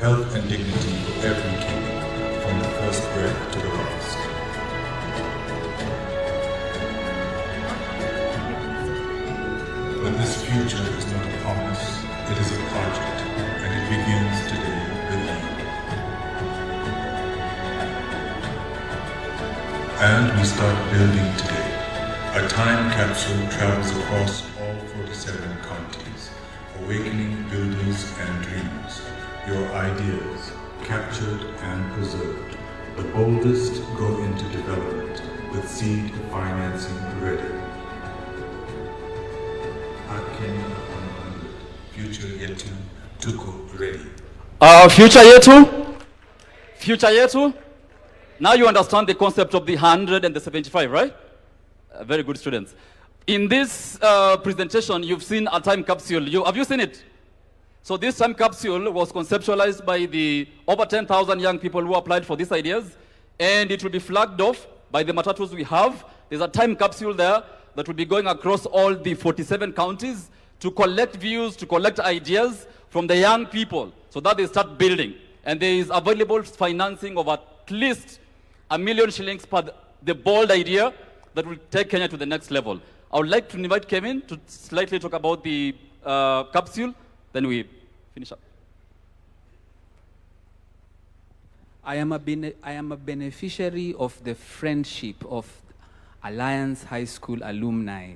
health and dignity for every Kenyan, from the first breath to the last. But this future is not a promise, it is a project, and it begins today with you. And we start building today. A time capsule travels across all 47 counties, awakening builders and dreamers. Your ideas, captured and preserved. The boldest go into development with seed financing ready. Kenya 100, future yetu tuko ready. Future yetu? Future yetu? Now you understand the concept of the 100 and the 75, right? Very good students. In this presentation, you've seen a time capsule. Have you seen it? So this time capsule was conceptualized by the over 10,000 young people who applied for these ideas, and it will be flagged off by the matatus we have. There's a time capsule there that will be going across all the 47 counties to collect views, to collect ideas from the young people so that they start building. And there is available financing of at least $1 million shillings per the bold idea that will take Kenya to the next level. I would like to invite Kevin to slightly talk about the capsule, then we finish up. I am a beneficiary of the friendship of Alliance High School alumni.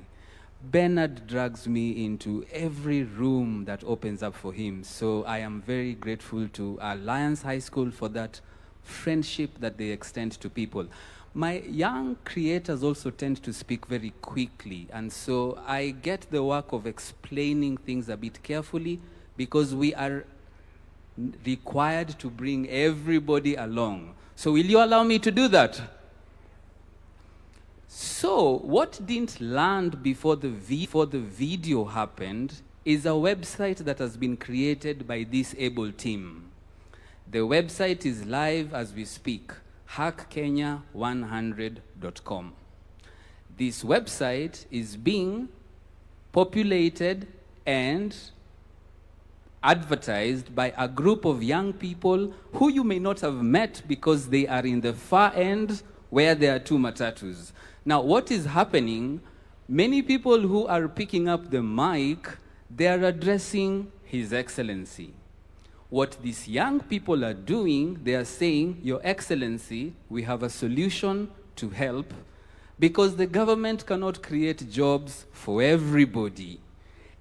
Bernard drags me into every room that opens up for him. So I am very grateful to Alliance High School for that friendship that they extend to people. My young creators also tend to speak very quickly, and so I get the work of explaining things a bit carefully because we are required to bring everybody along. So will you allow me to do that? So what didn't land before the video happened is a website that has been created by this able team. The website is live as we speak. hackkenya100.com. This website is being populated and advertised by a group of young people who you may not have met because they are in the far end where there are two matatus. Now, what is happening, many people who are picking up the mic, they are addressing His Excellency. What these young people are doing, they are saying, Your Excellency, we have a solution to help because the government cannot create jobs for everybody.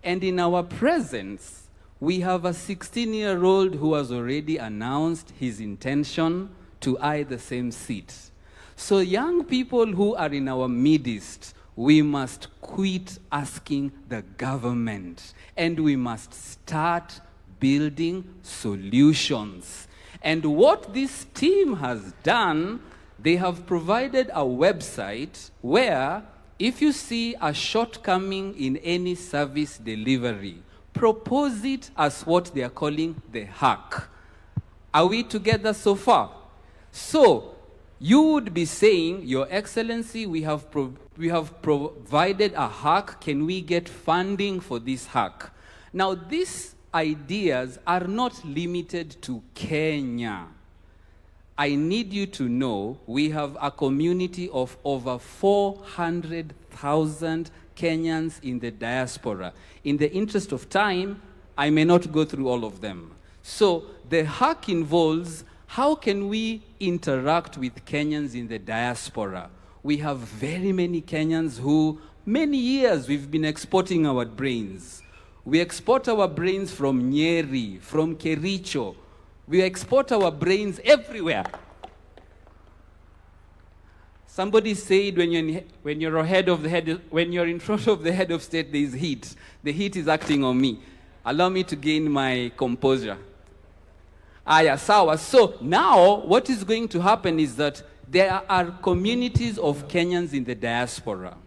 And in our presence, we have a 16-year-old who has already announced his intention to eye the same seat. So young people who are in our midst, we must quit asking the government and we must start building solutions. And what this team has done, they have provided a website where if you see a shortcoming in any service delivery, propose it as what they are calling the hack. Are we together so far? So you would be saying, Your Excellency, we have provided a hack. Can we get funding for this hack? Now, these ideas are not limited to Kenya. I need you to know we have a community of over 400,000 Kenyans in the diaspora. In the interest of time, I may not go through all of them. So the hack involves how can we interact with Kenyans in the diaspora? We have very many Kenyans who, many years, we've been exporting our brains. We export our brains from Nyeri, from Kericho. We export our brains everywhere. Somebody said when you're in front of the head of state, there is heat. The heat is acting on me. Allow me to gain my composure. Aya, sawa. So now what is going to happen is that there are communities of Kenyans in the diaspora.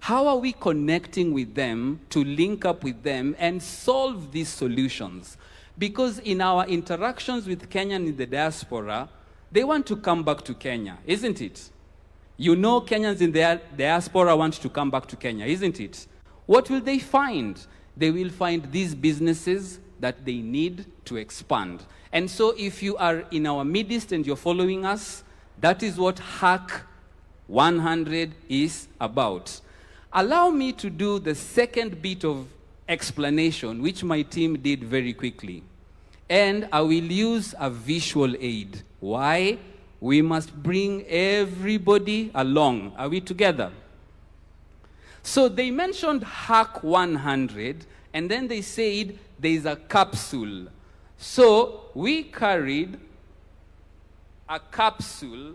How are we connecting with them to link up with them and solve these solutions? Because in our interactions with Kenyans in the diaspora, they want to come back to Kenya, isn't it? You know Kenyans in the diaspora want to come back to Kenya, isn't it? What will they find? They will find these businesses, that they need to expand. And so if you are in our midst and you're following us, that is what Hack 100 is about. Allow me to do the second bit of explanation, which my team did very quickly. And I will use a visual aid. Why? We must bring everybody along. Are we together? So they mentioned Hack 100, and then they said there is a capsule. So we carried a capsule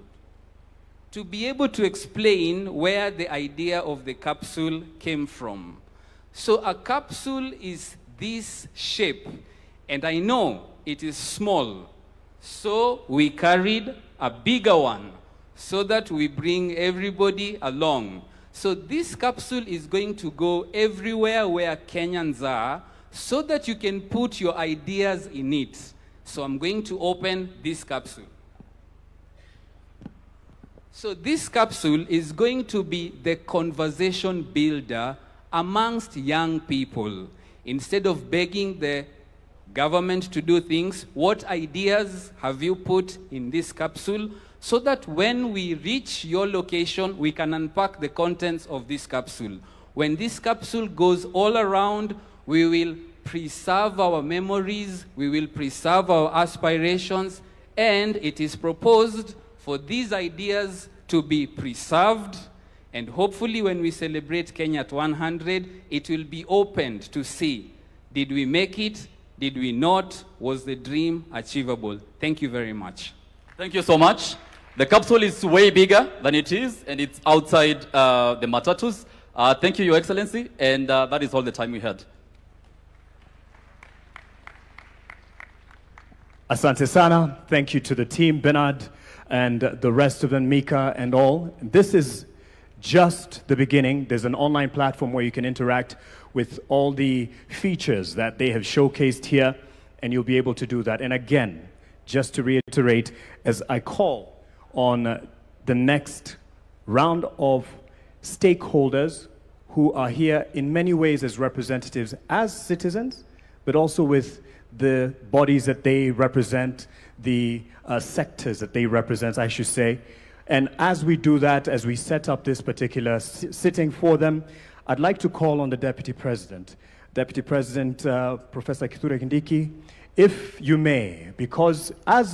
to be able to explain where the idea of the capsule came from. So a capsule is this shape, and I know it is small. So we carried a bigger one so that we bring everybody along. So this capsule is going to go everywhere where Kenyans are so that you can put your ideas in it. So I'm going to open this capsule. So this capsule is going to be the conversation builder amongst young people. Instead of begging the government to do things, what ideas have you put in this capsule so that when we reach your location, we can unpack the contents of this capsule. When this capsule goes all around, we will preserve our memories, we will preserve our aspirations, and it is proposed for these ideas to be preserved, and hopefully when we celebrate Kenya at 100, it will be opened to see, did we make it? Did we not? Was the dream achievable? Thank you very much. Thank you so much. The capsule is way bigger than it is, and it's outside the matatus. Thank you, Your Excellency, and that is all the time we had. Asante sana. Thank you to the team, Bernard, and the rest of them, Mika and all. This is just the beginning. There's an online platform where you can interact with all the features that they have showcased here, and you'll be able to do that. And again, just to reiterate, as I call on the next round of stakeholders who are here in many ways as representatives, as citizens, but also with the bodies that they represent, the sectors that they represent, I should say. And as we do that, as we set up this particular sitting for them, I'd like to call on the Deputy President. Deputy President, Professor Kithure Kindiki, if you may, because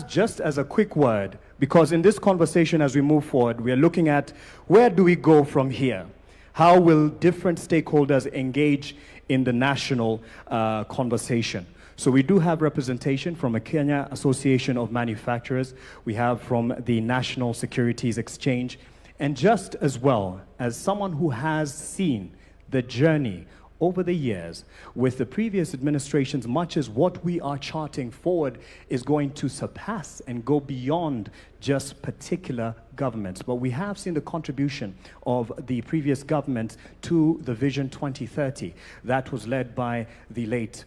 just as a quick word, because in this conversation as we move forward, we are looking at where do we go from here? How will different stakeholders engage in the national conversation? So we do have representation from a Kenya Association of Manufacturers. We have from the National Securities Exchange. And just as well as someone who has seen the journey over the years with the previous administrations, much as what we are charting forward is going to surpass and go beyond just particular governments. But we have seen the contribution of the previous government to the Vision 2030. That was led by the late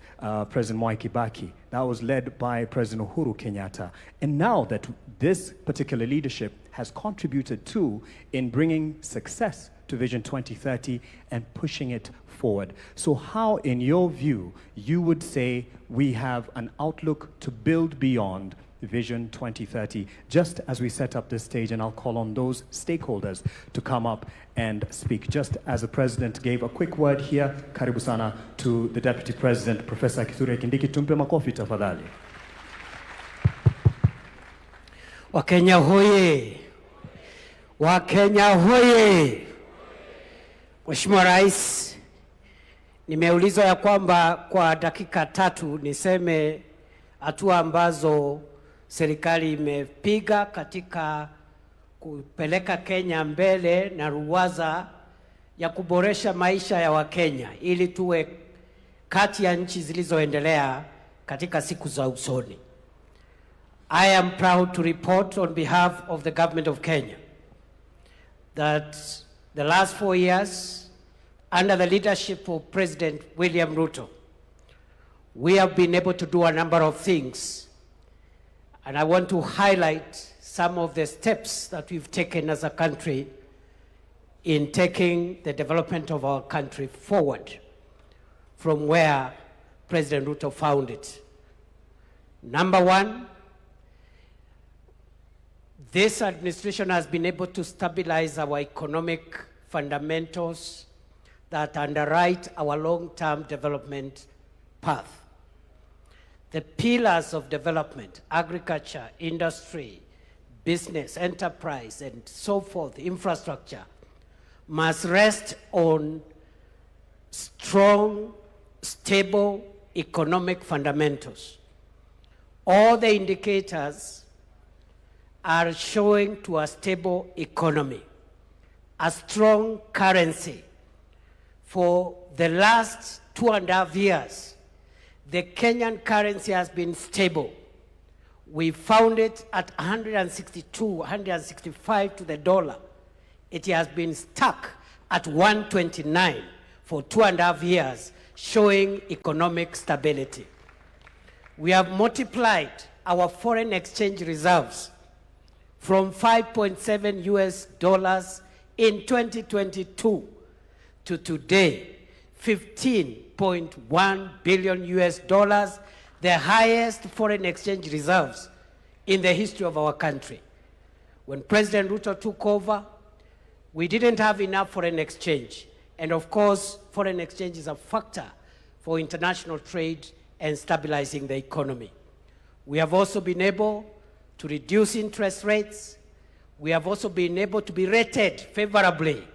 President Mwai Kibaki. That was led by President Uhuru Kenyatta. And now that this particular leadership has contributed to in bringing success to Vision 2030 and pushing it forward. So how, in your view, you would say we have an outlook to build beyond Vision 2030, just as we set up this stage, and I'll call on those stakeholders to come up and speak. Just as the President gave a quick word here, karibu sana to the Deputy President, Professor Kithure Kindiki. Tumpe makofi tafadhali. Wakenya hoye! Wakenya hoye! Mheshimiwa Rais, nimeulizwa ya kwamba kwa dakika 3 niseme hatua ambazo serikali imepiga katika kupeleka Kenya mbele na ruwaza ya kuboresha maisha ya Wakenya ili tuwe kati ya nchi zilizoendelea katika siku za usoni. I am proud to report on behalf of the government of Kenya that the last 4 years, under the leadership of President William Ruto, we have been able to do a number of things. And I want to highlight some of the steps that we've taken as a country in taking the development of our country forward from where President Ruto found it. Number one, this administration has been able to stabilize our economic fundamentals that underwrite our long-term development path. The pillars of development, agriculture, industry, business, enterprise, and so forth, infrastructure, must rest on strong, stable economic fundamentals. All the indicators are showing to a stable economy, a strong currency. For the last 2.5 years, the Kenyan currency has been stable. We found it at 162, 165 to the dollar. It has been stuck at 129 for 2.5 years, showing economic stability. We have multiplied our foreign exchange reserves from $5.7 US in 2022 to today, $15.1 billion US, the highest foreign exchange reserves in the history of our country. When President Ruto took over, we didn't have enough foreign exchange. And of course, foreign exchange is a factor for international trade and stabilizing the economy. We have also been able to reduce interest rates. We have also been able to be rated favorably,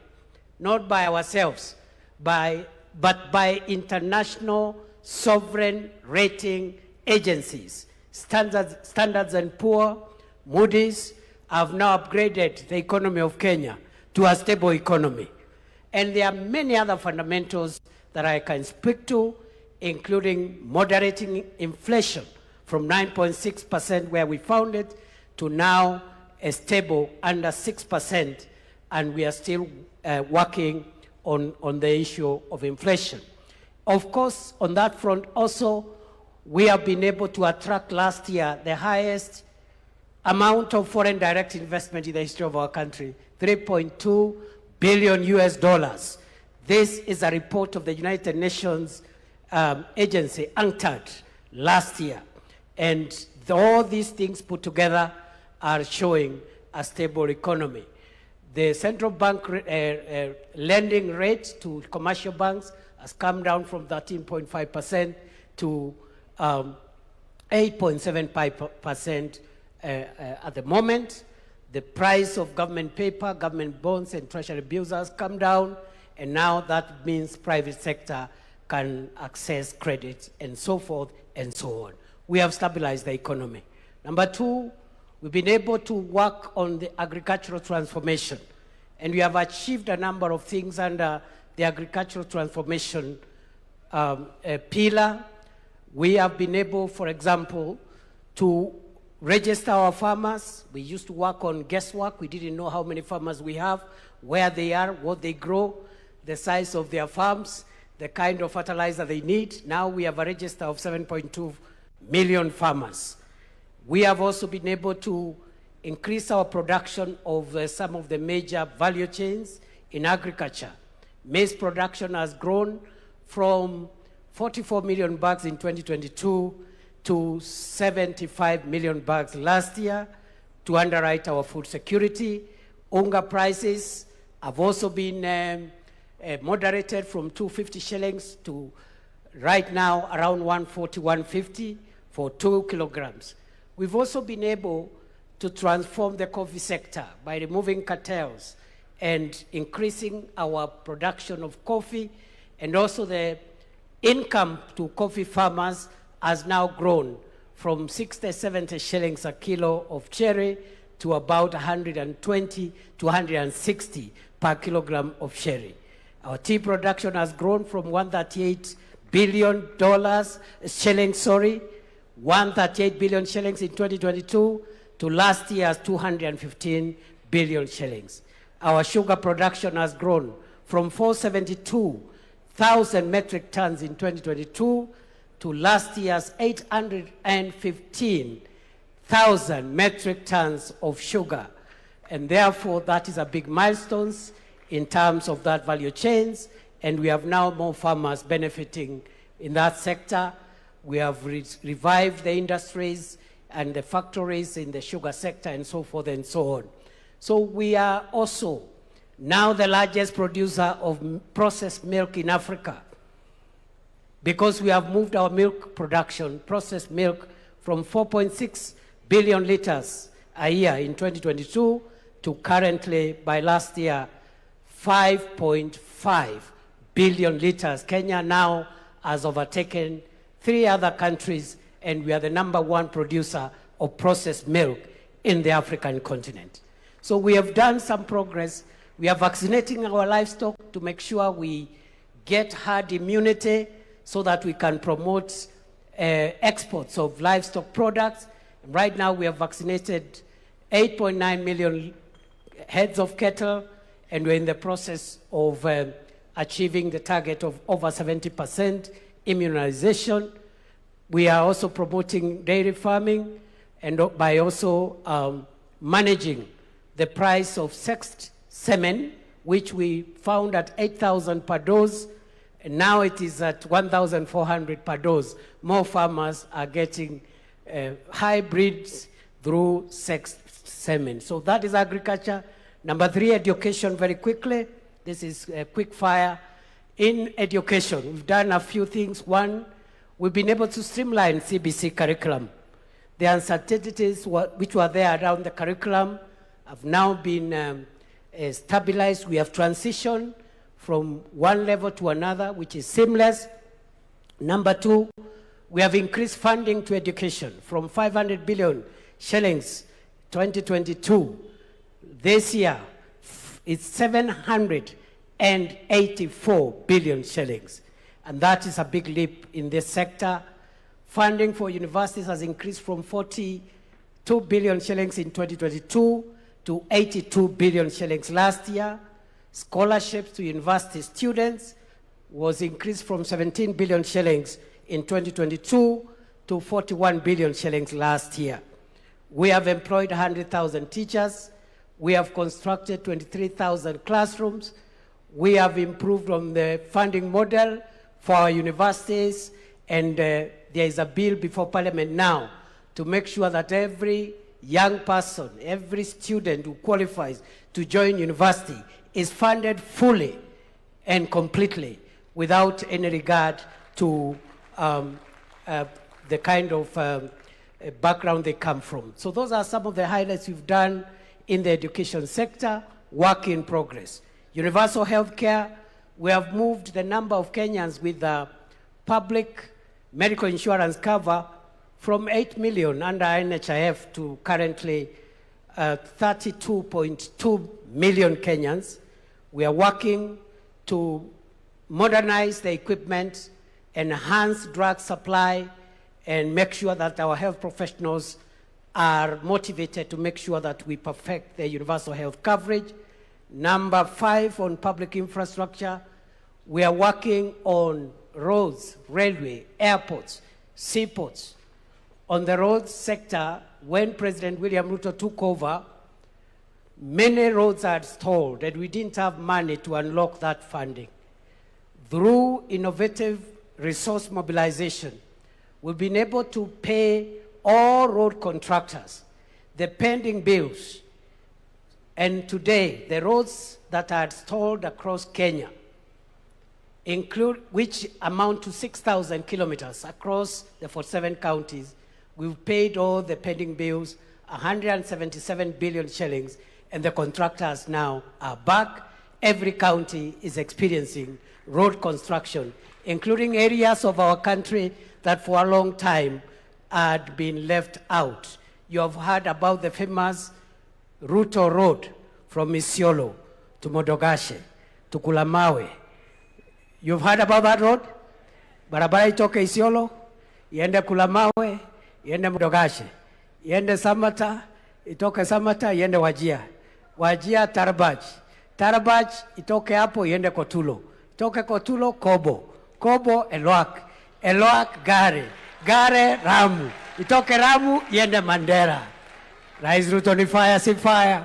not by ourselves, but by international sovereign rating agencies. Standards and Poor's, Moody's have now upgraded the economy of Kenya to a stable economy. And there are many other fundamentals that I can speak to, including moderating inflation from 9.6% where we found it to now a stable under 6%, and we are still working on the issue of inflation. Of course, on that front also, we have been able to attract last year the highest amount of foreign direct investment in the history of our country, $3.2 billion US. This is a report of the United Nations agency, UNCTAD, last year. And all these things put together are showing a stable economy. The central bank lending rate to commercial banks has come down from 13.5% to 8.75% at the moment. The price of government paper, government bonds, and treasury bills has come down, and now that means private sector can access credit and so forth and so on. We have stabilized the economy. Number two, we've been able to work on the agricultural transformation, and we have achieved a number of things under the agricultural transformation pillar. We have been able, for example, to register our farmers. We used to work on guesswork. We didn't know how many farmers we have, where they are, what they grow, the size of their farms, the kind of fertilizer they need. Now we have a register of 7.2 million farmers. We have also been able to increase our production of some of the major value chains in agriculture. Maize production has grown from 44 million bags in 2022 to 75 million bags last year to underwrite our food security. Unga prices have also been moderated from 250 shillings to right now around 140, 150 for 2 kilograms. We've also been able to transform the coffee sector by removing cartels and increasing our production of coffee, and also the income to coffee farmers has now grown from 60, 70 shillings a kilo of cherry to about 120 to 160 per kilogram of cherry. Our tea production has grown from $138 billion shillings, 138 billion shillings in 2022 to last year's 215 billion shillings. Our sugar production has grown from 472,000 metric tons in 2022 to last year's 815,000 metric tons of sugar. And therefore, that is a big milestone in terms of that value chains, and we have now more farmers benefiting in that sector. We have revived the industries and the factories in the sugar sector and so forth and so on. So we are also now the largest producer of processed milk in Africa, because we have moved our milk production, processed milk, from 4.6 billion liters a year in 2022 to currently, by last year, 5.5 billion liters. Kenya now has overtaken 3 other countries, and we are the #1 producer of processed milk in the African continent. So we have done some progress. We are vaccinating our livestock to make sure we get herd immunity so that we can promote exports of livestock products. Right now we have vaccinated 8.9 million heads of cattle, and we're in the process of achieving the target of over 70% immunization. We are also promoting dairy farming, and by also managing the price of sexed semen, which we found at 8,000 per dose, and now it is at 1,400 per dose. More farmers are getting hybrids through sexed semen. So that is agriculture. Number 3, education, very quickly. This is quick fire. In education, we've done a few things. One, we've been able to streamline CBC curriculum. The uncertainties which were there around the curriculum have now been stabilized. We have transitioned from one level to another, which is seamless. Number 2, we have increased funding to education from 500 billion shillings 2022. This year, it's 784 billion shillings. And that is a big leap in this sector. Funding for universities has increased from 42 billion shillings in 2022 to 82 billion shillings last year. Scholarships to university students was increased from 17 billion shillings in 2022 to 41 billion shillings last year. We have employed 100,000 teachers. We have constructed 23,000 classrooms. We have improved on the funding model for our universities, and there is a bill before Parliament now to make sure that every young person, every student who qualifies to join university is funded fully and completely without any regard to the kind of background they come from. So those are some of the highlights we've done in the education sector. Work in progress. Universal health care, we have moved the number of Kenyans with public medical insurance cover from 8 million under NHIF to currently 32.2 million Kenyans. We are working to modernize the equipment, enhance drug supply, and make sure that our health professionals are motivated to make sure that we perfect the universal health coverage. Number 5, on public infrastructure, we are working on roads, railway, airports, seaports. On the roads sector, when President William Ruto took over, many roads are stalled, and we didn't have money to unlock that funding. Through innovative resource mobilization, we've been able to pay all road contractors the pending bills. And today, the roads that are stalled across Kenya, which amount to 6,000 kilometers across the 47 counties, we've paid all the pending bills, 177 billion shillings, and the contractors now are back. Every county is experiencing road construction, including areas of our country that for a long time had been left out. You have heard about the famous Ruto Road from Isiolo to Modogashe to Kulamawe. You've heard about that road? Barabara itoke Isiolo, iende Kulamawe, iende Modogashe, iende Samata, itoke Samata, iende Wajia. Wajia Tarabaj. Tarabaj itoke hapo iende Kotulo. Itoke Kotulo Kobo. Kobo Elwak. Elwak Gare. Gare Ramu. Itoke Ramu iende Mandera. Rais Ruto ni fire, si fire.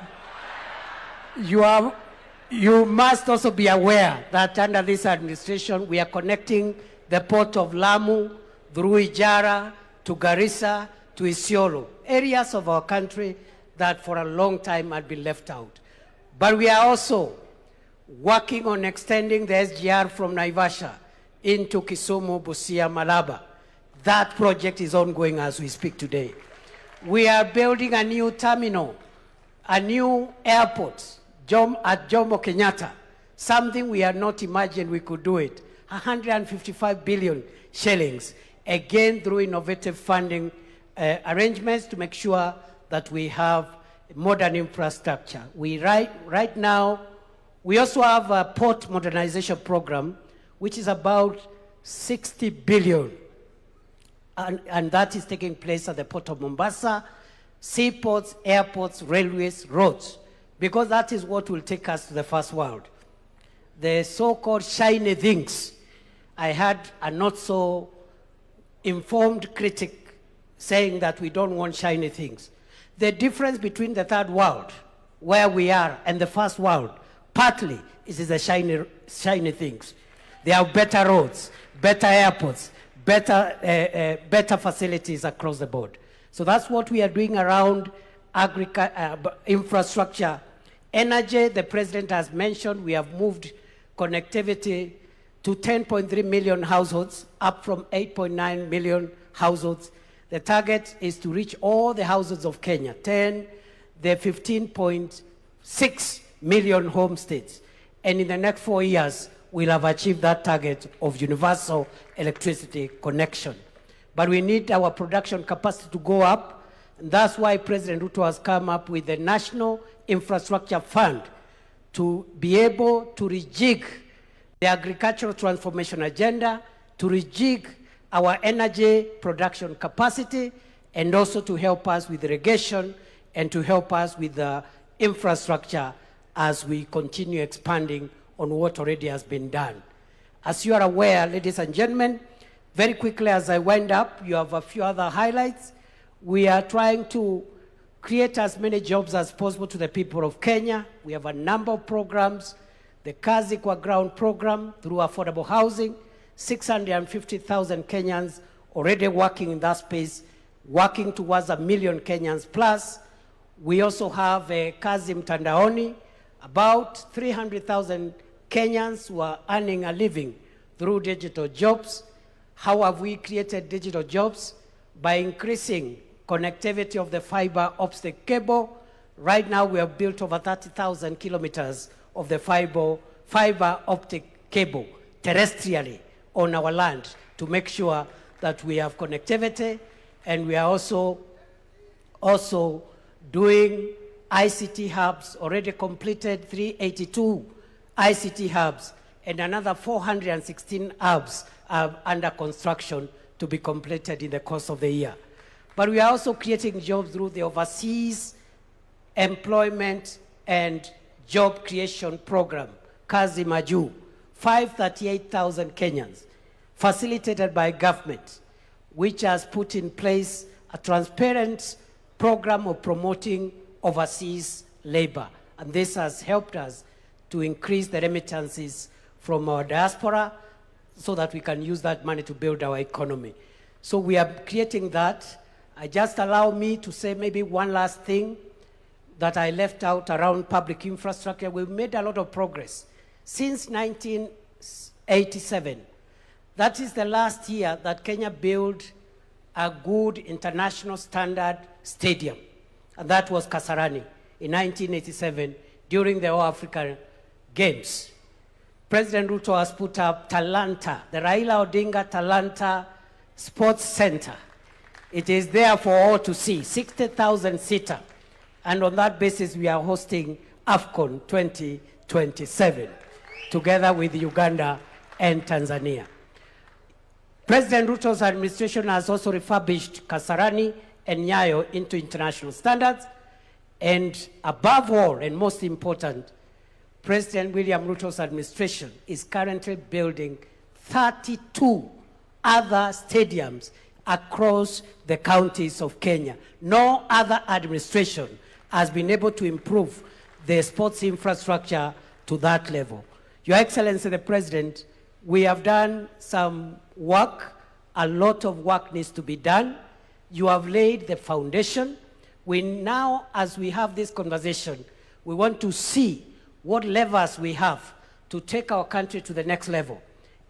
You must also be aware that under this administration, we are connecting the port of Lamu, through Ijara, to Garissa, to Isiolo, areas of our country that for a long time had been left out. But we are also working on extending the SGR from Naivasha into Kisumu, Busia, Malaba. That project is ongoing as we speak today. We are building a new terminal, a new airport at Jomo Kenyatta, something we had not imagined we could do it. 155 billion shillings, again through innovative funding arrangements to make sure that we have modern infrastructure. Right now, we also have a port modernization program, which is about 60 billion. And that is taking place at the port of Mombasa, seaports, airports, railways, roads, because that is what will take us to the first world. The so-called shiny things. I had a not so informed critic saying that we don't want shiny things. The difference between the third world, where we are, and the first world, partly is the shiny things. There are better roads, better airports, better facilities across the board. So that's what we are doing around infrastructure. Energy, the president has mentioned, we have moved connectivity to 10.3 million households, up from 8.9 million households. The target is to reach all the households of Kenya, the 15.6 million homesteads. And in the next 4 years, we'll have achieved that target of universal electricity connection. But we need our production capacity to go up, and that's why President Ruto has come up with the National Infrastructure Fund to be able to rejig the agricultural transformation agenda, to rejig our energy production capacity, and also to help us with irrigation and to help us with the infrastructure as we continue expanding on what already has been done. As you are aware, ladies and gentlemen, very quickly as I wind up, you have a few other highlights. We are trying to create as many jobs as possible to the people of Kenya. We have a number of programs. The KICC Ground program through affordable housing, 650,000 Kenyans already working in that space, working towards 1 million Kenyans plus. We also have a Kazi Mtandaoni, about 300,000 Kenyans who are earning a living through digital jobs. How have we created digital jobs? By increasing connectivity of the fiber optic cable. Right now we have built over 30,000 kilometers of the fiber optic cable terrestrially on our land to make sure that we have connectivity, and we are also doing ICT hubs, already completed 382 ICT hubs, and another 416 hubs are under construction to be completed in the course of the year. But we are also creating jobs through the Overseas Employment and Job Creation Program, Kazi Maju, 538,000 Kenyans, facilitated by government, which has put in place a transparent program of promoting overseas labor. And this has helped us to increase the remittances from our diaspora so that we can use that money to build our economy. So we are creating that. Just allow me to say maybe one last thing that I left out around public infrastructure. We've made a lot of progress. Since 1987, that is the last year that Kenya built a good international standard stadium, and that was Kasarani in 1987 during the All-African Games. President Ruto has put up Talanta, the Raila Odinga Talanta Sports Center. It is there for all to see, 60,000 seater. And on that basis, we are hosting AFCON 2027, together with Uganda and Tanzania. President Ruto's administration has also refurbished Kasarani and Nyayo into international standards. And above all, and most important, President William Ruto's administration is currently building 32 other stadiums across the counties of Kenya. No other administration has been able to improve the sports infrastructure to that level. Your Excellency the President, we have done some work. A lot of work needs to be done. You have laid the foundation. We now, as we have this conversation, we want to see what levers we have to take our country to the next level.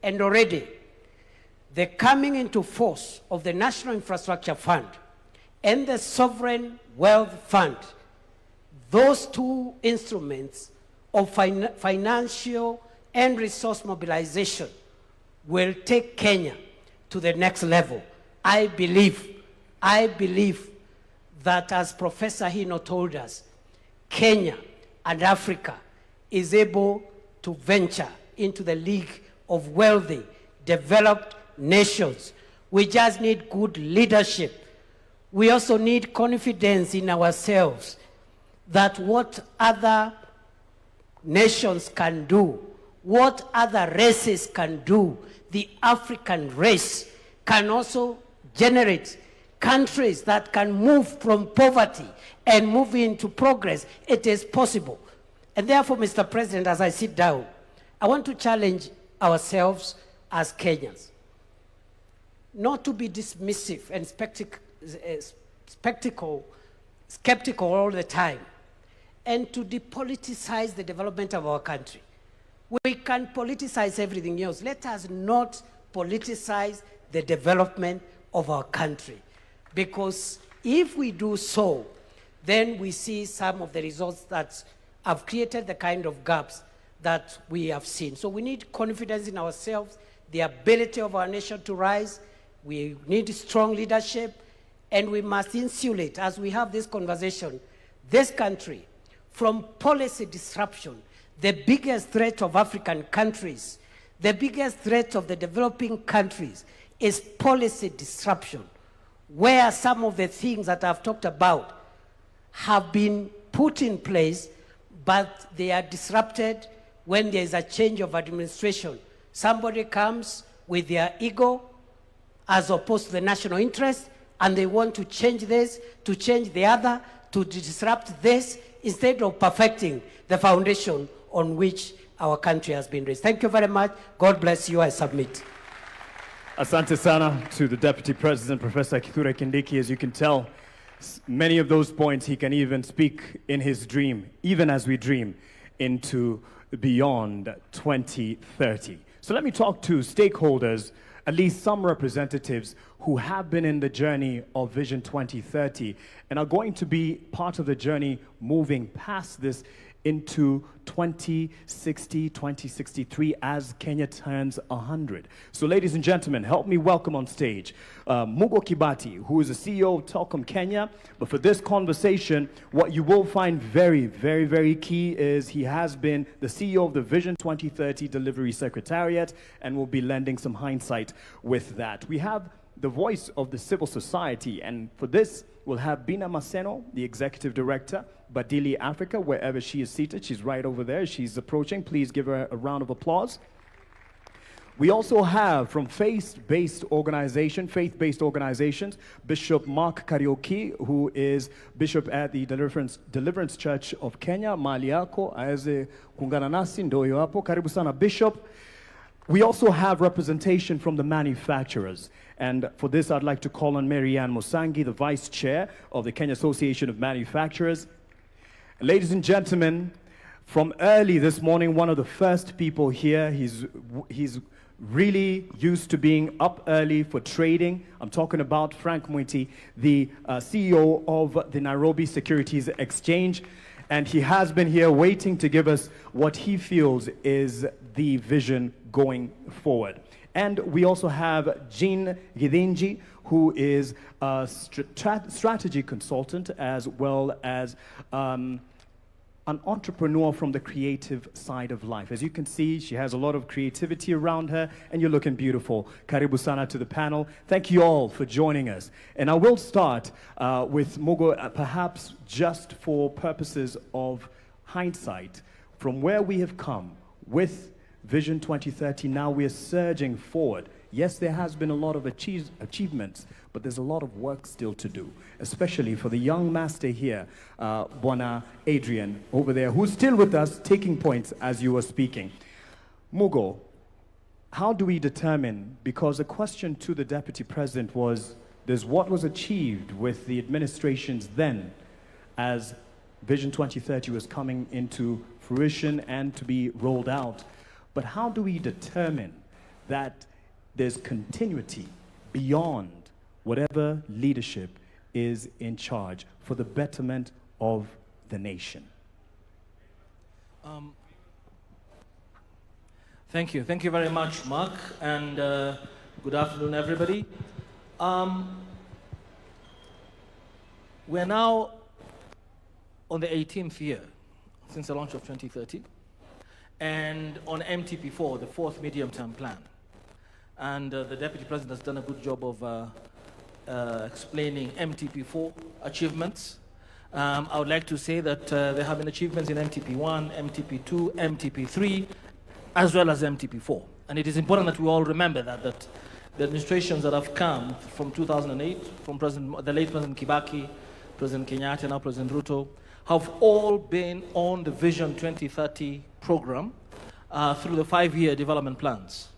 And already, the coming into force of the National Infrastructure Fund and the Sovereign Wealth Fund, those two instruments of financial and resource mobilization will take Kenya to the next level. I believe that, as Professor Hino told us, Kenya and Africa is able to venture into the league of wealthy, developed nations. We just need good leadership. We also need confidence in ourselves that what other nations can do, what other races can do, the African race can also generate countries that can move from poverty and move into progress. It is possible. And therefore, Mr. President, as I sit down, I want to challenge ourselves as Kenyans not to be dismissive and skeptical all the time, and to depoliticize the development of our country. We can politicize everything else. Let us not politicize the development of our country, because if we do so, then we see some of the results that have created the kind of gaps that we have seen. So we need confidence in ourselves, the ability of our nation to rise. We need strong leadership, and we must insulate, as we have this conversation, this country from policy disruption. The biggest threat of African countries, the biggest threat of the developing countries is policy disruption, where some of the things that I've talked about have been put in place, but they are disrupted when there is a change of administration. Somebody comes with their ego as opposed to the national interest, and they want to change this, to change the other, to disrupt this, instead of perfecting the foundation on which our country has been raised. Thank you very much. God bless you. I submit. Asante sana to the Deputy President, Professor Kithure Kindiki. As you can tell, many of those points he can even speak in his dream, even as we dream into beyond 2030. So let me talk to stakeholders, at least some representatives who have been in the journey of Vision 2030 and are going to be part of the journey moving past this into 2060, 2063 as Kenya turns 100. So ladies and gentlemen, help me welcome on stage Mugo Kibati, who is the CEO of Telkom Kenya. But for this conversation, what you will find very, very, very key is he has been the CEO of the Vision 2030 Delivery Secretariat and will be lending some hindsight with that. We have the voice of the civil society, and for this, we'll have Bina Maseno, the Executive Director, Badili Africa, wherever she is seated. She's right over there. She's approaching. Please give her a round of applause. We also have from faith-based organizations, Bishop Mark Kariuki, who is Bishop at the Deliverance Church of Kenya. Mali yako aweze kuungana nasi, ndio hapo. Karibu sana, Bishop. We also have representation from the manufacturers. And for this, I'd like to call on Marianne Musangi, the Vice Chair of the Kenya Association of Manufacturers. Ladies and gentlemen, from early this morning, one of the first people here, he's really used to being up early for trading. I'm talking about Frank Mwiti, the CEO of the Nairobi Securities Exchange. And he has been here waiting to give us what he feels is the vision going forward. And we also have Jean Gidinji, who is a strategy consultant as well as an entrepreneur from the creative side of life. As you can see, she has a lot of creativity around her, and you're looking beautiful. Karibu sana to the panel. Thank you all for joining us. And I will start with Mugo, perhaps just for purposes of hindsight, from where we have come with Vision 2030, now we are surging forward. Yes, there has been a lot of achievements, but there's a lot of work still to do, especially for the young master here, Bwana Adrian over there, who's still with us, taking points as you were speaking. Mugo, how do we determine, because the question to the Deputy President was, there's what was achieved with the administrations then as Vision 2030 was coming into fruition and to be rolled out. But how do we determine that there's continuity beyond whatever leadership is in charge for the betterment of the nation? Thank you. Thank you very much, Mark, and good afternoon, everybody. We're now on the 18th year since the launch of 2030, and on MTP4, the fourth medium-term plan. And the Deputy President has done a good job of explaining MTP4 achievements. I would like to say that there have been achievements in MTP1, MTP2, MTP3, as well as MTP4. And it is important that we all remember that the administrations that have come from 2008, from the late President Kibaki, President Kenyatta, now President Ruto, have all been on the Vision 2030 program through the 5-year development plans.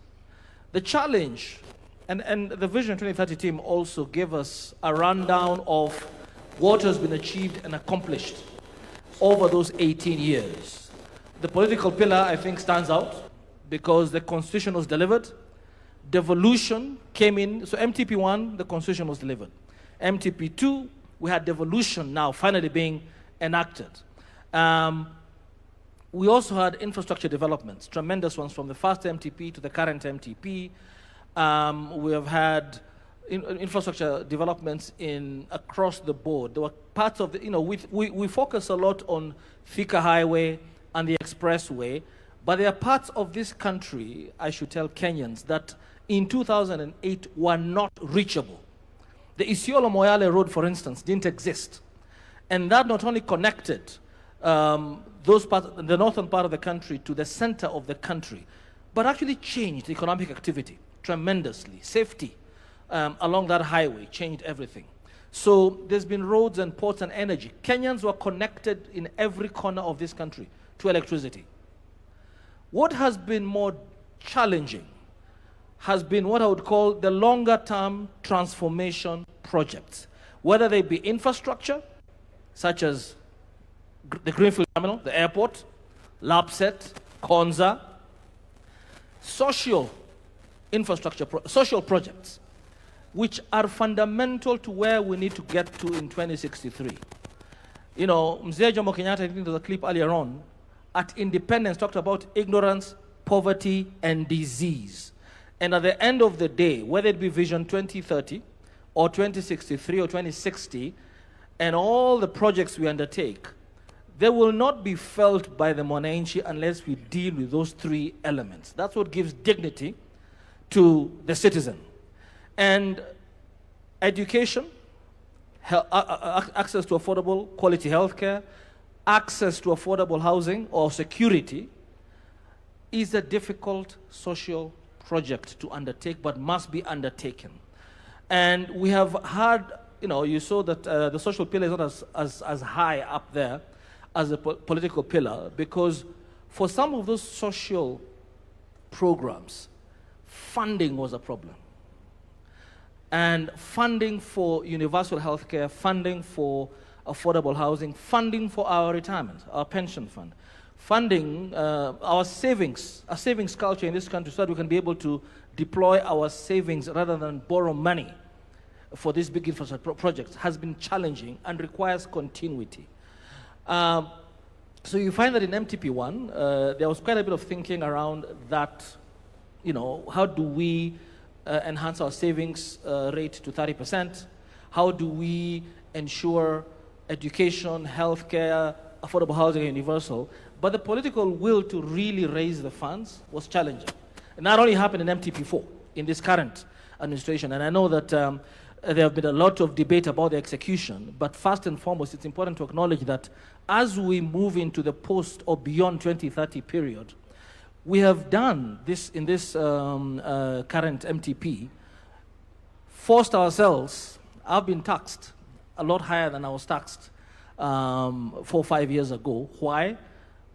The challenge, and the Vision 2030 team also gave us a rundown of what has been achieved and accomplished over those 18 years. The political pillar, I think, stands out because the Constitution was delivered. Devolution came in. So MTP1, the Constitution was delivered. MTP2, we had devolution now finally being enacted. We also had infrastructure developments, tremendous ones from the first MTP to the current MTP. We have had infrastructure developments across the board. There were parts of the, we focus a lot on Thika Highway and the Expressway, but there are parts of this country, I should tell Kenyans, that in 2008 were not reachable. The Isiolo-Moyale Road, for instance, didn't exist. And that not only connected those parts, the northern part of the country to the center of the country, but actually changed economic activity tremendously. Safety along that highway changed everything. So there's been roads and ports and energy. Kenyans were connected in every corner of this country to electricity. What has been more challenging has been what I would call the longer-term transformation projects, whether they be infrastructure, such as the Greenfield Terminal, the airport, LAPSET, Konza, social infrastructure, social projects, which are fundamental to where we need to get to in 2063. You know, Mzee Jomo Kenyatta, I think there was a clip earlier on, at independence talked about ignorance, poverty, and disease. And at the end of the day, whether it be Vision 2030 or 2063 or 2060, and all the projects we undertake, they will not be felt by the Mwananchi unless we deal with those three elements. That's what gives dignity to the citizen. And education, access to affordable quality healthcare, access to affordable housing or security is a difficult social project to undertake, but must be undertaken. And we have had, you saw that the social pillar is not as high up there as the political pillar, because for some of those social programs, funding was a problem. And funding for universal health care, funding for affordable housing, funding for our retirement, our pension fund, funding our savings culture in this country so that we can be able to deploy our savings rather than borrow money for these big infrastructure projects has been challenging and requires continuity. So you find that in MTP1, there was quite a bit of thinking around that, how do we enhance our savings rate to 30%? How do we ensure education, healthcare, affordable housing, and universal? But the political will to really raise the funds was challenging. And that only happened in MTP4, in this current administration. And I know that there have been a lot of debate about the execution, but first and foremost, it's important to acknowledge that as we move into the post or beyond 2030 period, we have done this in this current MTP, forced ourselves. I've been taxed a lot higher than I was taxed 4 or 5 years ago. Why?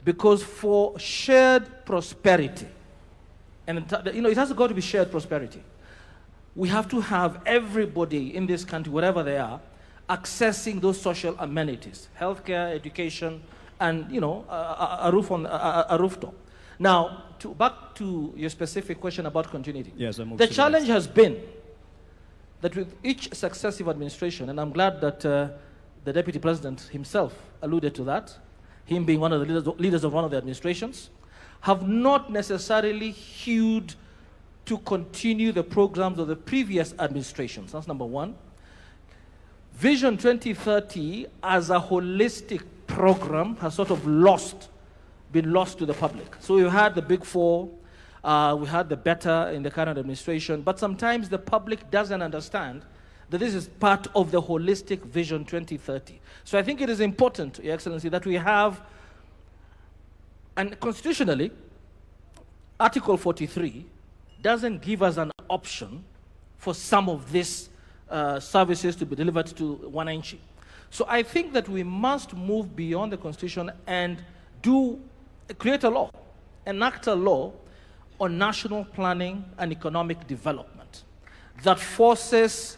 Because for shared prosperity, And it has got to be shared prosperity. We have to have everybody in this country, wherever they are, accessing those social amenities, healthcare, education, and a rooftop. Now, back to your specific question about continuity. Yes, the challenge has been that with each successive administration, and I'm glad that the Deputy President himself alluded to that, him being one of the leaders of one of the administrations, have not necessarily hewed to continue the programs of the previous administrations. That's number one. Vision 2030 as a holistic program has sort of been lost to the public. So we had the big four, we had the better in the current administration, but sometimes the public doesn't understand that this is part of the holistic Vision 2030. So I think it is important, Your Excellency, that we have, and constitutionally, Article 43 doesn't give us an option for some of these services to be delivered to Wananchi. So I think that we must move beyond the Constitution and create a law, enact a law on national planning and economic development that forces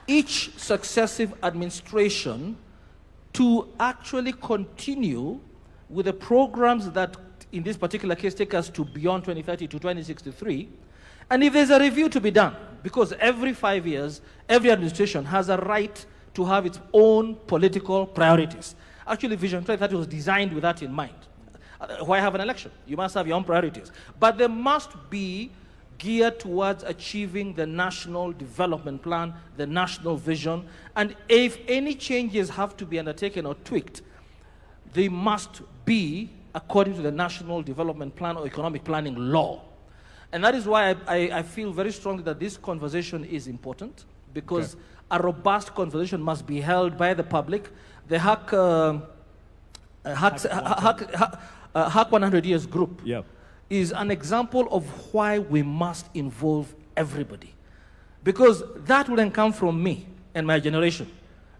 each successive administration to actually continue with the programs that, in this particular case, take us to beyond 2030 to 2063. And if there's a review to be done, because every 5 years, every administration has a right to have its own political priorities. Actually, Vision 2030 was designed with that in mind. Why have an election? You must have your own priorities. But they must be geared towards achieving the national development plan, the national vision. And if any changes have to be undertaken or tweaked, they must be according to the national development plan or economic planning law. And that is why I feel very strongly that this conversation is important, because a robust conversation must be held by the public. The HAC 100 Years group is an example of why we must involve everybody. Because that wouldn't come from me and my generation.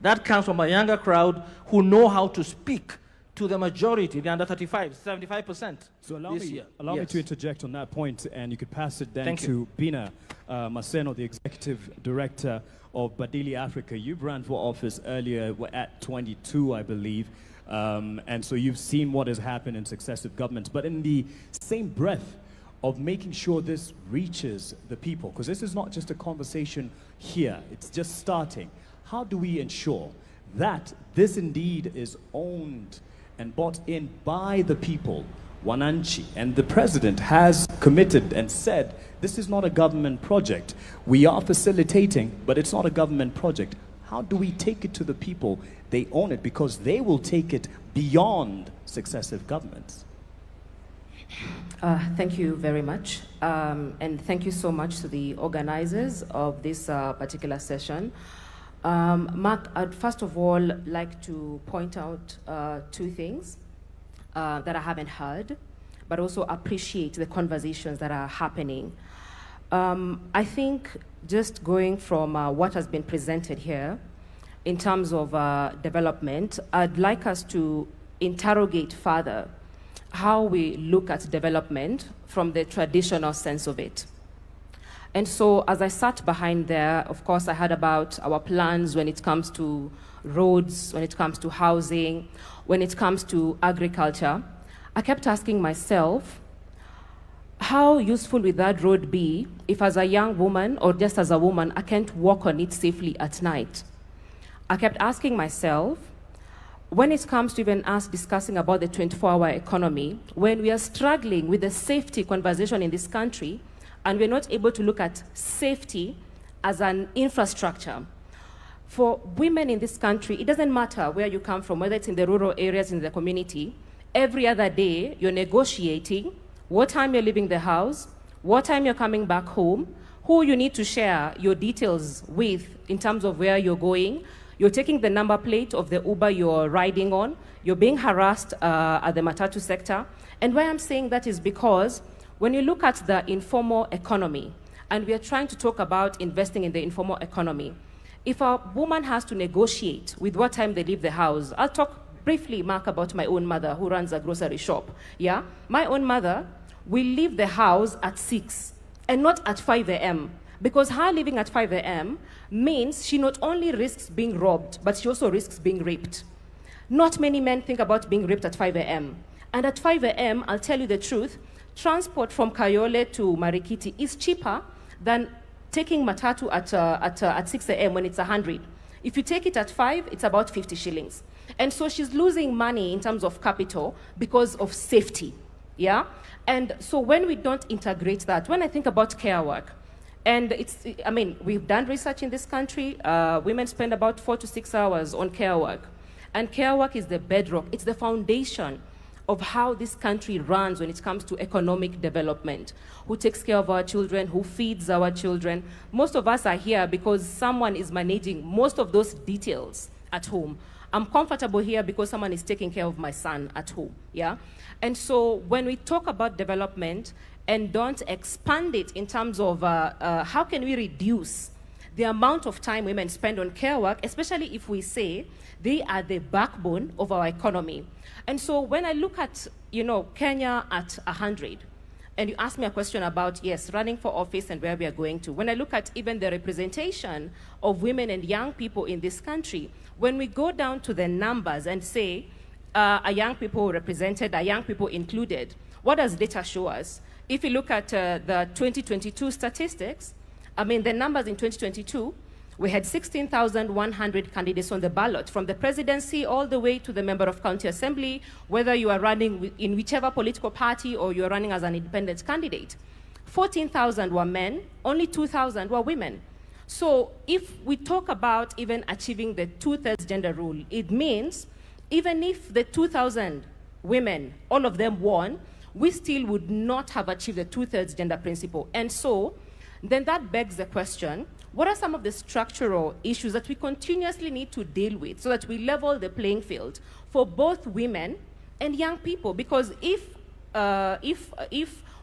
That comes from a younger crowd who know how to speak to the majority, the under 35, 75%. So allow me to interject on that point, and you could pass it then to Bina Maseno, the Executive Director of Badili Africa. You've ran for office earlier at 22, I believe, and so you've seen what has happened in successive governments. But in the same breath of making sure this reaches the people, because this is not just a conversation here, it's just starting. How do we ensure that this indeed is owned and bought in by the people, Wananchi? And the president has committed and said, this is not a government project. We are facilitating, but it's not a government project. How do we take it to the people? They own it, because they will take it beyond successive governments. Thank you very much. And thank you so much to the organizers of this particular session. Mark, I'd first of all like to point out two things that I haven't heard, but also appreciate the conversations that are happening. I think just going from what has been presented here in terms of development, I'd like us to interrogate further how we look at development from the traditional sense of it. And so as I sat behind there, of course, I heard about our plans when it comes to roads, when it comes to housing, when it comes to agriculture. I kept asking myself, how useful would that road be if as a young woman or just as a woman, I can't walk on it safely at night? I kept asking myself, when it comes to even us discussing about the 24-hour economy, when we are struggling with the safety conversation in this country, and we're not able to look at safety as an infrastructure. For women in this country, it doesn't matter where you come from, whether it's in the rural areas, in the community, every other day you're negotiating what time you're leaving the house, what time you're coming back home, who you need to share your details with in terms of where you're going. You're taking the number plate of the Uber you're riding on. You're being harassed at the matatu sector. And why I'm saying that is because when you look at the informal economy, and we are trying to talk about investing in the informal economy, if a woman has to negotiate with what time they leave the house, I'll talk briefly, Mark, about my own mother who runs a grocery shop. Yeah, my own mother, will leave the house at 6 and not at 5 a.m. Because her leaving at 5 a.m. means she not only risks being robbed, but she also risks being raped. Not many men think about being raped at 5 a.m. And at 5 a.m., I'll tell you the truth, transport from Kayole to Marikiti is cheaper than taking matatu at 6 a.m. when it's 100. If you take it at 5, it's about 50 shillings. And so she's losing money in terms of capital because of safety, yeah? And so when we don't integrate that, when I think about care work, and we've done research in this country, women spend about 4 to 6 hours on care work. And care work is the bedrock, it's the foundation of how this country runs when it comes to economic development. Who takes care of our children, who feeds our children. Most of us are here because someone is managing most of those details at home. I'm comfortable here because someone is taking care of my son at home, yeah? And so when we talk about development and don't expand it in terms of how can we reduce the amount of time women spend on care work, especially if we say they are the backbone of our economy. And so when I look at, Kenya at 100, and you ask me a question about, yes, running for office and where we are going to. When I look at even the representation of women and young people in this country, when we go down to the numbers and say, are young people represented, are young people included, what does data show us? If you look at the 2022 statistics, the numbers in 2022, we had 16,100 candidates on the ballot, from the presidency all the way to the member of county assembly, whether you are running in whichever political party or you are running as an independent candidate. 14,000 were men, only 2,000 were women. So if we talk about even achieving the 2/3 gender rule, it means even if the 2,000 women, all of them won, we still would not have achieved the 2/3 gender principle. And so then that begs the question, what are some of the structural issues that we continuously need to deal with so that we level the playing field for both women and young people? Because if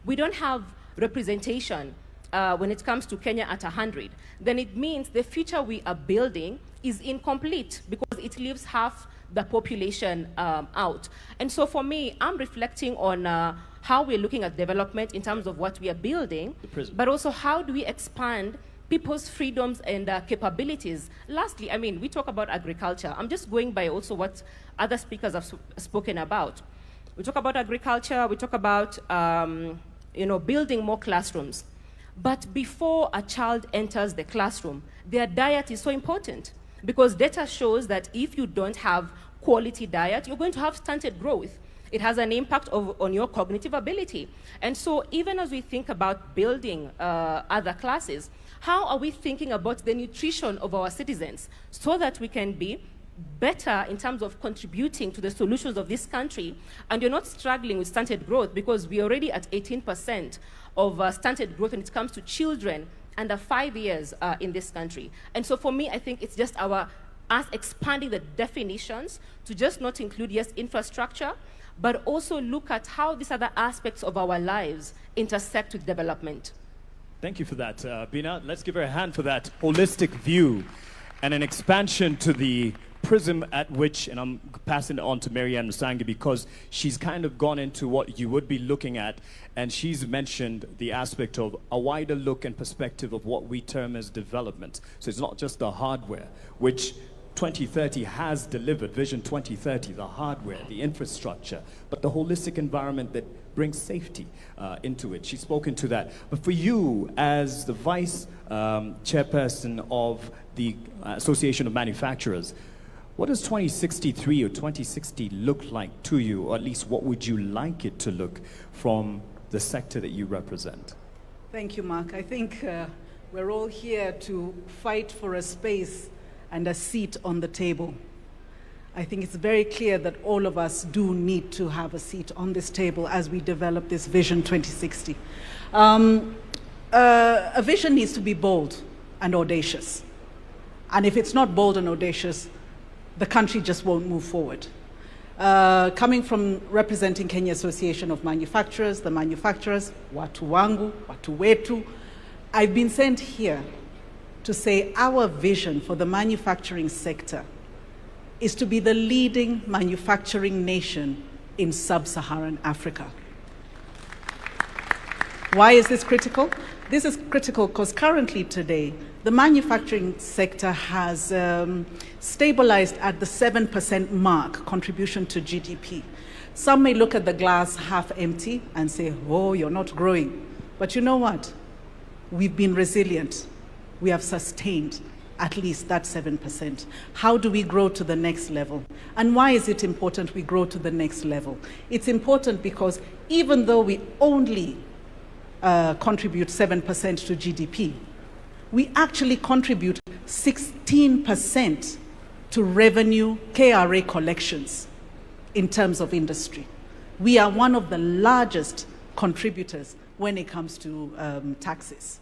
we don't have representation when it comes to Kenya at 100, then it means the future we are building is incomplete because it leaves half the population out. And so for me, I'm reflecting on how we're looking at development in terms of what we are building, but also how do we expand people's freedoms and capabilities. Lastly, we talk about agriculture. I'm just going by also what other speakers have spoken about. We talk about agriculture, we talk about building more classrooms. But before a child enters the classroom, their diet is so important because data shows that if you don't have quality diet, you're going to have stunted growth. It has an impact on your cognitive ability. And so even as we think about building other classes, how are we thinking about the nutrition of our citizens so that we can be better in terms of contributing to the solutions of this country, and you're not struggling with stunted growth because we're already at 18% of stunted growth when it comes to children under 5 years in this country. And so for me, I think it's just us expanding the definitions to just not include, yes, infrastructure, but also look at how these other aspects of our lives intersect with development. Thank you for that, Bina. Let's give her a hand for that holistic view and an expansion to the prism at which, and I'm passing it on to Marianne Musangi because she's kind of gone into what you would be looking at, and she's mentioned the aspect of a wider look and perspective of what we term as development. So it's not just the hardware, which 2030 has delivered, Vision 2030, the hardware, the infrastructure, but the holistic environment that brings safety into it. She's spoken to that. But for you, as the vice chairperson of the Association of Manufacturers, what does 2063 or 2060 look like to you, or at least what would you like it to look from the sector that you represent? Thank you, Mark. I think we're all here to fight for a space and a seat on the table. I think it's very clear that all of us do need to have a seat on this table as we develop this Vision 2060. A vision needs to be bold and audacious. And if it's not bold and audacious, the country just won't move forward. Coming from representing Kenya Association of Manufacturers, the manufacturers, watu wangu, watu wetu, I've been sent here to say our vision for the manufacturing sector is to be the leading manufacturing nation in sub-Saharan Africa. Why is this critical? This is critical because currently today, the manufacturing sector has stabilized at the 7% mark contribution to GDP. Some may look at the glass half empty and say, oh, you're not growing. But you know what? We've been resilient. We have sustained at least that 7%. How do we grow to the next level? And why is it important we grow to the next level? It's important because even though we only contribute 7% to GDP, we actually contribute 16% to revenue KRA collections in terms of industry. We are one of the largest contributors when it comes to taxes.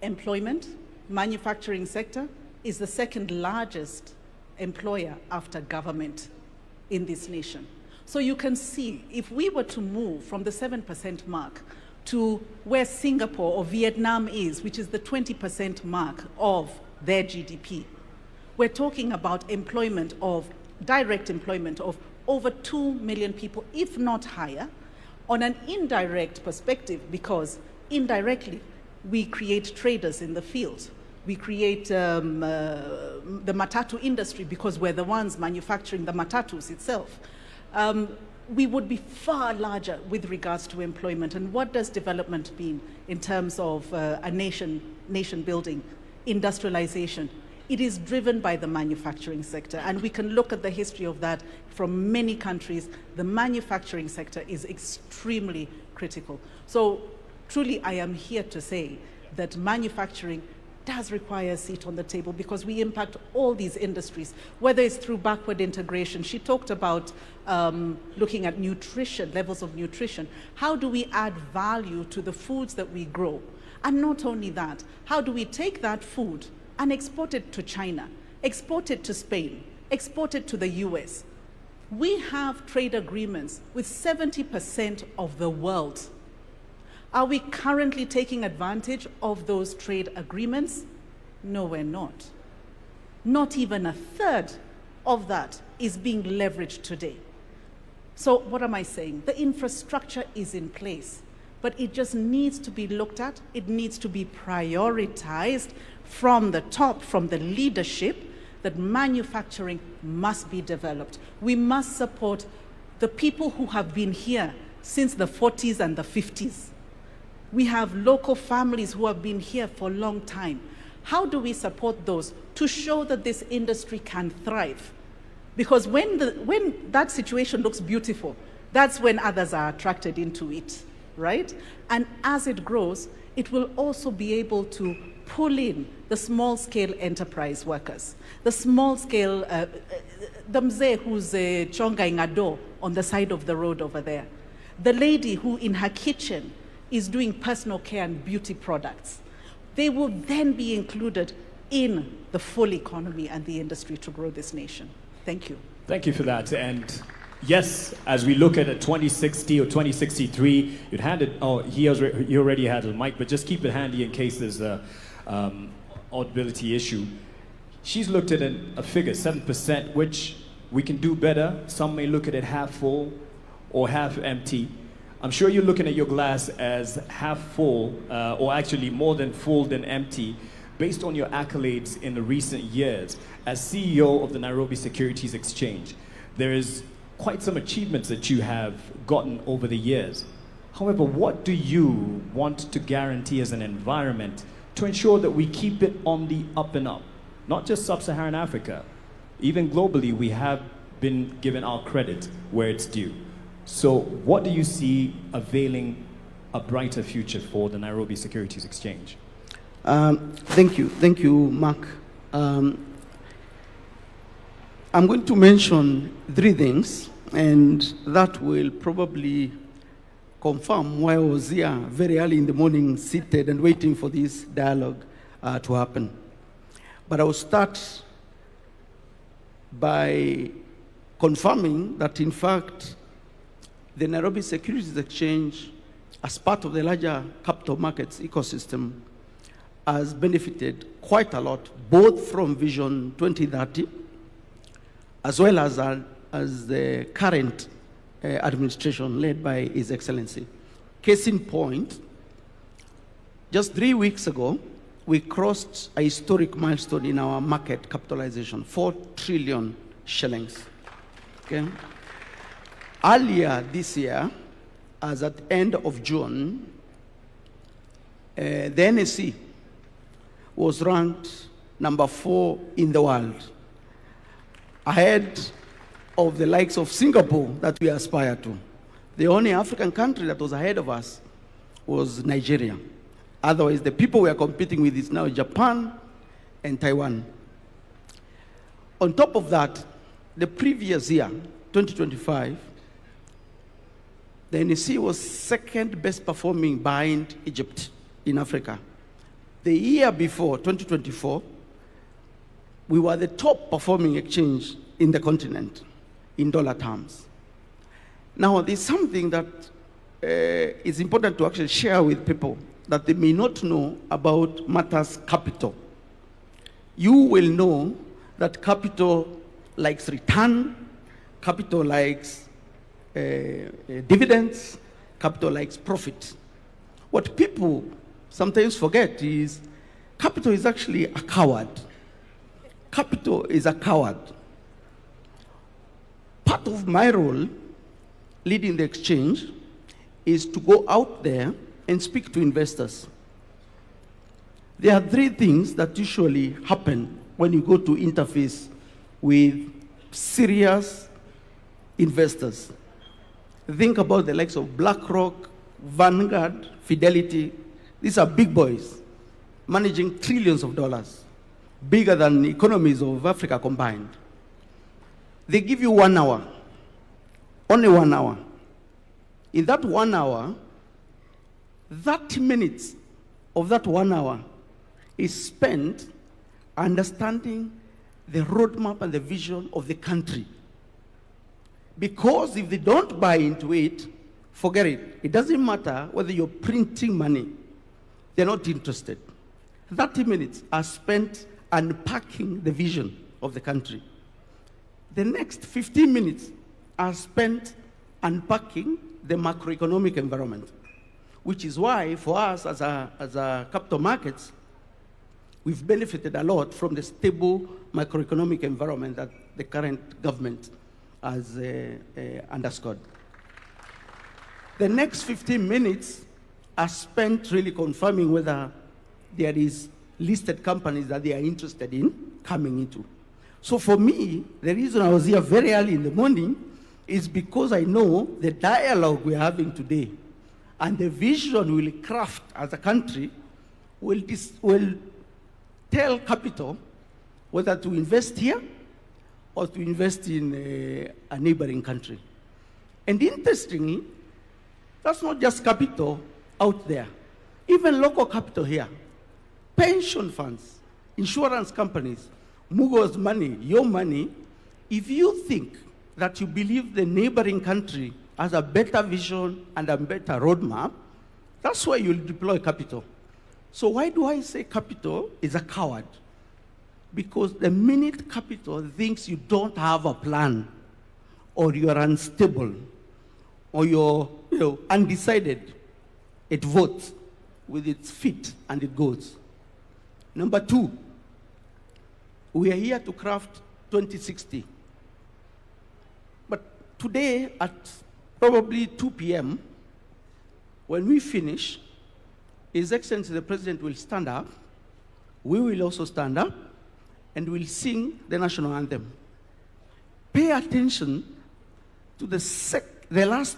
Employment, manufacturing sector is the second largest employer after government in this nation. So you can see, if we were to move from the 7% mark to where Singapore or Vietnam is, which is the 20% mark of their GDP, we're talking about employment of, direct employment of over 2 million people, if not higher, on an indirect perspective, because indirectly, we create traders in the field. We create the matatu industry because we're the ones manufacturing the matatus itself. We would be far larger with regards to employment. And what does development mean in terms of a nation building, industrialization? It is driven by the manufacturing sector. And we can look at the history of that from many countries. The manufacturing sector is extremely critical. So truly, I am here to say that manufacturing does require a seat on the table because we impact all these industries, whether it's through backward integration. She talked about looking at nutrition, levels of nutrition. How do we add value to the foods that we grow? And not only that, how do we take that food and export it to China, export it to Spain, export it to the US? We have trade agreements with 70% of the world. Are we currently taking advantage of those trade agreements? No, we're not. Not even a third of that is being leveraged today. So what am I saying? The infrastructure is in place, but it just needs to be looked at. It needs to be prioritized from the top, from the leadership, that manufacturing must be developed. We must support the people who have been here since the 40s and the 50s. We have local families who have been here for a long time. How do we support those to show that this industry can thrive? Because when that situation looks beautiful, that's when others are attracted into it, right? And as it grows, it will also be able to pull in the small-scale enterprise workers, the small-scale, the mzee who's chonga ingado on the side of the road over there, the lady who in her kitchen is doing personal care and beauty products. They will then be included in the full economy and the industry to grow this nation. Thank you. Thank you for that. And yes, as we look at a 2060 or 2063, you'd hand it, oh, he already had a mic, but just keep it handy in case there's a audibility issue. She's looked at a figure, 7%, which we can do better. Some may look at it half full or half empty. I'm sure you're looking at your glass as half full, or actually more than full than empty, based on your accolades in the recent years. As CEO of the Nairobi Securities Exchange, there is quite some achievements that you have gotten over the years. However, what do you want to guarantee as an environment to ensure that we keep it on the up and up? Not just sub-Saharan Africa, even globally, we have been given our credit where it's due. So what do you see availing a brighter future for the Nairobi Securities Exchange? Thank you, Mark. I'm going to mention 3 things, and that will probably confirm why I was here very early in the morning, seated and waiting for this dialogue to happen. But I will start by confirming that, in fact, the Nairobi Securities Exchange, as part of the larger capital markets ecosystem, has benefited quite a lot, both from Vision 2030, as well as the current administration led by His Excellency. Case in point, just 3 weeks ago, we crossed a historic milestone in our market capitalization, 4 trillion shillings. Okay? Earlier this year, as at end of June, the NSE was ranked number 4 in the world, ahead of the likes of Singapore that we aspire to. The only African country that was ahead of us was Nigeria. Otherwise, the people we are competing with is now Japan and Taiwan. On top of that, the previous year, 2025, the NSE was second best performing behind Egypt in Africa. The year before, 2024, we were the top performing exchange in the continent in dollar terms. Now, there's something that is important to actually share with people that they may not know about matters capital. You will know that capital likes return, capital likes dividends, capital likes profit. What people sometimes forget is capital is actually a coward. Capital is a coward. Part of my role leading the exchange is to go out there and speak to investors. There are 3 things that usually happen when you go to interface with serious investors. Think about the likes of BlackRock, Vanguard, Fidelity. These are big boys managing trillions of dollars, bigger than economies of Africa combined. They give you 1 hour, only 1 hour. In that 1 hour, 30 minutes of that 1 hour is spent understanding the roadmap and the vision of the country. Because if they don't buy into it, forget it. It doesn't matter whether you're printing money. They're not interested. 30 minutes are spent unpacking the vision of the country. The next 15 minutes are spent unpacking the macroeconomic environment, which is why for us as a capital markets, we've benefited a lot from the stable macroeconomic environment that the current government has underscored. The next 15 minutes are spent really confirming whether there is listed companies that they are interested in coming into. So for me, the reason I was here very early in the morning is because I know the dialogue we're having today and the vision we'll craft as a country will tell capital whether to invest here or to invest in a neighboring country. And interestingly, that's not just capital out there. Even local capital here, pension funds, insurance companies, Mugo's money, your money, if you think that you believe the neighboring country has a better vision and a better roadmap, that's why you'll deploy capital. So why do I say capital is a coward? Because the minute capital thinks you don't have a plan, or you're unstable, or you're undecided, it votes with its feet and it goes. Number 2, we are here to craft 2060. But today at probably 2 p.m., when we finish, His Excellency the President will stand up, we will also stand up, and we'll sing the national anthem. Pay attention to the last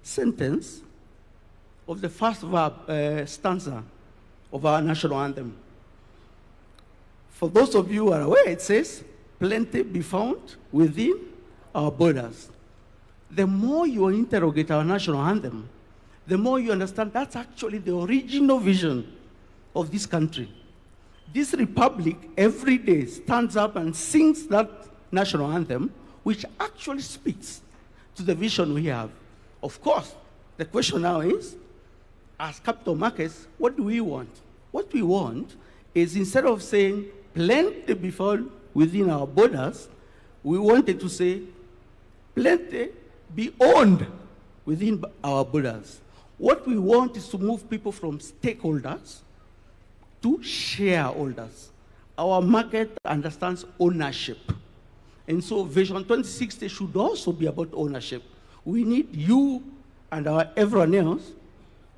sentence of the first stanza of our national anthem. For those of you who are aware, it says, "Plenty be found within our borders." The more you interrogate our national anthem, the more you understand that's actually the original vision of this country. This republic every day stands up and sings that national anthem, which actually speaks to the vision we have. Of course, the question now is, as capital markets, what do we want? What we want is, instead of saying plenty be found within our borders, we wanted to say plenty be owned within our borders. What we want is to move people from stakeholders to shareholders. Our market understands ownership. And so Vision 2060 should also be about ownership. We need you and everyone else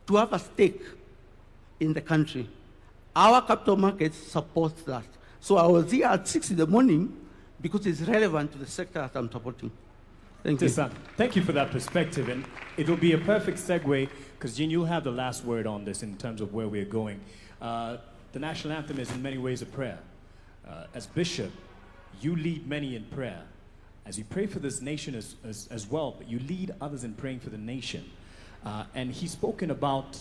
to have a stake in the country. Our capital markets support that. So I was here at 6 in the morning because it's relevant to the sector that I'm supporting. Thank you. Thank you for that perspective. And it will be a perfect segue, because Jean, you'll have the last word on this in terms of where we're going. The national anthem is in many ways a prayer. As bishop, you lead many in prayer. As you pray for this nation as well, but you lead others in praying for the nation. And he's spoken about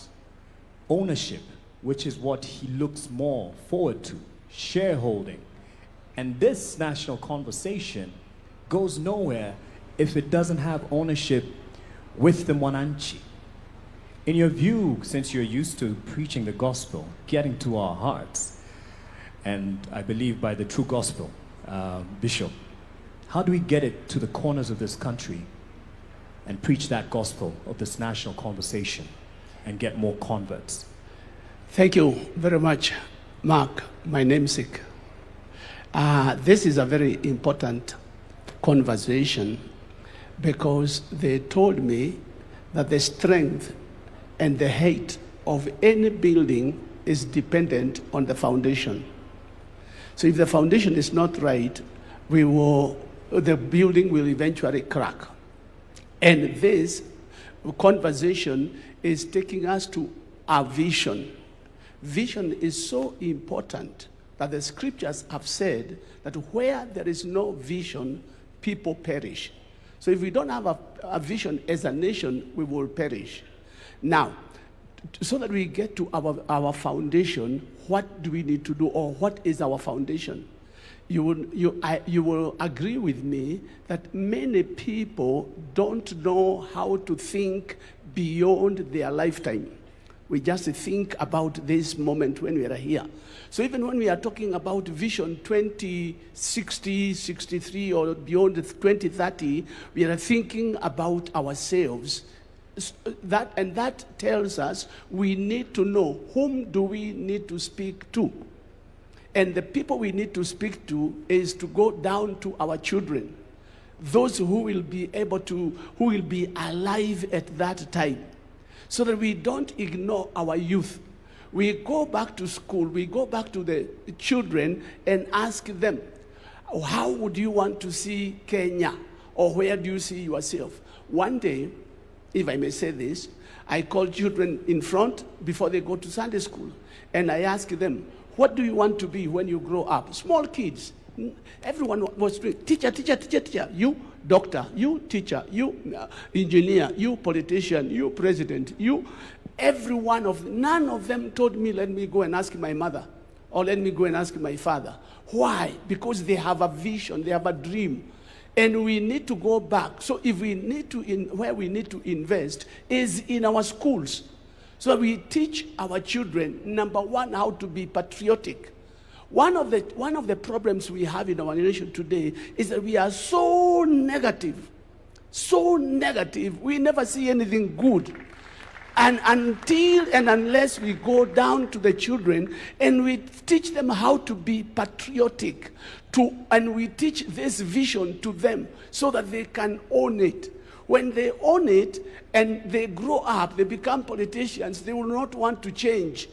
ownership, which is what he looks more forward to, shareholding. And this national conversation goes nowhere if it doesn't have ownership with the Mwananchi. In your view, since you're used to preaching the gospel, getting to our hearts, and I believe by the true gospel, Bishop, how do we get it to the corners of this country and preach that gospel of this national conversation and get more converts? Thank you very much, Mark, my namesake. This is a very important conversation because they told me that the strength and the height of any building is dependent on the foundation. So if the foundation is not right, the building will eventually crack. And this conversation is taking us to our vision. Vision is so important that the scriptures have said that where there is no vision, people perish. So if we don't have a vision as a nation, we will perish. Now, so that we get to our foundation, what do we need to do, or what is our foundation? You will agree with me that many people don't know how to think beyond their lifetime. We just think about this moment when we are here. So even when we are talking about Vision 2060, 63, or beyond 2030, we are thinking about ourselves. That tells us we need to know whom do we need to speak to. And the people we need to speak to is to go down to our children, those who will be alive at that time, so that we don't ignore our youth. We go back to school, we go back to the children and ask them, how would you want to see Kenya? Or where do you see yourself? One day, if I may say this, I call children in front before they go to Sunday school, and I ask them, what do you want to be when you grow up? Small kids. Everyone was doing, teacher, you doctor, you teacher, you engineer, you politician, you president, you, none of them told me, let me go and ask my mother, or let me go and ask my father. Why? Because they have a vision, they have a dream. And we need to go back. So if we need to, where we need to invest is in our schools. So we teach our children, number one, how to be patriotic. One of the problems we have in our nation today is that we are so negative. We never see anything good. And until and unless we go down to the children and we teach them how to be patriotic, and we teach this vision to them so that they can own it. When they own it and they grow up, they become politicians, they will not want to change,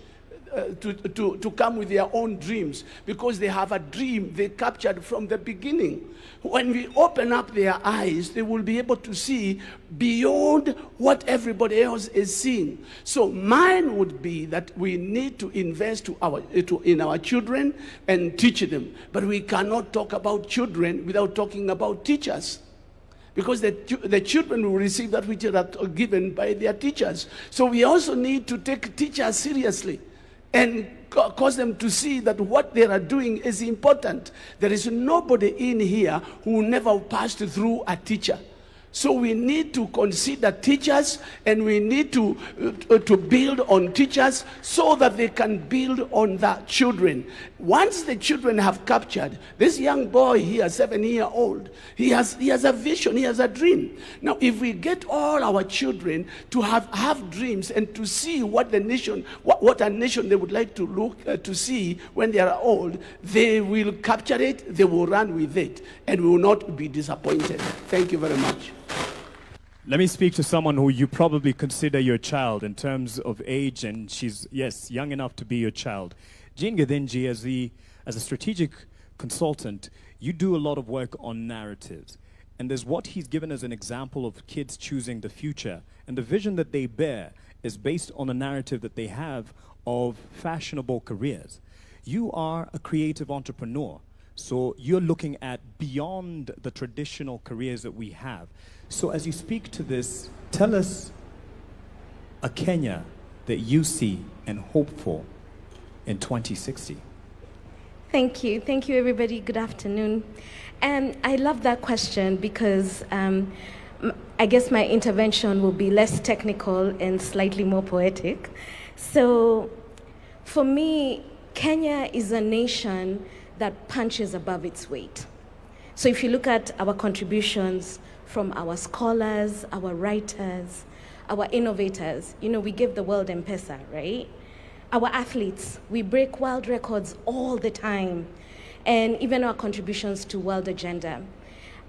to come with their own dreams, because they have a dream they captured from the beginning. When we open up their eyes, they will be able to see beyond what everybody else is seeing. So mine would be that we need to invest in our children and teach them. But we cannot talk about children without talking about teachers. Because the children will receive that which are given by their teachers. So we also need to take teachers seriously and cause them to see that what they are doing is important. There is nobody in here who never passed through a teacher. So we need to consider teachers, and we need to build on teachers so that they can build on the children. Once the children have captured, this young boy here, 7-year-old, he has a vision, he has a dream. Now, if we get all our children to have dreams and to see what the nation, what a nation they would like to look to see when they are old, they will capture it, they will run with it, and will not be disappointed. Thank you very much. Let me speak to someone who you probably consider your child in terms of age, and she's, yes, young enough to be your child. Jean Gadinji, as a strategic consultant, you do a lot of work on narratives. And there's what he's given as an example of kids choosing the future. And the vision that they bear is based on a narrative that they have of fashionable careers. You are a creative entrepreneur. So you're looking at beyond the traditional careers that we have. So as you speak to this, tell us a Kenya that you see and hope for in 2060. Thank you. Thank you, everybody. Good afternoon. And I love that question because I guess my intervention will be less technical and slightly more poetic. So for me, Kenya is a nation that punches above its weight. So if you look at our contributions from our scholars, our writers, our innovators, you know, we give the world M-Pesa, right? Our athletes, we break world records all the time, and even our contributions to World Agenda.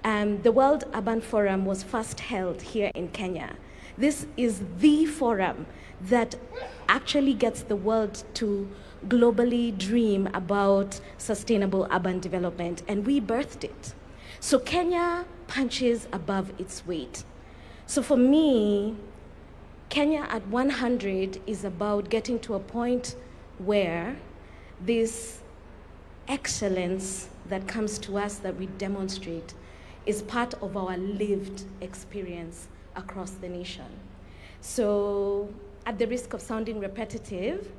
The World Urban Forum was first held here in Kenya. This is the forum that actually gets the world to globally dream about sustainable urban development, and we birthed it. So Kenya punches above its weight. So for me, Kenya at 100 is about getting to a point where this excellence that comes to us, that we demonstrate, is part of our lived experience across the nation. So at the risk of sounding repetitive,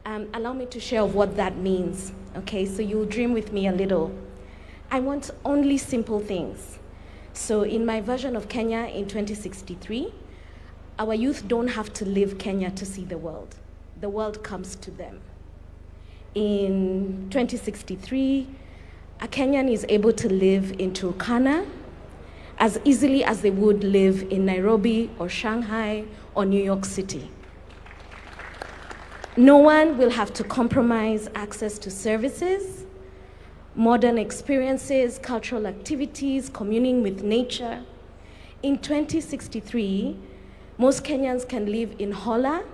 allow me to share what that means. Okay, so you'll dream with me a little. I want only simple things. So in my version of Kenya in 2063, our youth don't have to leave Kenya to see the world. The world comes to them. In 2063, a Kenyan is able to live in Turkana as easily as they would live in Nairobi or Shanghai or New York City. No one will have to compromise access to services, modern experiences, cultural activities, communing with nature. In 2063, most Kenyans can live in Hola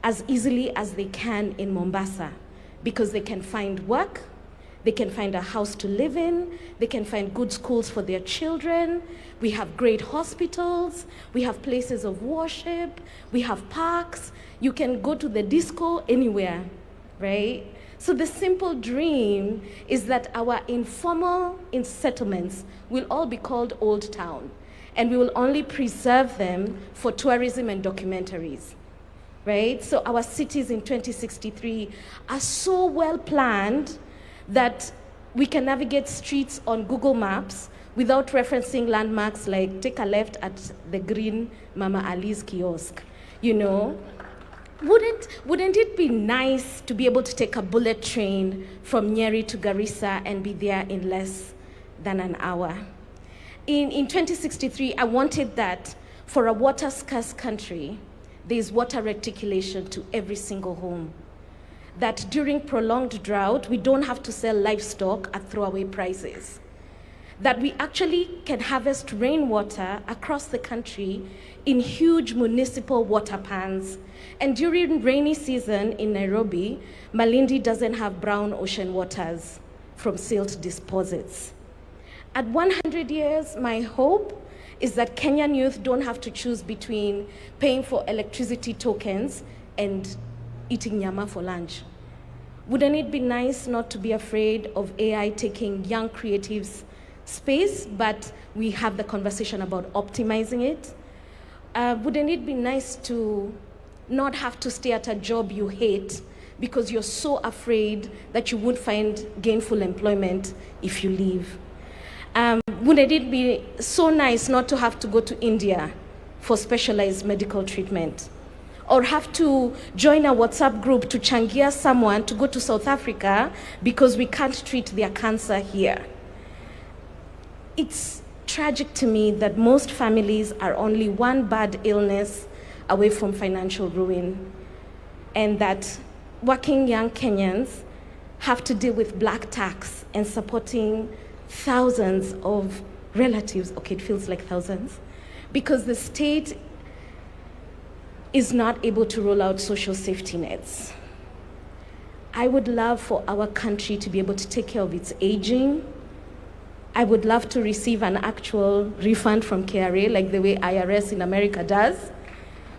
as easily as they can in Mombasa because they can find work, they can find a house to live in, they can find good schools for their children, we have great hospitals, we have places of worship, we have parks, you can go to the disco anywhere, right? So the simple dream is that our informal settlements will all be called Old Town, and we will only preserve them for tourism and documentaries, right? So our cities in 2063 are so well planned that we can navigate streets on Google Maps without referencing landmarks like take a left at the green Mama Ali's kiosk, you know? Wouldn't it be nice to be able to take a bullet train from Nyeri to Garissa and be there in less than an hour? In 2063, I wanted that for a water-scarce country, there is water reticulation to every single home. That during prolonged drought, we don't have to sell livestock at throwaway prices. That we actually can harvest rainwater across the country in huge municipal water pans. And during rainy season in Nairobi, Malindi doesn't have brown ocean waters from silt deposits. At 100 years, my hope is that Kenyan youth don't have to choose between paying for electricity tokens and eating nyama for lunch. Wouldn't it be nice not to be afraid of AI taking young creatives' space, but we have the conversation about optimizing it? Wouldn't it be nice to not have to stay at a job you hate because you're so afraid that you won't find gainful employment if you leave? Wouldn't it be so nice not to have to go to India for specialized medical treatment? Or have to join a WhatsApp group to changia someone to go to South Africa because we can't treat their cancer here? It's tragic to me that most families are only one bad illness away from financial ruin, and that working young Kenyans have to deal with black tax and supporting thousands of relatives, okay, it feels like thousands, because the state is not able to roll out social safety nets. I would love for our country to be able to take care of its aging. I would love to receive an actual refund from KRA like the way IRS in America does.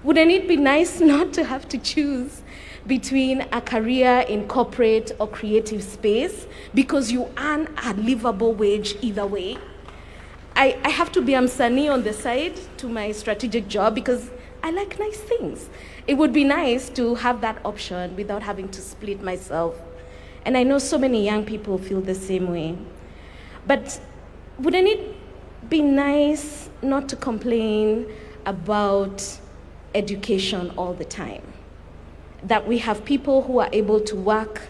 Wouldn't it be nice not to have to choose between a career in corporate or creative space because you earn a livable wage either way? I have to be a msanii on the side to my strategic job because I like nice things. It would be nice to have that option without having to split myself. And I know so many young people feel the same way. But wouldn't it be nice not to complain about education all the time? That we have people who are able to work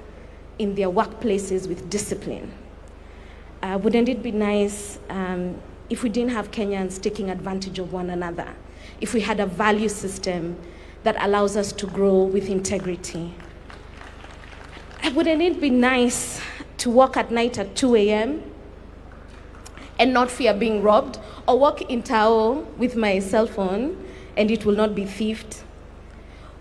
in their workplaces with discipline. Wouldn't it be nice if we didn't have Kenyans taking advantage of one another? If we had a value system that allows us to grow with integrity? Wouldn't it be nice to walk at night at 2 a.m. and not fear being robbed, or walk in Tao with my cell phone and it will not be thieved?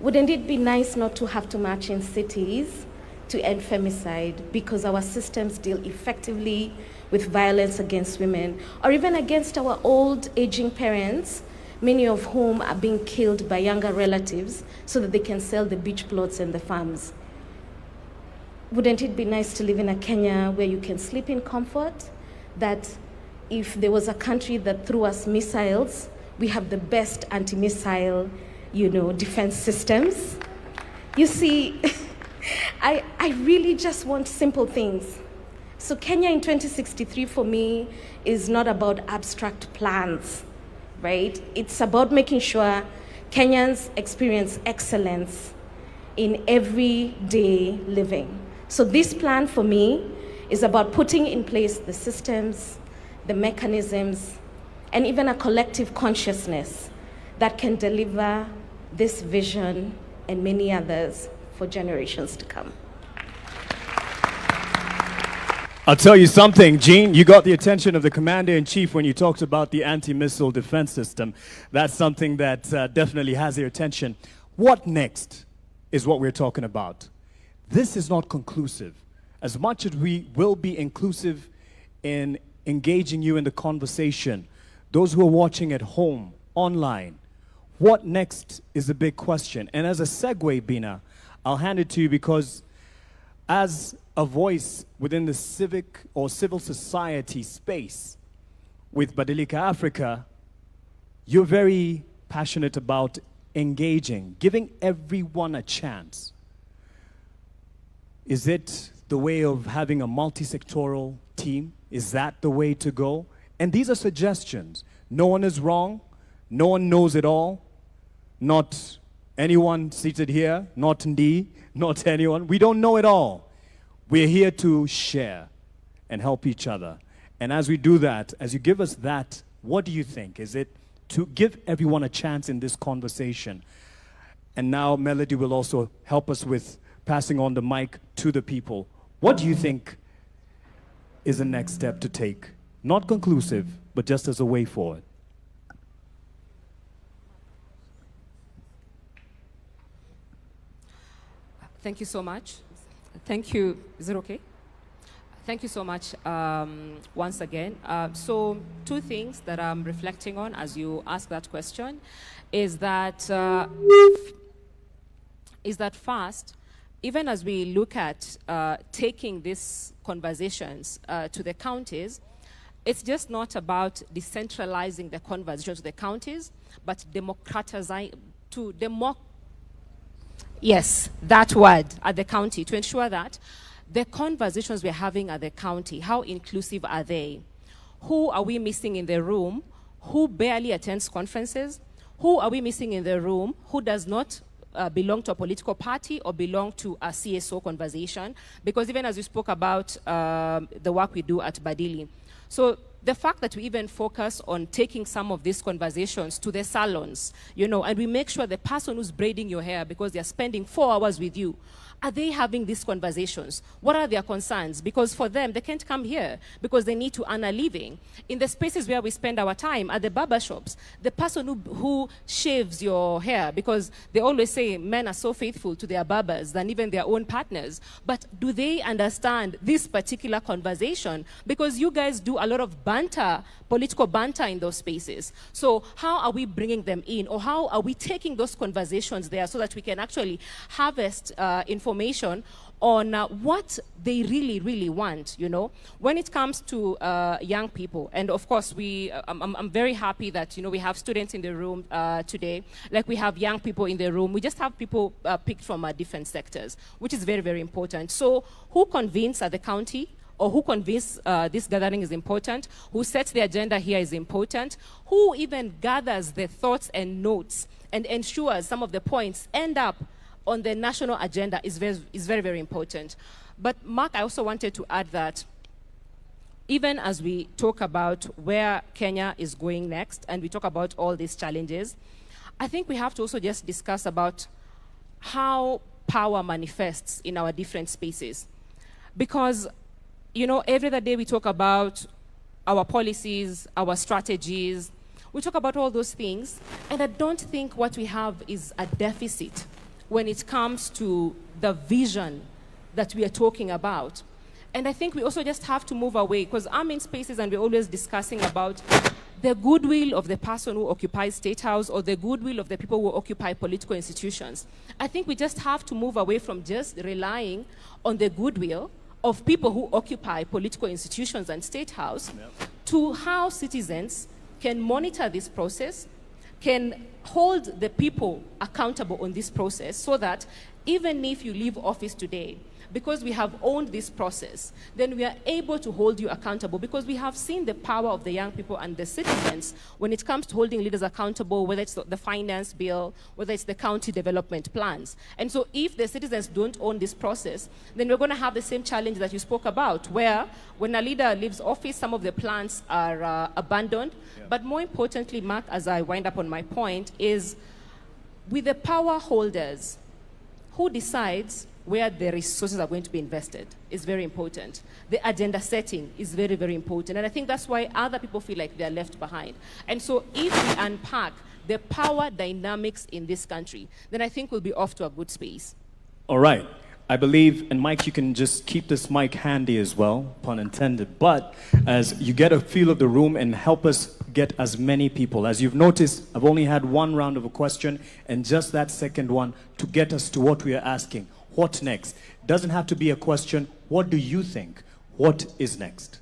Wouldn't it be nice not to have to march in cities to end femicide because our systems deal effectively with violence against women, or even against our old aging parents, many of whom are being killed by younger relatives so that they can sell the beach plots and the farms? Wouldn't it be nice to live in a Kenya where you can sleep in comfort? That if there was a country that threw us missiles, we have the best anti-missile, defense systems? You see, I really just want simple things. So Kenya in 2063 for me is not about abstract plans, right? It's about making sure Kenyans experience excellence in everyday living. So this plan for me is about putting in place the systems, the mechanisms, and even a collective consciousness that can deliver this vision and many others for generations to come. I'll tell you something, Jean, you got the attention of the Commander-in-Chief when you talked about the anti-missile defense system. That's something that definitely has your attention. What next is what we're talking about. This is not conclusive. As much as we will be inclusive in engaging you in the conversation, those who are watching at home, online, what next is the big question. And as a segue, Bina, I'll hand it to you because as a voice within the civic or civil society space with Badilika Africa, you're very passionate about engaging, giving everyone a chance. Is it the way of having a multi-sectoral team? Is that the way to go? And these are suggestions. No one is wrong. No one knows it all. Not anyone seated here, not Ndi, not anyone. We don't know it all. We're here to share and help each other. And as we do that, as you give us that, what do you think? Is it to give everyone a chance in this conversation? And now Melody will also help us with passing on the mic to the people. What do you think is the next step to take? Not conclusive, but just as a way forward. Thank you so much. Thank you. Is it okay? Thank you so much once again. So 2 things that I'm reflecting on as you ask that question is that first, even as we look at taking these conversations to the counties, it's just not about decentralizing the conversations to the counties, but democratizing yes, that word at the county, to ensure that the conversations we're having at the county, how inclusive are they? who are we missing in the room who barely attends conferences? Who are we missing in the room who does not belong to a political party or belong to a CSO conversation? Because even as we spoke about the work we do at Badili. So the fact that we even focus on taking some of these conversations to the salons, you know, and we make sure the person who's braiding your hair, because they're spending 4 hours with you, are they having these conversations? What are their concerns? Because for them, they can't come here because they need to earn a living. In the spaces where we spend our time, at the barber shops, the person who shaves your hair, because they always say men are so faithful to their barbers than even their own partners. But do they understand this particular conversation? Because you guys do a lot of banter, political banter in those spaces. So how are we bringing them in? Or how are we taking those conversations there so that we can actually harvest information on what they really, really want, you know? When it comes to young people, and of course, I'm very happy that, you know, we have students in the room today, like we have young people in the room. We just have people picked from different sectors, which is very, very important. So who convenes at the county? Or who convince this gathering is important, who sets the agenda here is important, who even gathers the thoughts and notes and ensures some of the points end up on the national agenda is very, very important. But Mark, I also wanted to add that even as we talk about where Kenya is going next and we talk about all these challenges, I think we have to also just discuss about how power manifests in our different spaces. Because, you know, every other day we talk about our policies, our strategies, we talk about all those things, and I don't think what we have is a deficit when it comes to the vision that we are talking about. And I think we also just have to move away, because I'm in spaces and we're always discussing about the goodwill of the person who occupies State House or the goodwill of the people who occupy political institutions. I think we just have to move away from just relying on the goodwill of people who occupy political institutions and State House to how citizens can monitor this process, can hold the people accountable on this process, so that even if you leave office today, because we have owned this process, then we are able to hold you accountable, because we have seen the power of the young people and the citizens when it comes to holding leaders accountable, whether it's the finance bill, whether it's the county development plans. And so if the citizens don't own this process, then we're going to have the same challenge that you spoke about, where when a leader leaves office, some of the plans are abandoned. Yeah. But more importantly, Mark, as I wind up on my point, is with the power holders, who decides where the resources are going to be invested is very important. The agenda setting is very, very important. And I think that's why other people feel like they're left behind. And so if we unpack the power dynamics in this country, then I think we'll be off to a good space. All right. I believe, and Mike, you can just keep this mic handy as well, pun intended, but as you get a feel of the room and help us get as many people. As you've noticed, I've only had one round of a question, and just that second one to get us to what we are asking. What next? Doesn't have to be a question. What do you think? What is next?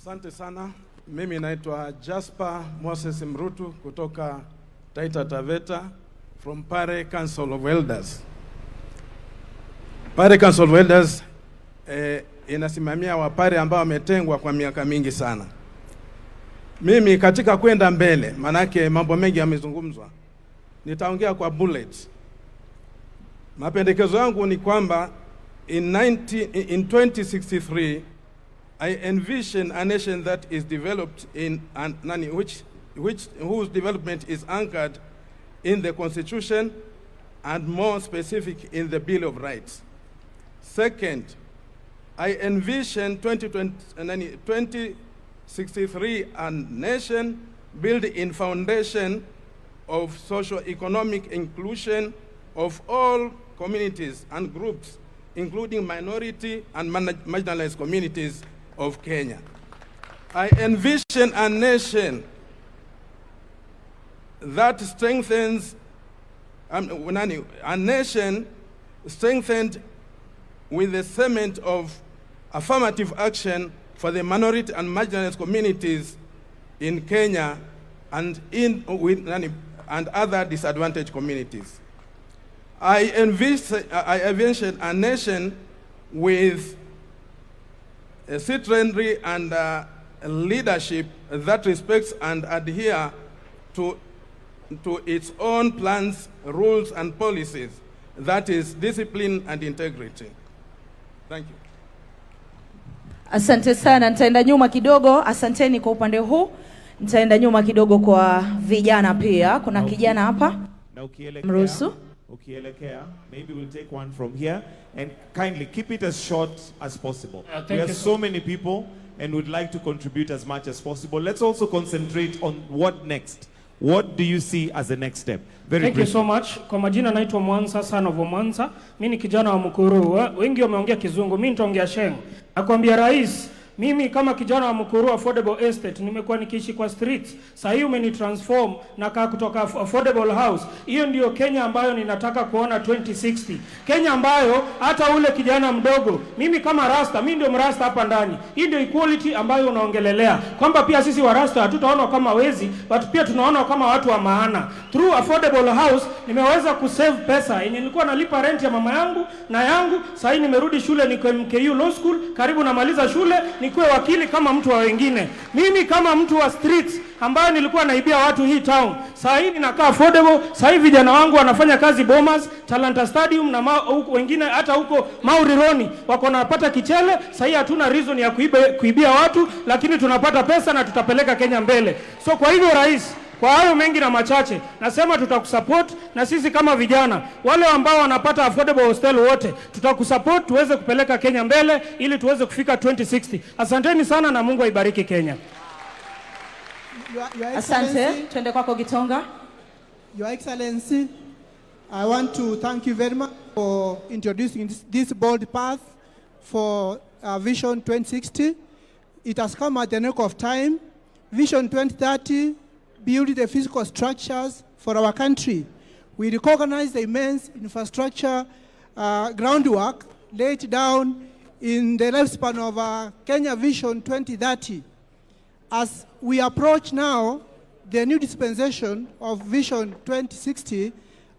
Asante sana. Mimi naitwa Jasper Moses Mrutu kutoka Taita Taveta from Pare Council of Elders. Pare Council of Elders inasimamia wapare ambao wametengwa kwa miaka mingi sana. Mimi katika kwenda mbele, manake mambo mengi yamezungumzwa, nitaongea kwa bullet. Mapendekezo yangu ni kwamba in 2063 I envision a nation that is developed in whose development is anchored in the Constitution and more specific in the Bill of Rights. Second, I envision 2063 a nation built in foundation of socio-economic inclusion of all communities and groups, including minority and marginalized communities of Kenya. I envision a nation that strengthens, a nation strengthened with the cement of affirmative action for the minority and marginalized communities in Kenya and other disadvantaged communities. I envision a nation with citizenry and leadership that respects and adhere to its own plans, rules, and policies. That is discipline and integrity. Thank you. Asante sana, nitaenda nyuma kidogo. Asanteni kwa upande huu. Nitaenda nyuma kidogo kwa vijana pia. Kuna kijana hapa. Mruhusu. Ukielekea, maybe we'll take one from here and kindly keep it as short as possible. We have so many people and would like to contribute as much as possible. Let's also concentrate on what next. What do you see as the next step? Thank you so much. Kwa majina naitwa Mwanza, son of Mwanza. Mimi ni kijana wa Mukuru. Wengi wameongea Kizungu, mimi nitaongea Sheng. Nakwambia rais, mimi kama kijana wa Mukuru affordable estate nimekuwa nikiishi kwa streets. Sasa hii umenitransform na kaa kutoka affordable house. Hiyo ndio Kenya ambayo ninataka kuona 2060. Kenya ambayo hata ule kijana mdogo, mimi kama rasta, mimi ndio mrasta hapa ndani. Hii ndio equality ambayo unaongelelea. Kwamba pia sisi wa rasta hatutaona kama wezi, but pia tunaona kama watu wa maana. Through affordable house nimeweza kusave pesa. Yenye nilikuwa nalipa rent ya mama yangu na yangu, sasa hii nimerudi shule, niko MKU Law School, karibu namaliza shule, nikuwe wakili kama mtu wa wengine. Mimi kama mtu wa streets ambayo nilikuwa naibia watu hii town, sasa hivi ninakaa affordable. Sasa hivi vijana wangu wanafanya kazi Bomas, Talanta Stadium na wengine hata huko Maurironi wako napata kichele. Sasa hivi hatuna reason ya kuibia watu, lakini tunapata pesa na tutapeleka Kenya mbele. So kwa hivyo rais, kwa hayo mengi na machache, nasema tutakusupport, na sisi kama vijana wale ambao wanapata affordable hostel wote tutakusupport tuweze kupeleka Kenya mbele ili tuweze kufika 2060. Asanteni sana na Mungu aibariki Kenya. Asante, twende kwako Gitonga. Your Excellency, I want to thank you very much for introducing this bold path for Vision 2060. It has come at the nick of time. Vision 2030 build the physical structures for our country. We recognize the immense infrastructure groundwork laid down in the lifespan of Kenya Vision 2030. As we approach now the new dispensation of Vision 2060,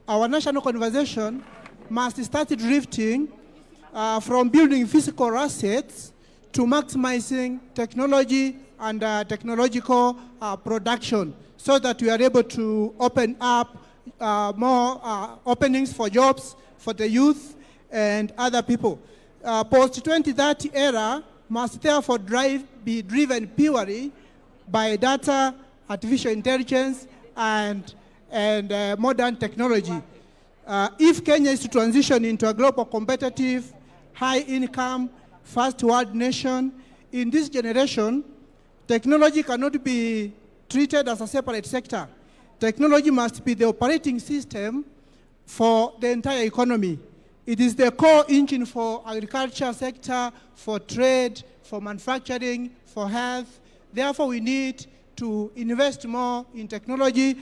our national conversation must start drifting from building physical assets to maximizing technology and technological production, so that we are able to open up more openings for jobs for the youth and other people. Post-2030 era must therefore be driven purely by data, artificial intelligence, and modern technology. If Kenya is to transition into a global competitive, high-income, first-world nation, in this generation, technology cannot be treated as a separate sector. Technology must be the operating system for the entire economy. It is the core engine for agriculture sector, for trade, for manufacturing, for health. Therefore, we need to invest more in technology,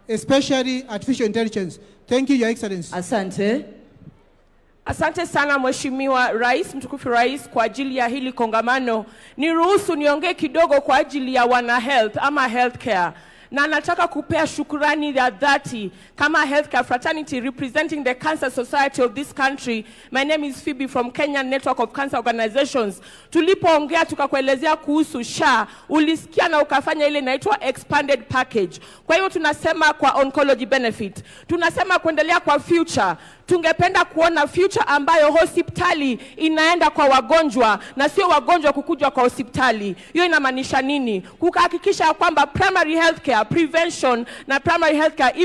especially artificial intelligence. Thank you, Your Excellency. Asante. Asante sana Mheshimiwa Rais, mtukufu Rais, kwa ajili ya hili kongamano. Niruhusu niongee kidogo kwa ajili ya wana health ama healthcare. Na nataka kupea shukrani ya dhati kama healthcare fraternity representing the Cancer Society of this country. My name is Phoebe from Kenyan Network of Cancer Organizations. Tulipoongea tukakuelezea kuhusu SHA, ulisikia na ukafanya ile inaitwa expanded package. Kwa hiyo tunasema kwa oncology benefit, tunasema kuendelea kwa future. Tungependa kuona future ambayo hospitali inaenda kwa wagonjwa na sio wagonjwa kukuja kwa hospitali. Hiyo inamaanisha nini? Kuhakikisha kwamba primary healthcare, prevention na primary healthcare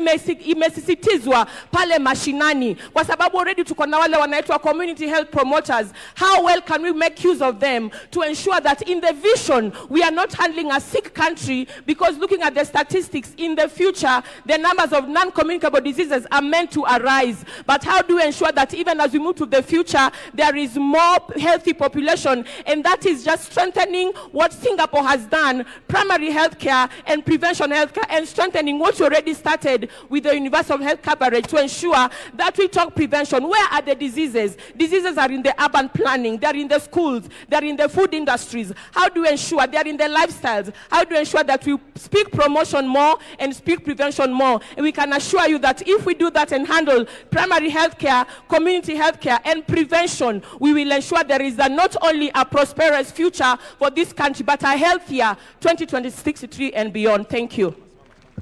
imesisitizwa pale mashinani, kwa sababu already tuko na wale wanaitwa community health promoters. How well can we make use of them to ensure that in the vision we are not handling a sick country, because looking at the statistics in the future the numbers of non-communicable diseases are meant to arise. But how do we ensure that even as we move to the future, there is more healthy population? And that is just strengthening what Singapore has done, primary healthcare and prevention healthcare, and strengthening what you already started with the universal health coverage to ensure that we talk prevention. Where are the diseases? Diseases are in the urban planning, they're in the schools, they're in the food industries. How do we ensure they're in the lifestyles? How do we ensure that we speak promotion more and speak prevention more? And we can assure you that if we do that and handle primary health healthcare, community healthcare, and prevention, we will ensure there is not only a prosperous future for this country, but a healthier 2063 and beyond. Thank you.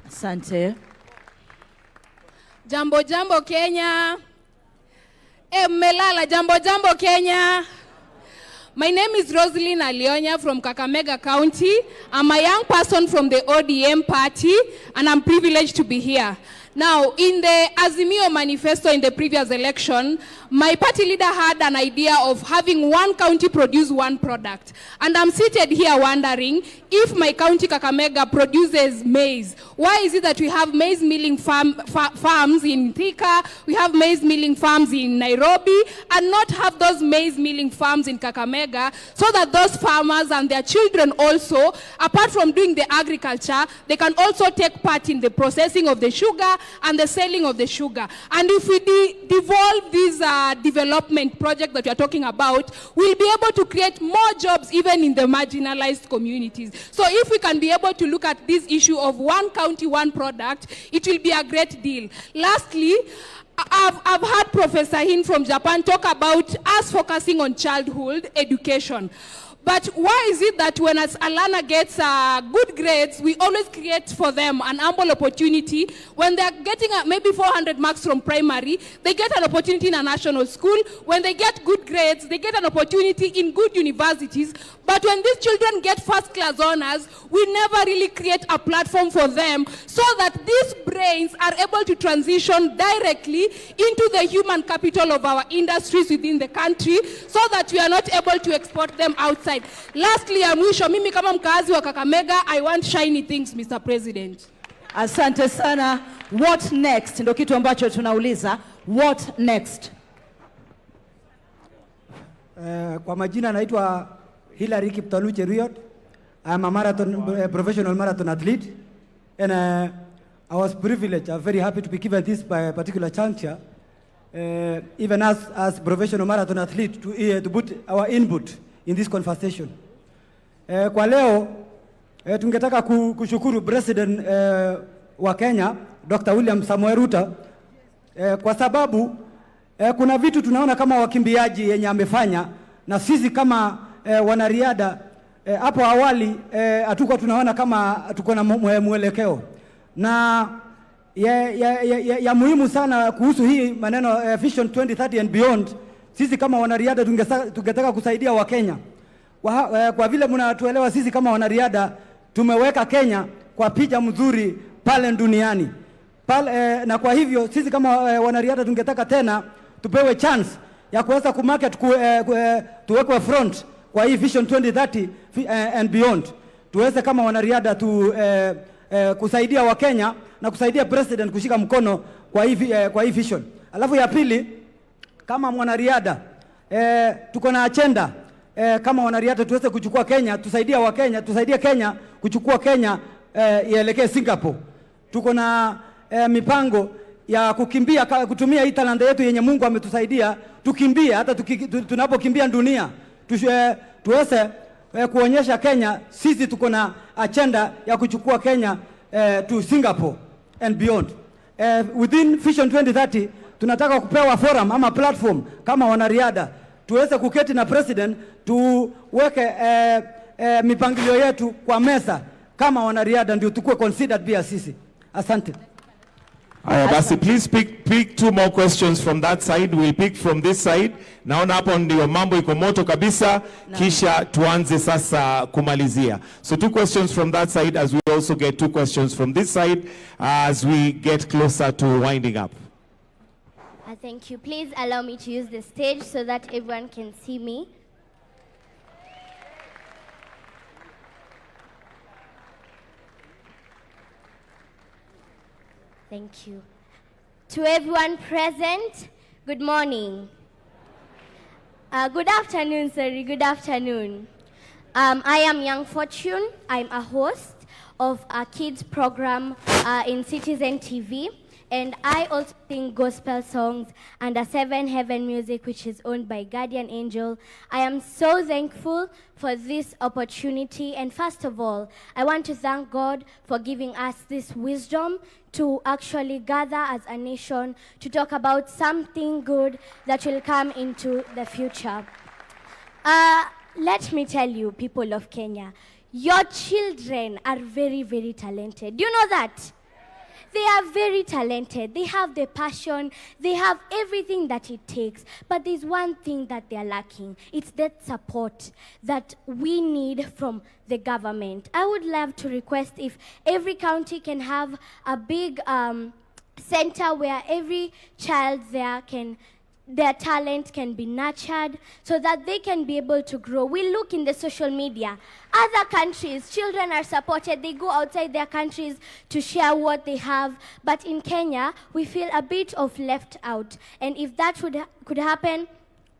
Asante. Jambo jambo Kenya. Melala, jambo jambo Kenya. My name is Rosalyn Alionya from Kakamega County. I'm a young person from the ODM party, and I'm privileged to be here. Now, in the Azimio manifesto in the previous election, my party leader had an idea of having one county produce one product. And I'm seated here wondering, if my county Kakamega produces maize, why is it that we have maize milling farms in Thika, we have maize milling farms in Nairobi, and not have those maize milling farms in Kakamega, so that those farmers and their children also, apart from doing the agriculture, they can also take part in the processing of the sugar and the selling of the sugar. And if we devolve this development project that we are talking about, we'll be able to create more jobs even in the marginalized communities. So if we can be able to look at this issue of one county, one product, it will be a great deal. Lastly, I've heard Professor Hin from Japan talk about us focusing on childhood education. But why is it that when a learner gets good grades, we always create for them an ample opportunity? When they're getting maybe 400 marks from primary, they get an opportunity in a national school. When they get good grades, they get an opportunity in good universities. But when these children get first-class honors, we never really create a platform for them so that these brains are able to transition directly into the human capital of our industries within the country, so that we are not able to export them outside. Lastly, mwisho, mimi kama mkazi wa Kakamega, I want shiny things, Mr. President. Asante sana. What next? Ndio kitu ambacho tunauliza. What next? Kwa majina naitwa Hilary Kiptalu Cheruiyot. I'm a professional marathon athlete, and I was privileged. I'm very happy to be given this by a particular juncture, even as professional marathon athlete, to put our input in this conversation. Kwa leo tungetaka kushukuru President wa Kenya Dr. William Samoei Ruto kwa sababu kuna vitu tunaona kama wakimbiaji yenye amefanya, na sisi kama wanariadha hapo awali hatukuwa tunaona kama tuko na mwelekeo, na ya muhimu sana kuhusu hii maneno Vision 2030 and beyond. Sisi kama wanariadha tungetaka kusaidia wa Kenya. Kwa vile mnatuelewa, sisi kama wanariadha tumeweka Kenya kwa picha mzuri pale duniani. Na kwa hivyo sisi kama wanariadha tungetaka tena tupewe chance ya kuweza kumarket, tuwekwe front kwa hii Vision 2030 and beyond. Tuweze kama wanariadha kusaidia wa Kenya na kusaidia president kushika mkono kwa hii vision. Alafu ya pili, kama mwanariadha tuko na agenda kama wanariadha tuweze kuchukua Kenya, tusaidia wa Kenya, tusaidie Kenya kuchukua Kenya ielekee Singapore. Tuko na mipango ya kukimbia, kutumia hii talanta yetu yenye Mungu ametusaidia, tukimbie hata tunapokimbia dunia, tuweze kuonyesha Kenya sisi tuko na agenda ya kuchukua Kenya to Singapore and beyond. Within Vision 2030 tunataka kupewa forum ama platform kama wanariadha, tuweze kuketi na president, tuweke mipangilio yetu kwa meza kama wanariadha, ndio tukue considered pia sisi. Asante. Basi, please pick two more questions from that side. We'll pick from this side. Naona hapo ndio mambo iko moto kabisa, kisha tuanze sasa kumalizia. So 2 questions from that side, as we also get 2 questions from this side as we get closer to winding up. Thank you. Please allow me to use the stage so that everyone can see me. Thank you. To everyone present, good morning. Good afternoon, sorry, good afternoon. I am Young Fortune. I'm a host of a kids program in Citizen TV. And I also sing gospel songs under 7 Heaven Music, which is owned by Guardian Angel. I am so thankful for this opportunity. And first of all, I want to thank God for giving us this wisdom to actually gather as a nation to talk about something good that will come into the future. Let me tell you, people of Kenya, your children are very, very talented. Do you know that? They are very talented. They have the passion. They have everything that it takes. But there's one thing that they are lacking. It's that support that we need from the government. I would love to request if every county can have a big center where every child there their talent can be nurtured so that they can be able to grow. We look in the social media. Other countries, children are supported. They go outside their countries to share what they have. But in Kenya, we feel a bit of left out. And if that could happen,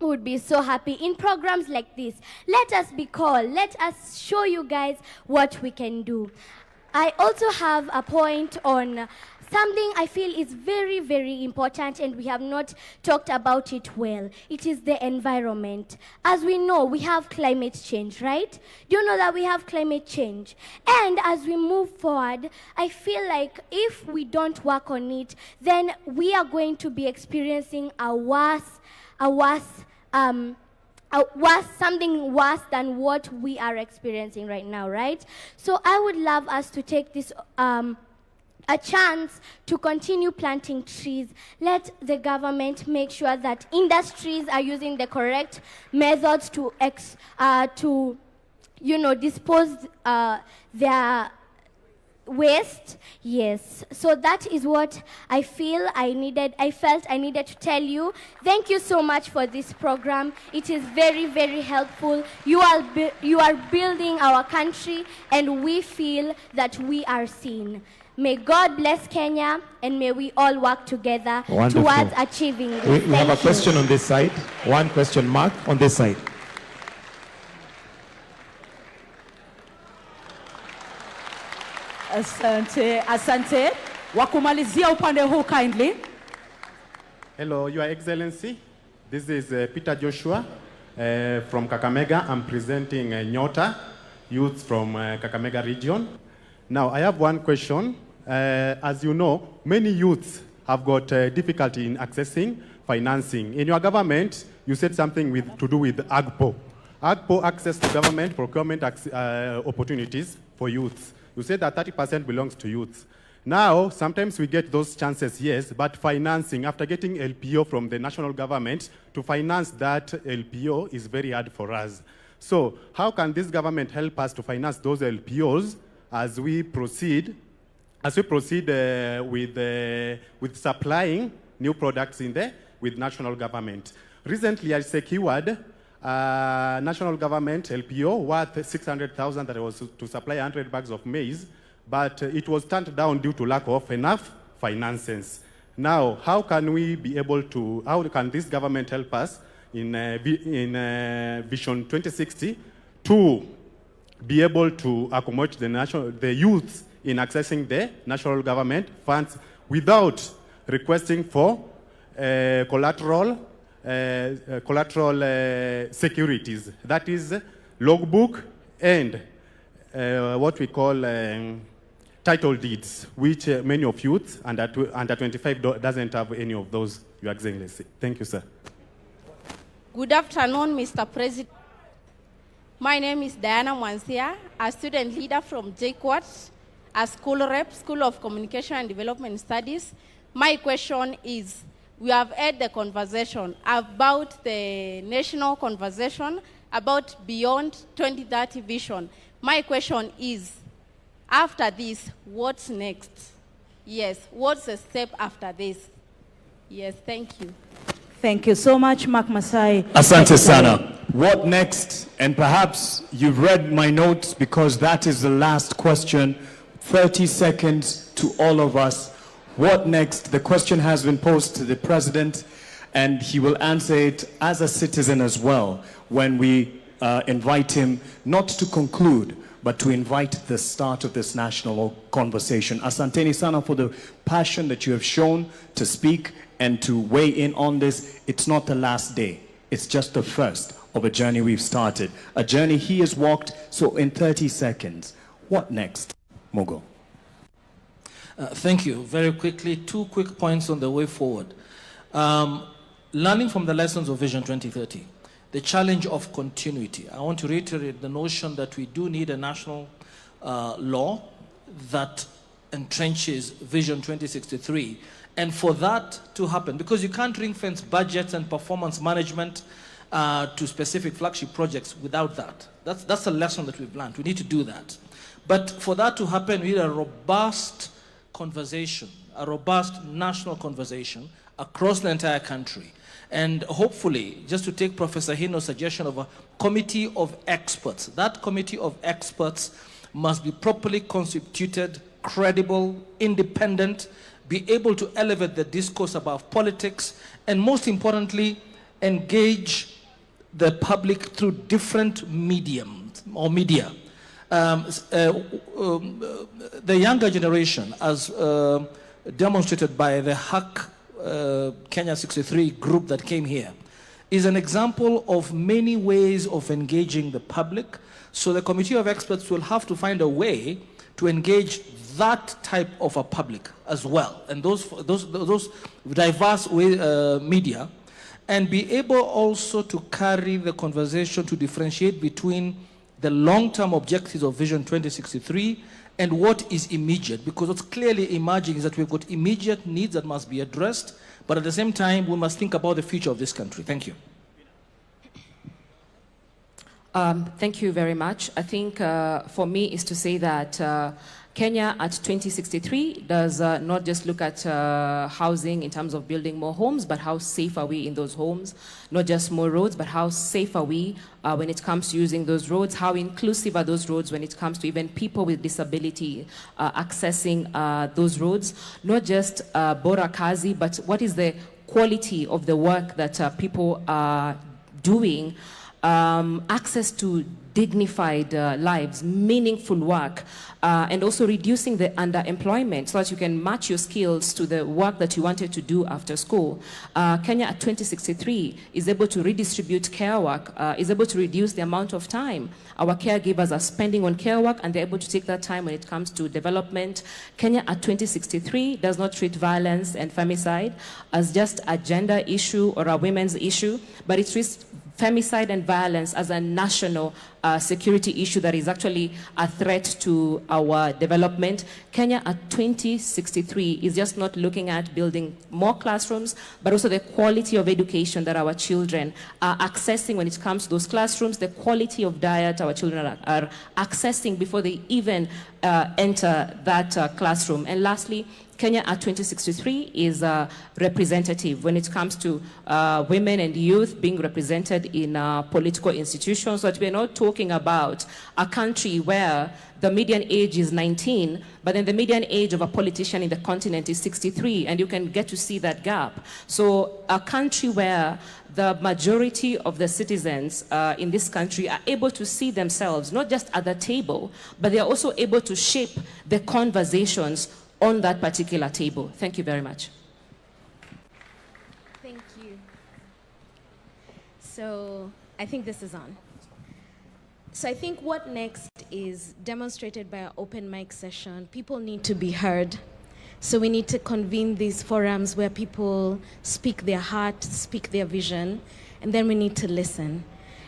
we would be so happy. In programs like this, let us be called. Let us show you guys what we can do. I also have a point on something I feel is very, very important, and we have not talked about it well. It is the environment. As we know, we have climate change, right? Do you know that we have climate change? And as we move forward, I feel like if we don't work on it, then we are going to be experiencing something worse than what we are experiencing right now, right? So I would love us to take this a chance to continue planting trees. Let the government make sure that industries are using the correct methods to dispose their waste. Yes. So that is what I felt I needed to tell you. Thank you so much for this program. It is very, very helpful. You are building our country, and we feel that we are seen. May God bless Kenya, and may we all work together towards achieving this. We have a question on this side. One question, Mark, on this side. Asante. Wakumalizia upande huu kindly. Hello, Your Excellency. This is Peter Joshua from Kakamega. I'm presenting Nyota, youth from Kakamega region. Now, I have one question. As you know, many youths have got difficulty in accessing financing. In your government, you said something to do with AGPO. AGPO, access to government procurement opportunities for youths. You said that 30% belongs to youths. Now, sometimes we get those chances, yes, but financing, after getting LPO from the national government, to finance that LPO is very hard for us. So, how can this government help us to finance those LPOs as we proceed with supplying new products with national government? Recently, I secured national government LPO worth 600,000 that was to supply 100 bags of maize, but it was turned down due to lack of enough finances. Now, how can this government help us in Vision 2060 to be able to accommodate the youth in accessing the national government funds without requesting for collateral securities? That is logbook and what we call title deeds, which many of youth under 25 doesn't have any of those, Your Excellency. Thank you, sir. Good afternoon, Mr. President. My name is Diana Mwansia, a student leader from JKUAT, a school rep, School of Communication and Development Studies. My question is, we have had the conversation about the national conversation about beyond 2030 vision. My question is, after this, what's next? Yes, what's the step after this? Yes, thank you. Thank you so much, Mark Masai. Asante sana. What next? And perhaps you've read my notes because that is the last question. 30 seconds to all of us. What next? The question has been posed to the president, and he will answer it as a citizen as well when we invite him not to conclude, but to invite the start of this national conversation. Asanteni sana for the passion that you have shown to speak and to weigh in on this. It's not the last day. It's just the first of a journey we've started. A journey he has walked. So in 30 seconds, what next, Mugo? Thank you. Very quickly, 2 quick points on the way forward. Learning from the lessons of Vision 2030, the challenge of continuity. I want to reiterate the notion that we do need a national law that entrenches Vision 2063. And for that to happen, because you can't ring-fence budgets and performance management to specific flagship projects without that. That's a lesson that we've learned. We need to do that. But for that to happen, we need a robust conversation, a robust national conversation across the entire country. And hopefully, just to take Professor Hino's suggestion of a committee of experts, that committee of experts must be properly constituted, credible, independent, be able to elevate the discourse about politics, and most importantly, engage the public through different mediums or media. The younger generation, as demonstrated by the Hack Kenya 63 group that came here, is an example of many ways of engaging the public. So the committee of experts will have to find a way to engage that type of a public as well, and those diverse media, and be able also to carry the conversation to differentiate between the long-term objectives of Vision 2063 and what is immediate, because what's clearly emerging is that we've got immediate needs that must be addressed, but at the same time, we must think about the future of this country. Thank you. Thank you very much. I think for me is to say that Kenya at 2063 does not just look at housing in terms of building more homes, but how safe are we in those homes? Not just more roads, but how safe are we when it comes to using those roads? How inclusive are those roads when it comes to even people with disability accessing those roads? Not just bora kazi, but what is the quality of the work that people are doing? Access to dignified lives, meaningful work, and also reducing the underemployment so that you can match your skills to the work that you wanted to do after school. Kenya at 2063 is able to redistribute care work, is able to reduce the amount of time our caregivers are spending on care work, and they're able to take that time when it comes to development. Kenya at 2063 does not treat violence and femicide as just a gender issue or a women's issue, but it treats femicide and violence as a national security issue that is actually a threat to our development. Kenya at 2063 is just not looking at building more classrooms, but also the quality of education that our children are accessing when it comes to those classrooms, the quality of diet our children are accessing before they even enter that classroom. And lastly, Kenya at 2063 is representative when it comes to women and youth being represented in political institutions. So that we're not talking about a country where the median age is 19, but then the median age of a politician in the continent is 63, and you can get to see that gap. So a country where the majority of the citizens in this country are able to see themselves, not just at the table, but they are also able to shape the conversations on that particular table. Thank you very much. Thank you. So I think this is on. So I think what next is demonstrated by our open mic session. People need to be heard. So we need to convene these forums where people speak their heart, speak their vision, and then we need to listen.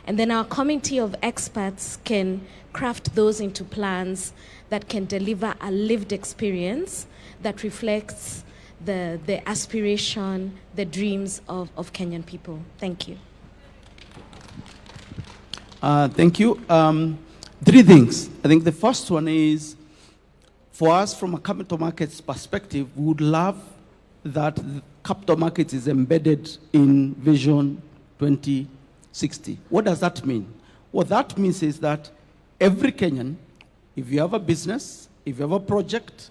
And then our committee of experts can craft those into plans that can deliver a lived experience that reflects the aspiration, the dreams of Kenyan people. Thank you. Thank you. 3 things. I think the first one is, for us from a capital markets perspective, we would love that the capital markets is embedded in Vision 2060. What does that mean? What that means is that every Kenyan, if you have a business, if you have a project,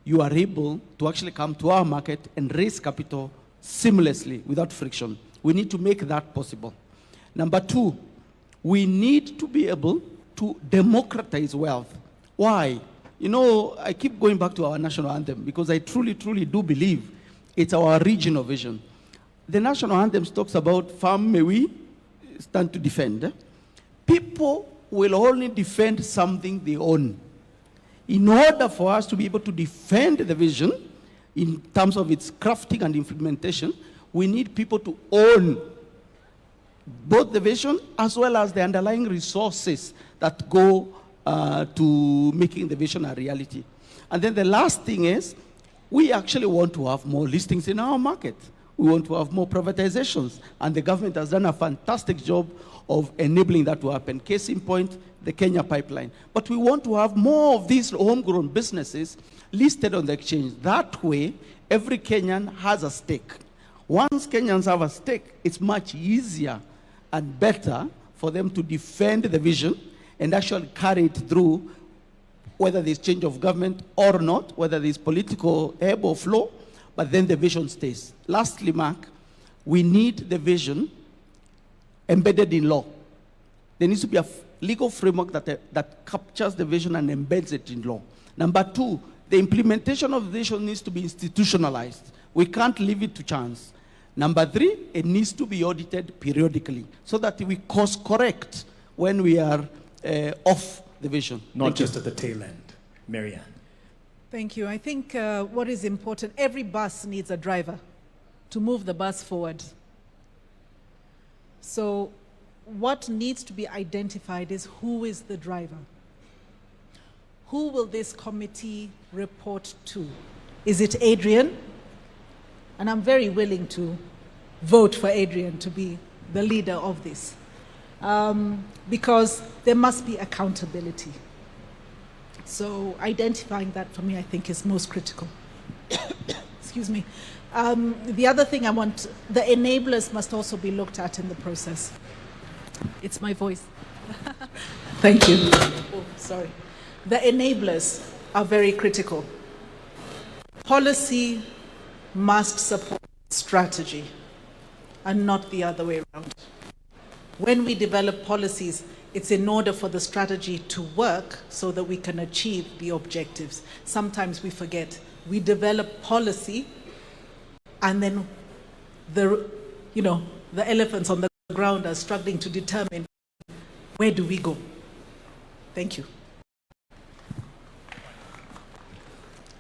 you are able to actually come to our market and raise capital seamlessly without friction. We need to make that possible. Number 2, we need to be able to democratize wealth. Why? You know, I keep going back to our national anthem because I truly, truly do believe it's our regional vision. The national anthem talks about farm may we stand to defend. People will only defend something they own. In order for us to be able to defend the vision in terms of its crafting and implementation, we need people to own both the vision as well as the underlying resources that go to making the vision a reality. And then the last thing is, we actually want to have more listings in our market. We want to have more privatizations. And the government has done a fantastic job of enabling that to happen. Case in point, the Kenya pipeline. But we want to have more of these homegrown businesses listed on the exchange. That way, every Kenyan has a stake. Once Kenyans have a stake, it's much easier and better for them to defend the vision and actually carry it through, whether there's change of government or not, whether there's political ebb or flow, but then the vision stays. Lastly, Mark, we need the vision embedded in law. There needs to be a legal framework that captures the vision and embeds it in law. Number two, the implementation of the vision needs to be institutionalized. We can't leave it to chance. Number three, it needs to be audited periodically so that we course correct when we are off the vision. Not just at the tail end. Marianne. Thank you. I think what is important, every bus needs a driver to move the bus forward. So what needs to be identified is who is the driver. Who will this committee report to? Is it Adrian? And I'm very willing to vote for Adrian to be the leader of this. Because there must be accountability. So identifying that for me, I think, is most critical. Excuse me. The other thing I want, the enablers must also be looked at in the process. It's my voice. Thank you. Oh, sorry. The enablers are very critical. Policy must support strategy and not the other way around. When we develop policies, it's in order for the strategy to work so that we can achieve the objectives. Sometimes we forget. We develop policy and then the elephants on the ground are struggling to determine where do we go. Thank you.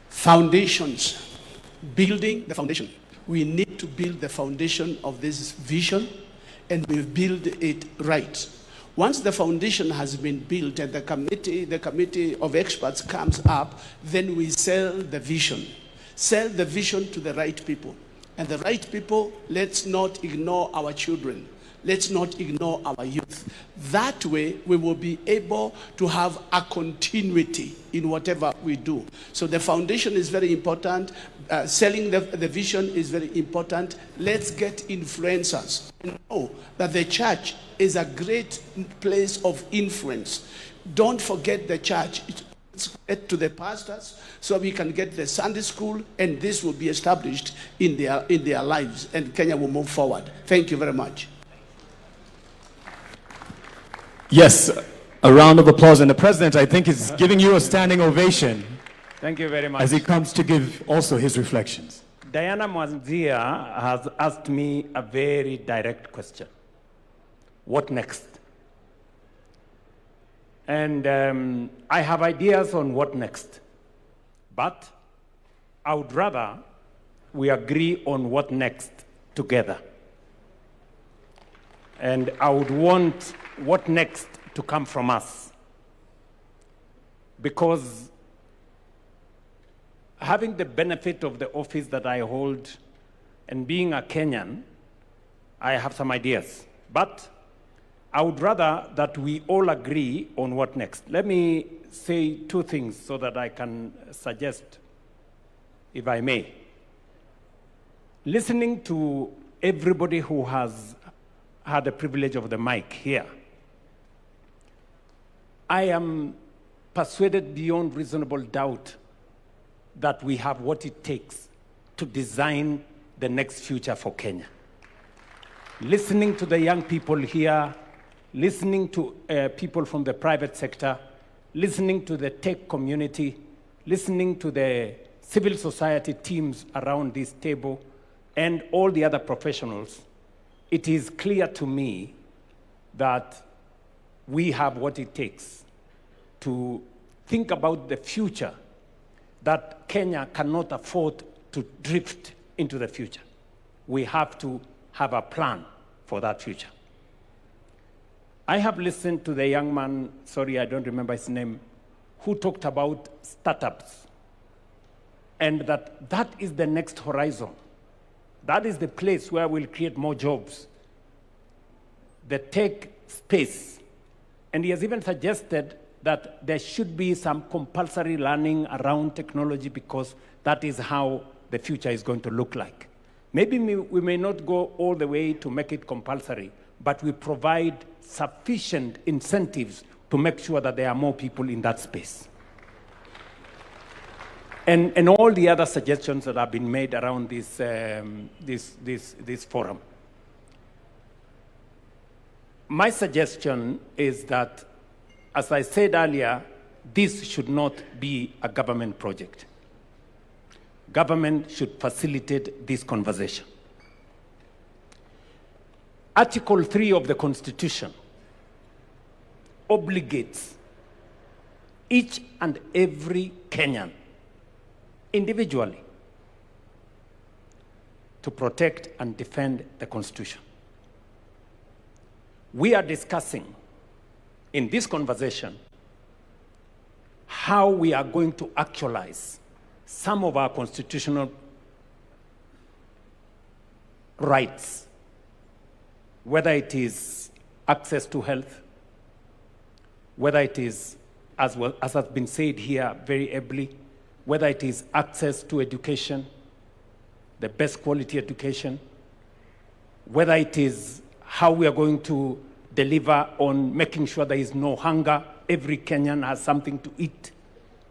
Foundations. Building the foundation. We need to build the foundation of this vision, and we build it right. Once the foundation has been built and the committee of experts comes up, then we sell the vision. Sell the vision to the right people. And the right people, let's not ignore our children. Let's not ignore our youth. That way, we will be able to have a continuity in whatever we do. So the foundation is very important. Selling the vision is very important. Let's get influencers and know that the church is a great place of influence. Don't forget the church. Let's get to the pastors so we can get the Sunday school, and this will be established in their lives, and Kenya will move forward. Thank you very much. Yes, a round of applause. And the president, I think, is giving you a standing ovation. Thank you very much. As he comes to give also his reflections. Diana Mwanzia has asked me a very direct question. What next? And I have ideas on what next. But I would rather we agree on what next together. And I would want what next to come from us. Because having the benefit of the office that I hold and being a Kenyan, I have some ideas. But I would rather that we all agree on what next. Let me say two things so that I can suggest, if I may. Listening to everybody who has had the privilege of the mic here, I am persuaded beyond reasonable doubt that we have what it takes to design the next future for Kenya. Listening to the young people here, listening to people from the private sector, listening to the tech community, listening to the civil society teams around this table, and all the other professionals, it is clear to me that we have what it takes to think about the future, that Kenya cannot afford to drift into the future. We have to have a plan for that future. I have listened to the young man, sorry, I don't remember his name, who talked about startups, and that is the next horizon. That is the place where we'll create more jobs, the tech space. And he has even suggested that there should be some compulsory learning around technology, because that is how the future is going to look like. Maybe we may not go all the way to make it compulsory, but we provide sufficient incentives to make sure that there are more people in that space. And all the other suggestions that have been made around this forum. My suggestion is that, as I said earlier, this should not be a government project. Government should facilitate this conversation. Article 3 of the Constitution obligates each and every Kenyan individually to protect and defend the Constitution. We are discussing in this conversation how we are going to actualize some of our constitutional rights, whether it is access to health, whether it is, as has been said here very ably, whether it is access to education, the best quality education, whether it is how we are going to deliver on making sure there is no hunger, every Kenyan has something to eat,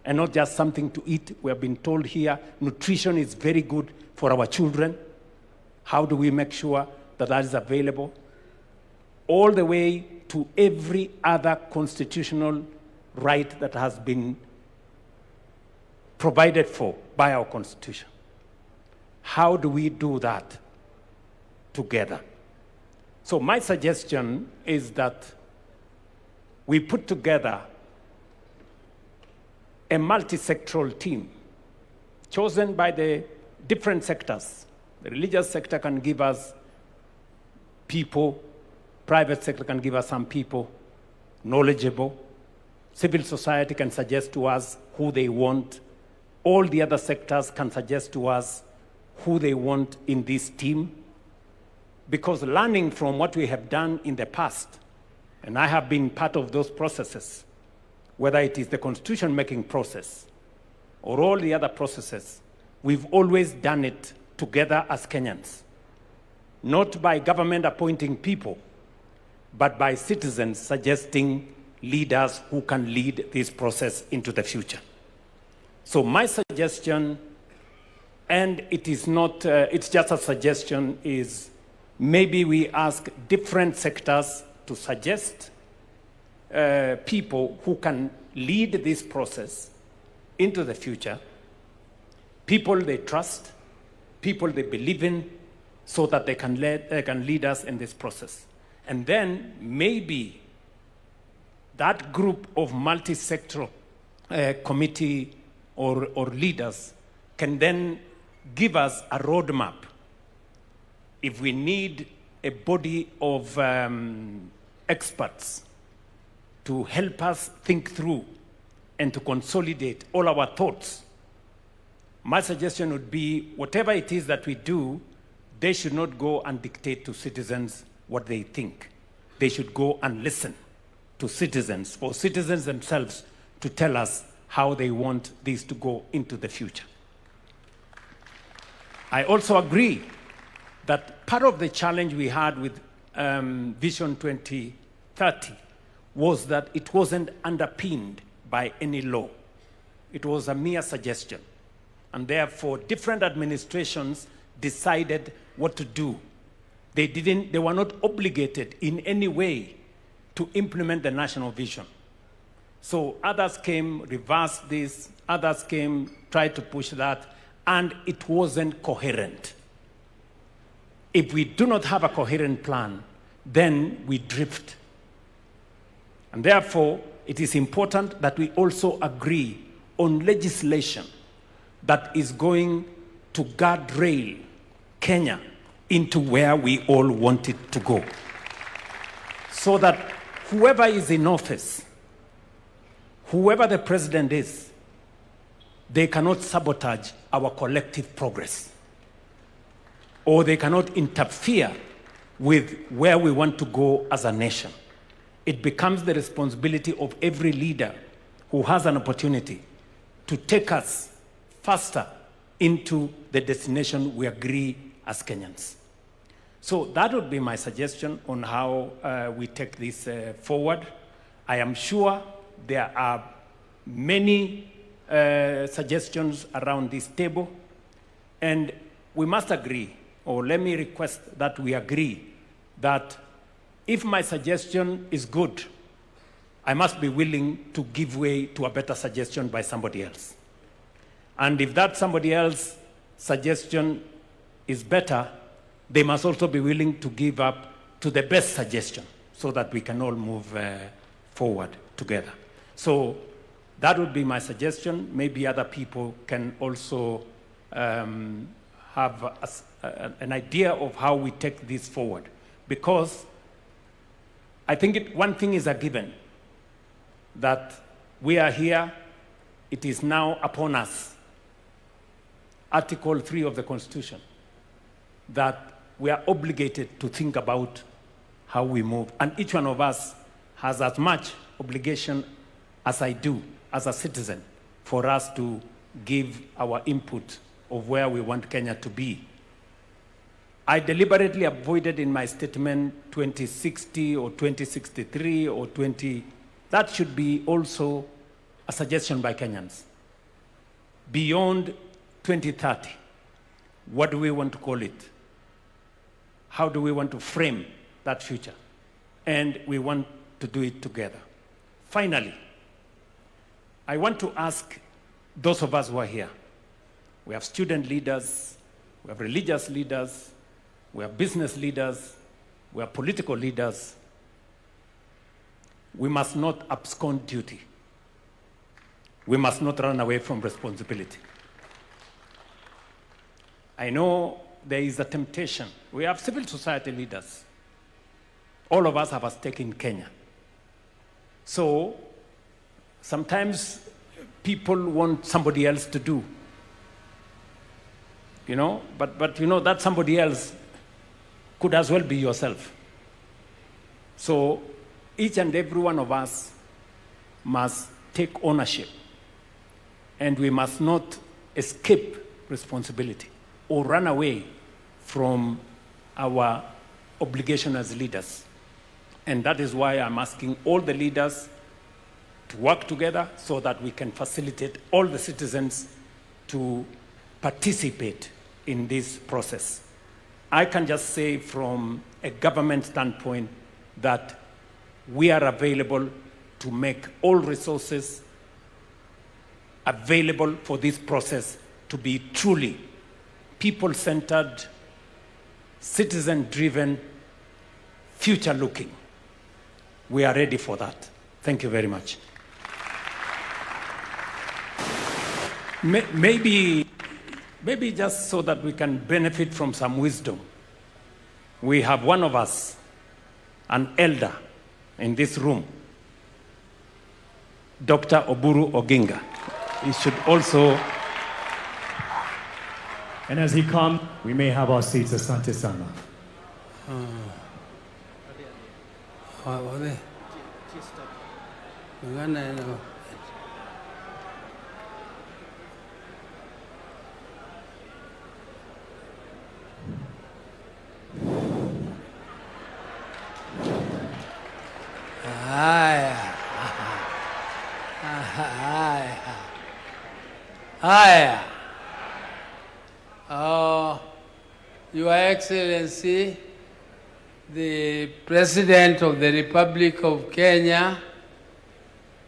and not just something to eat. We have been told here nutrition is very good for our children. How do we make sure that that is available? All the way to every other constitutional right that has been provided for by our Constitution. How do we do that together? So my suggestion is that we put together a multi-sectoral team chosen by the different sectors. The religious sector can give us people, private sector can give us some people, knowledgeable. Civil society can suggest to us who they want. All the other sectors can suggest to us who they want in this team. Because learning from what we have done in the past, and I have been part of those processes, whether it is the constitution-making process or all the other processes, we've always done it together as Kenyans. Not by government appointing people, but by citizens suggesting leaders who can lead this process into the future. So my suggestion, and it is not, it's just a suggestion, is maybe we ask different sectors to suggest people who can lead this process into the future, people they trust, people they believe in, so that they can lead us in this process. And then maybe that group of multi-sectoral committee or leaders can then give us a roadmap. If we need a body of experts to help us think through and to consolidate all our thoughts, my suggestion would be whatever it is that we do, they should not go and dictate to citizens what they think. They should go and listen to citizens, for citizens themselves to tell us how they want this to go into the future. I also agree that part of the challenge we had with Vision 2030 was that it wasn't underpinned by any law. It was a mere suggestion. And therefore, different administrations decided what to do. They were not obligated in any way to implement the national vision. So others came, reversed this, others came, tried to push that, and it wasn't coherent. If we do not have a coherent plan, then we drift. And therefore, it is important that we also agree on legislation that is going to guardrail Kenya into where we all want it to go. So that whoever is in office, whoever the president is, they cannot sabotage our collective progress, or they cannot interfere with where we want to go as a nation. It becomes the responsibility of every leader who has an opportunity to take us faster into the destination we agree as Kenyans. So that would be my suggestion on how we take this forward. I am sure there are many suggestions around this table, and we must agree, or let me request that we agree, that if my suggestion is good, I must be willing to give way to a better suggestion by somebody else. And if that somebody else's suggestion is better, they must also be willing to give up to the best suggestion so that we can all move forward together. So that would be my suggestion. Maybe other people can also have an idea of how we take this forward. Because I think one thing is a given, that we are here, it is now upon us, Article 3 of the Constitution, that we are obligated to think about how we move. And each one of us has as much obligation as I do as a citizen for us to give our input of where we want Kenya to be. I deliberately avoided in my statement 2060 or 2063 or 20. That should be also a suggestion by Kenyans. Beyond 2030, what do we want to call it? How do we want to frame that future? And we want to do it together. Finally, I want to ask those of us who are here. We have student leaders, we have religious leaders, we have business leaders, we have political leaders. We must not abscond duty. We must not run away from responsibility. I know there is a temptation. We have civil society leaders. All of us have a stake in Kenya. So sometimes people want somebody else to do. You know, but you know, that somebody else could as well be yourself. So each and every one of us must take ownership, and we must not escape responsibility or run away from our obligation as leaders. And that is why I'm asking all the leaders to work together so that we can facilitate all the citizens to participate in this process. I can just say from a government standpoint that we are available to make all resources available for this process to be truly people-centered, citizen-driven, future-looking. We are ready for that. Thank you very much. Maybe just so that we can benefit from some wisdom, we have one of us, an elder in this room, Dr. Oburu Oginga. He should also... And as he comes, we may have our seats. Asante sana. Your Excellency, the President of the Republic of Kenya,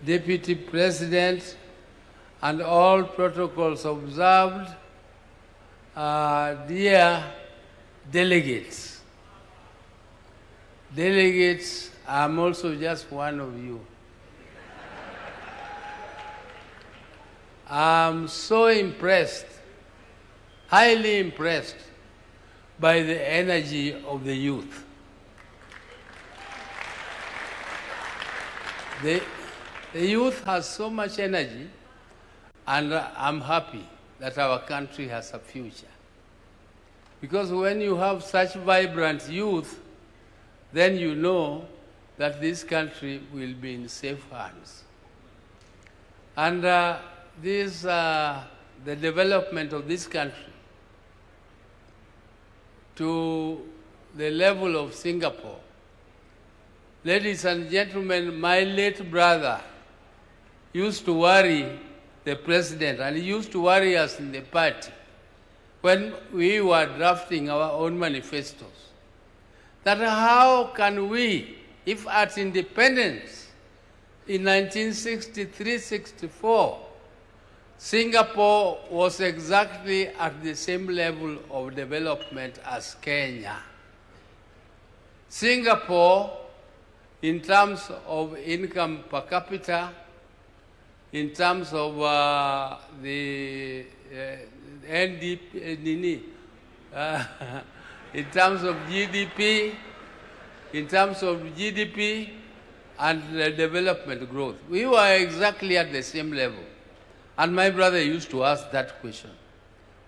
Deputy President, and all protocols observed, dear delegates. Delegates, I'm also just one of you. I'm so impressed, highly impressed by the energy of the youth. The youth has so much energy, and I'm happy that our country has a future. Because when you have such vibrant youth, then you know that this country will be in safe hands. And the development of this country to the level of Singapore. Ladies and gentlemen, my late brother used to worry the president, and he used to worry us in the party when we were drafting our own manifestos, that how can we, if at independence in 1963-64, Singapore was exactly at the same level of development as Kenya. Singapore, in terms of income per capita, in terms of the NDP, in terms of GDP, and the development growth, we were exactly at the same level. And my brother used to ask that question.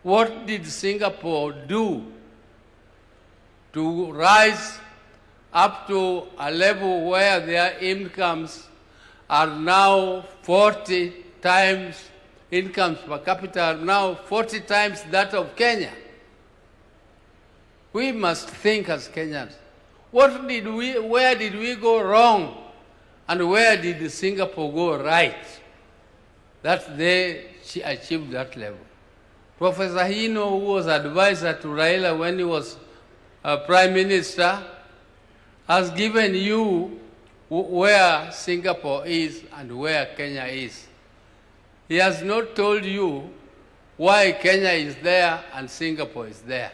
What did Singapore do to rise up to a level where their incomes are now 40 times, incomes per capita are now 40 times that of Kenya? We must think as Kenyans. Where did we go wrong? And where did Singapore go right? That they achieved that level. Professor Hino, who was advisor to Raila when he was Prime Minister, has given you where Singapore is and where Kenya is. He has not told you why Kenya is there and Singapore is there.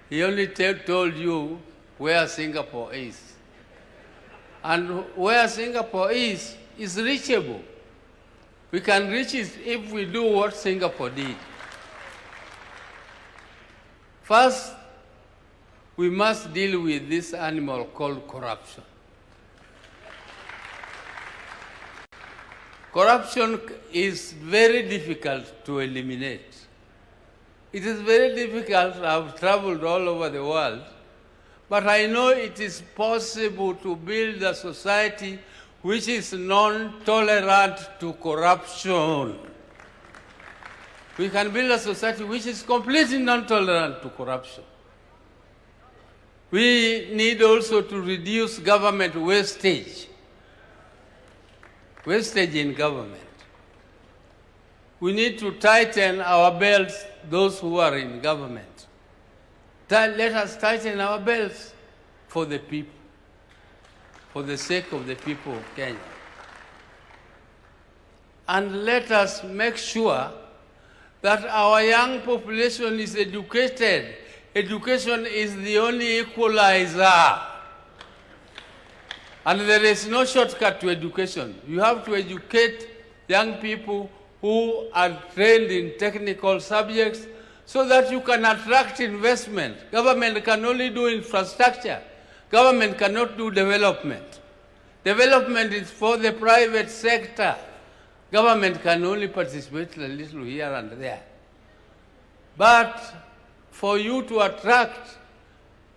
He only told you where Singapore is. And where Singapore is reachable. We can reach it if we do what Singapore did. First, we must deal with this animal called corruption. Corruption is very difficult to eliminate. It is very difficult. I've traveled all over the world, but I know it is possible to build a society which is non-tolerant to corruption. We can build a society which is completely non-tolerant to corruption. We need also to reduce government wastage. Wastage in government. We need to tighten our belts, those who are in government. Let us tighten our belts for the people, for the sake of the people of Kenya. And let us make sure that our young population is educated. Education is the only equalizer. And there is no shortcut to education. You have to educate young people who are trained in technical subjects so that you can attract investment. Government can only do infrastructure. Government cannot do development. Development is for the private sector. Government can only participate a little here and there. But for you to attract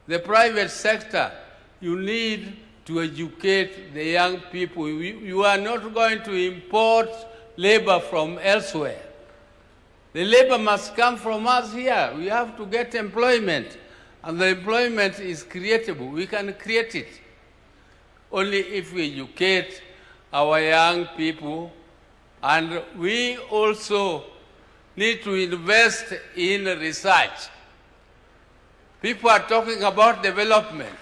the private sector, you need to educate the young people. You are not going to import labor from elsewhere. The labor must come from us here. We have to get employment, and the employment is creatable. We can create it only if we educate our young people, and we also need to invest in research. People are talking about development.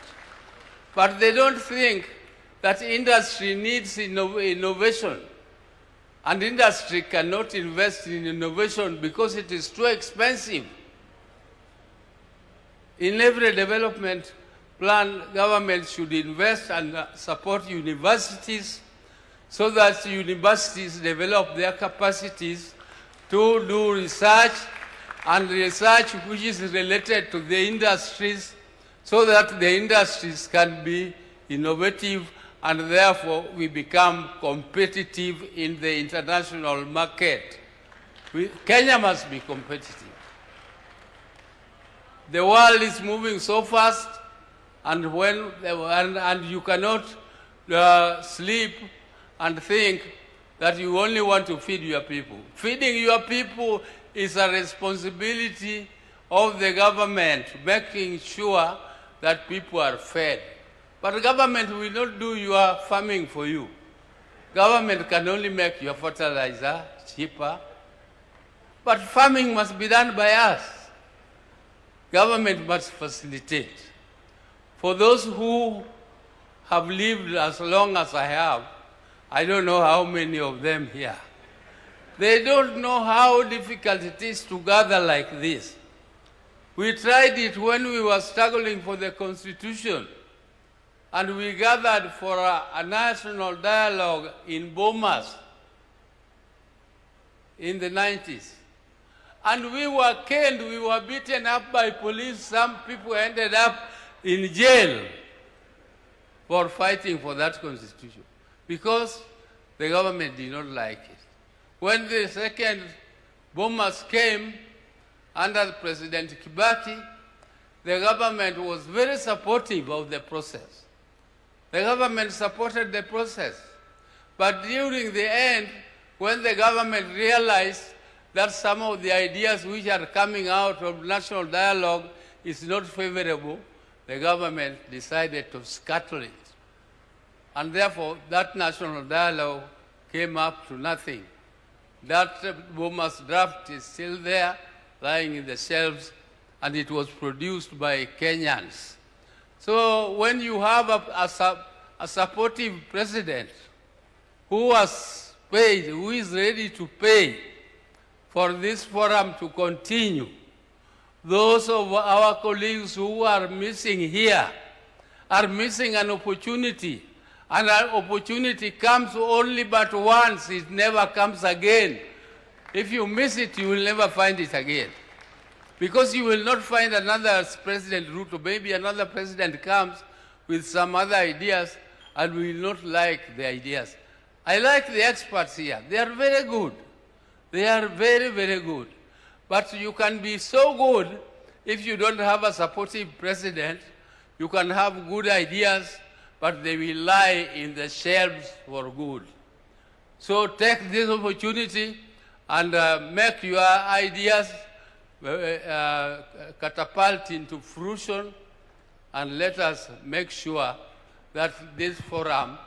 but they don't think that industry needs innovation. And industry cannot invest in innovation because it is too expensive. In every development plan, government should invest and support universities so that universities develop their capacities to do research, and research which is related to the industries, so that the industries can be innovative and therefore we become competitive in the international market. Kenya must be competitive. The world is moving so fast, and you cannot sleep and think that you only want to feed your people. Feeding your people is a responsibility of the government, making sure that people are fed. But the government will not do your farming for you. Government can only make your fertilizer cheaper, but farming must be done by us. Government must facilitate. For those who have lived as long as I have, I don't know how many of them here, they don't know how difficult it is to gather like this. We tried it when we were struggling for the Constitution, and we gathered for a national dialogue in Bomas in the 90s. And we were caned, we were beaten up by police. Some people ended up in jail for fighting for that Constitution because the government did not like it. When the second bombers came under President Kibaki, the government was very supportive of the process. The government supported the process. But during the end, when the government realized that some of the ideas which are coming out of national dialogue is not favorable, the government decided to scuttle it. And therefore, that national dialogue came up to nothing. That Boma's draft is still there, lying in the shelves, and it was produced by Kenyans. So when you have a supportive president who has paid, who is ready to pay for this forum to continue, those of our colleagues who are missing here are missing an opportunity. And an opportunity comes only but once, it never comes again. If you miss it, you will never find it again. Because you will not find another President Ruto. Maybe another president comes with some other ideas and we will not like the ideas. I like the experts here. They are very good. They are very, very good. But you can be so good if you don't have a supportive president. You can have good ideas, but they will lie in the shelves for good. So take this opportunity and make your ideas catapult into fruition, and let us make sure that this forum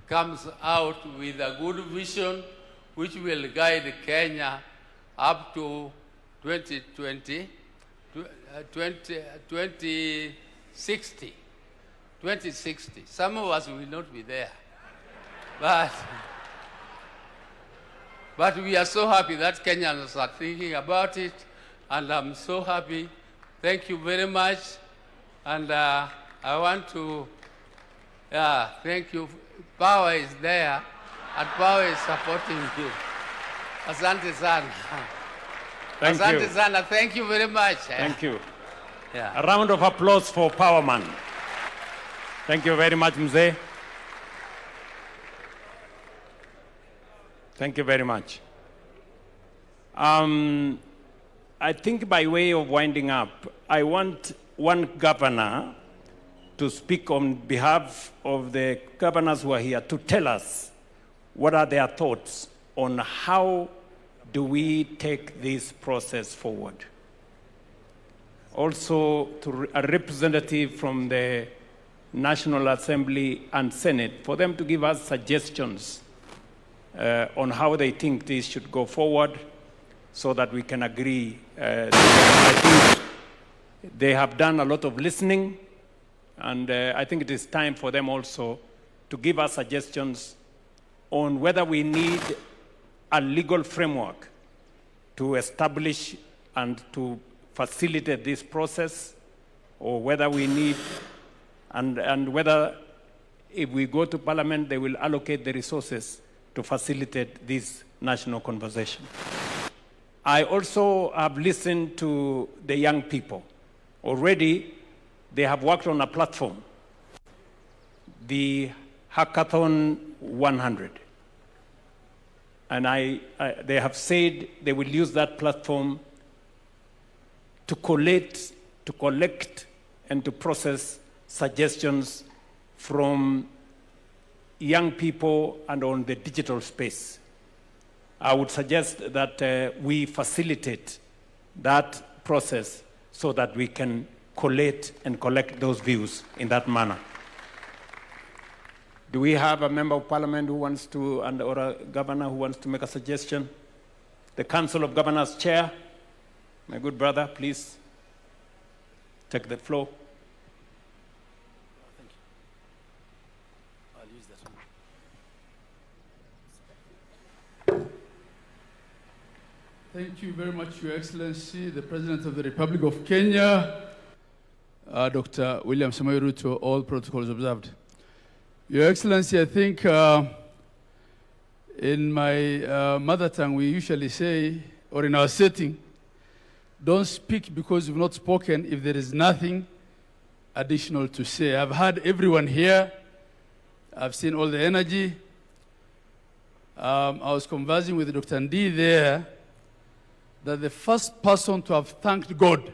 comes out with a good vision which will guide Kenya up to 2060. 2060. Some of us will not be there. But we are so happy that Kenyans are thinking about it, and I'm so happy. Thank you very much. And I want to thank you. Power is there, and power is supporting you. Asante sana. Thank Asante you. sana. Thank you very much. Thank you. Yeah. A round of applause for Powerman. Thank you very much, Mzee. Thank you very much. I think by way of winding up, I want one governor to speak on behalf of the governors who are here to tell us what are their thoughts on how do we take this process forward. Also, to a representative from the National Assembly and Senate, for them to give us suggestions on how they think this should go forward so that we can agree. I think they have done a lot of listening. And I think it is time for them also to give us suggestions on whether we need a legal framework to establish and to facilitate this process, or whether we need, and whether if we go to Parliament, they will allocate the resources to facilitate this national conversation. I also have listened to the young people. Already, they have worked on a platform, the Hackathon 100. And they have said they will use that platform to collect and to process suggestions from young people and on the digital space. I would suggest that we facilitate that process so that we can collate and collect those views in that manner. Do we have a member of parliament who wants to, or a governor who wants to make a suggestion? The Council of Governors Chair, my good brother, please take the floor. Thank you. I'll use that one. Thank you very much, Your Excellency, the President of the Republic of Kenya, Dr. William Samoei Ruto, all protocols observed. Your Excellency, I think in my mother tongue we usually say, or in our setting, don't speak because you've not spoken if there is nothing additional to say. I've heard everyone here. I've seen all the energy. I was conversing with Dr. Ndi there that the first person to have thanked God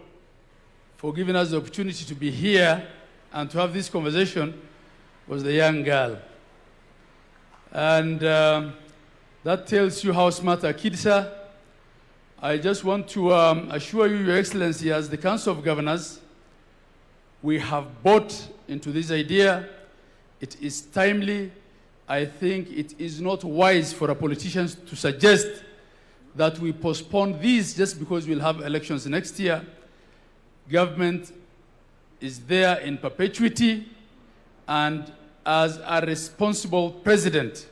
for giving us the opportunity to be here and to have this conversation was the young girl. And that tells you how smart our kids are. I just want to assure you, Your Excellency, as the Council of Governors, we have bought into this idea. It is timely. I think it is not wise for our politicians to suggest that we postpone this just because we'll have elections next year. Government is there in perpetuity, and as a responsible president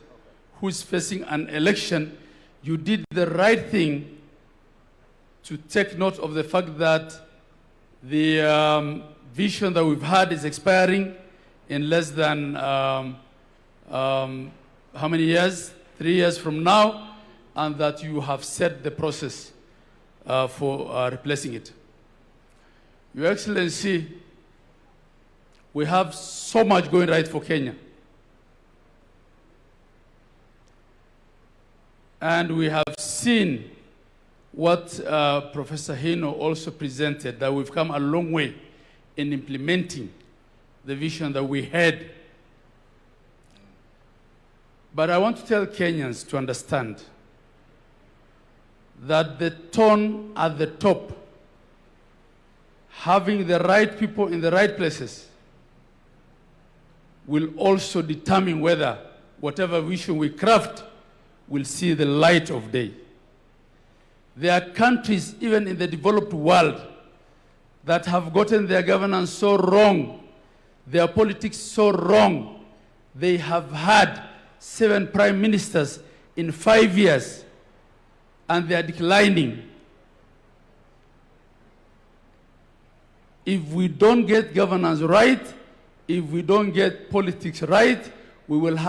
who is facing an election, you did the right thing to take note of the fact that the vision that we've had is expiring in less than how many years? 3 years from now, and that you have set the process for replacing it. Your Excellency, we have so much going right for Kenya. And we have seen what Professor Hino also presented, that we've come a long way in implementing the vision that we had. But I want to tell Kenyans to understand that the tone at the top, having the right people in the right places, will also determine whether whatever vision we craft will see the light of day. There are countries, even in the developed world, that have gotten their governance so wrong, their politics so wrong. They have had 7 prime ministers in 5 years, and they are declining. If we don't get governance right, if we don't get politics right, we will not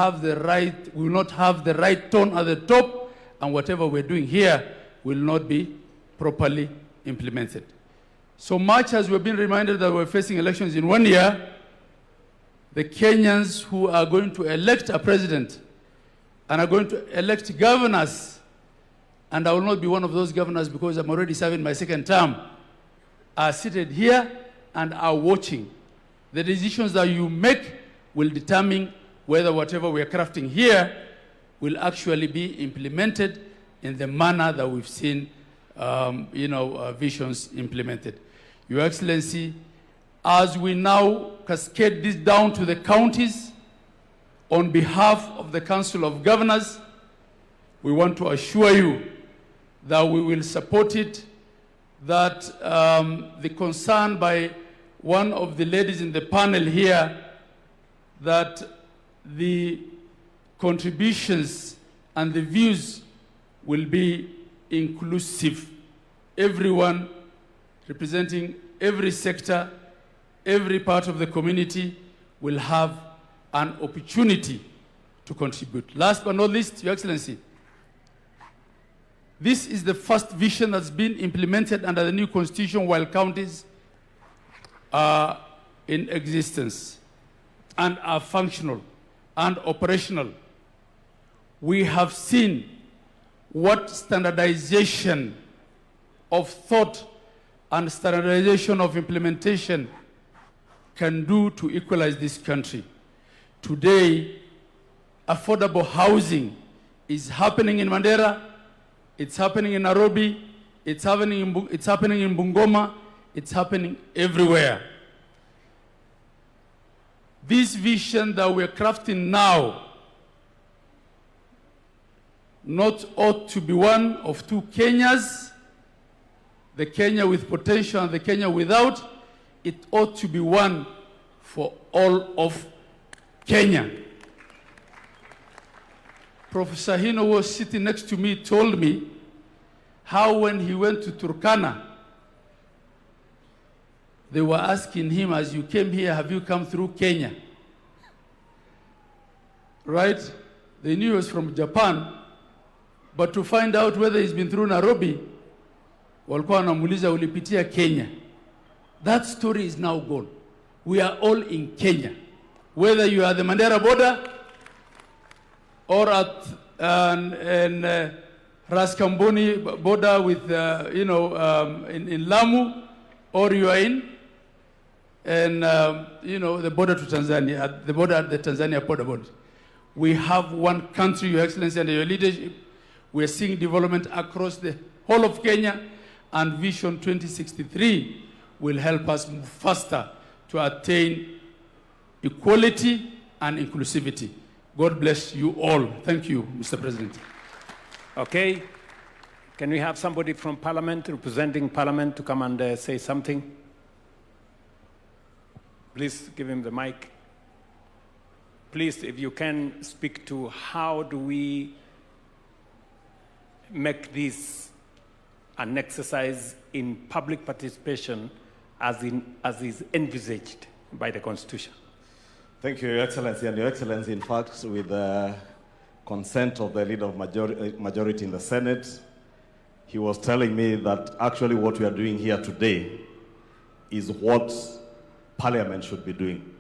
have the right tone at the top, and whatever we're doing here will not be properly implemented. So much as we've been reminded that we're facing elections in 1 year, the Kenyans who are going to elect a president and are going to elect governors, and I will not be one of those governors because I'm already serving my 2nd term, are seated here and are watching. The decisions that you make will determine whether whatever we are crafting here will actually be implemented in the manner that we've seen visions implemented. Your Excellency, as we now cascade this down to the counties, on behalf of the Council of Governors, we want to assure you that we will support it, that the concern by one of the ladies in the panel here that the contributions and the views will be inclusive. Everyone representing every sector, every part of the community will have an opportunity to contribute. Last but not least, Your Excellency, this is the first vision that's been implemented under the new constitution while counties are in existence and are functional and operational. We have seen what standardization of thought and standardization of implementation can do to equalize this country. Today, affordable housing is happening in Mandera, it's happening in Nairobi, it's happening in Bungoma, it's happening everywhere. This vision that we're crafting now not ought to be one of two Kenyas, the Kenya with potential and the Kenya without. It ought to be one for all of Kenya. Professor Hino was sitting next to me, told me how when he went to Turkana, they were asking him, as you came here, have you come through Kenya? Right? They knew he was from Japan, but to find out whether he's been through Nairobi, walikuwa wanamuuliza ulipitia Kenya. That story is now gone. We are all in Kenya. Whether you are the Mandera border or at Raskamboni border with, in Lamu, or you are in the border to Tanzania, at the border at the Tanzania border. We have one country, Your Excellency, under your leadership. We are seeing development across the whole of Kenya, and Vision 2063 will help us move faster to attain equality and inclusivity. God bless you all. Thank you, Mr. President. Okay. Can we have somebody from Parliament, representing Parliament, to come and say something? Please give him the mic. Please, if you can, speak to how do we make this an exercise in public participation as is envisaged by the Constitution. Thank you, Your Excellency. And Your Excellency, in fact, with the consent of the leader of majority in the Senate, he was telling me that actually what we are doing here today is what Parliament should be doing.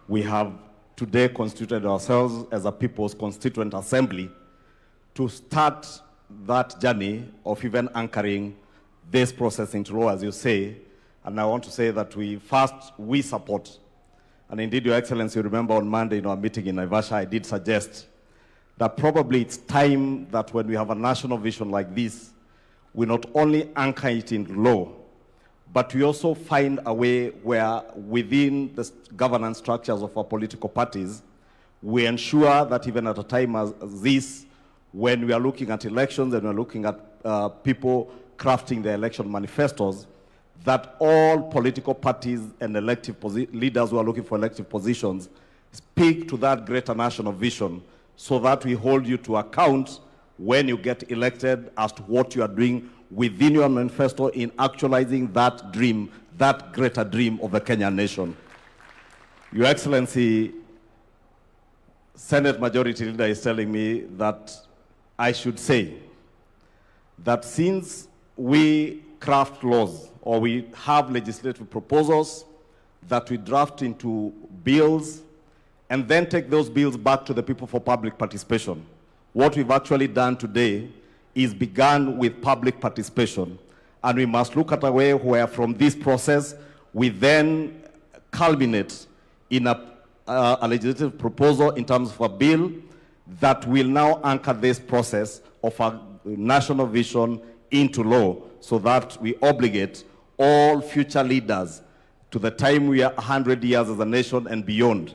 We have today constituted ourselves as a People's Constituent Assembly to start that journey of even anchoring this process into law, as you say. And I want to say that we support. And indeed, Your Excellency, you remember on Monday in our meeting in Naivasha, I did suggest that probably it's time that when we have a national vision like this, we not only anchor it in law, but we also find a way where within the governance structures of our political parties, we ensure that even at a time as this, when we are looking at elections and we're looking at people crafting their election manifestos, that all political parties and elective leaders who are looking for elective positions speak to that greater national vision so that we hold you to account when you get elected as to what you are doing within your manifesto in actualizing that dream, that greater dream of the Kenyan nation. Your Excellency, Senate Majority Leader is telling me that I should say that since we craft laws or we have legislative proposals that we draft into bills and then take those bills back to the people for public participation, what we've actually done today is begun with public participation. And we must look at a way where from this process, we then culminate in a legislative proposal in terms of a bill that will now anchor this process of a national vision into law so that we obligate all future leaders to the time we are 100 years as a nation and beyond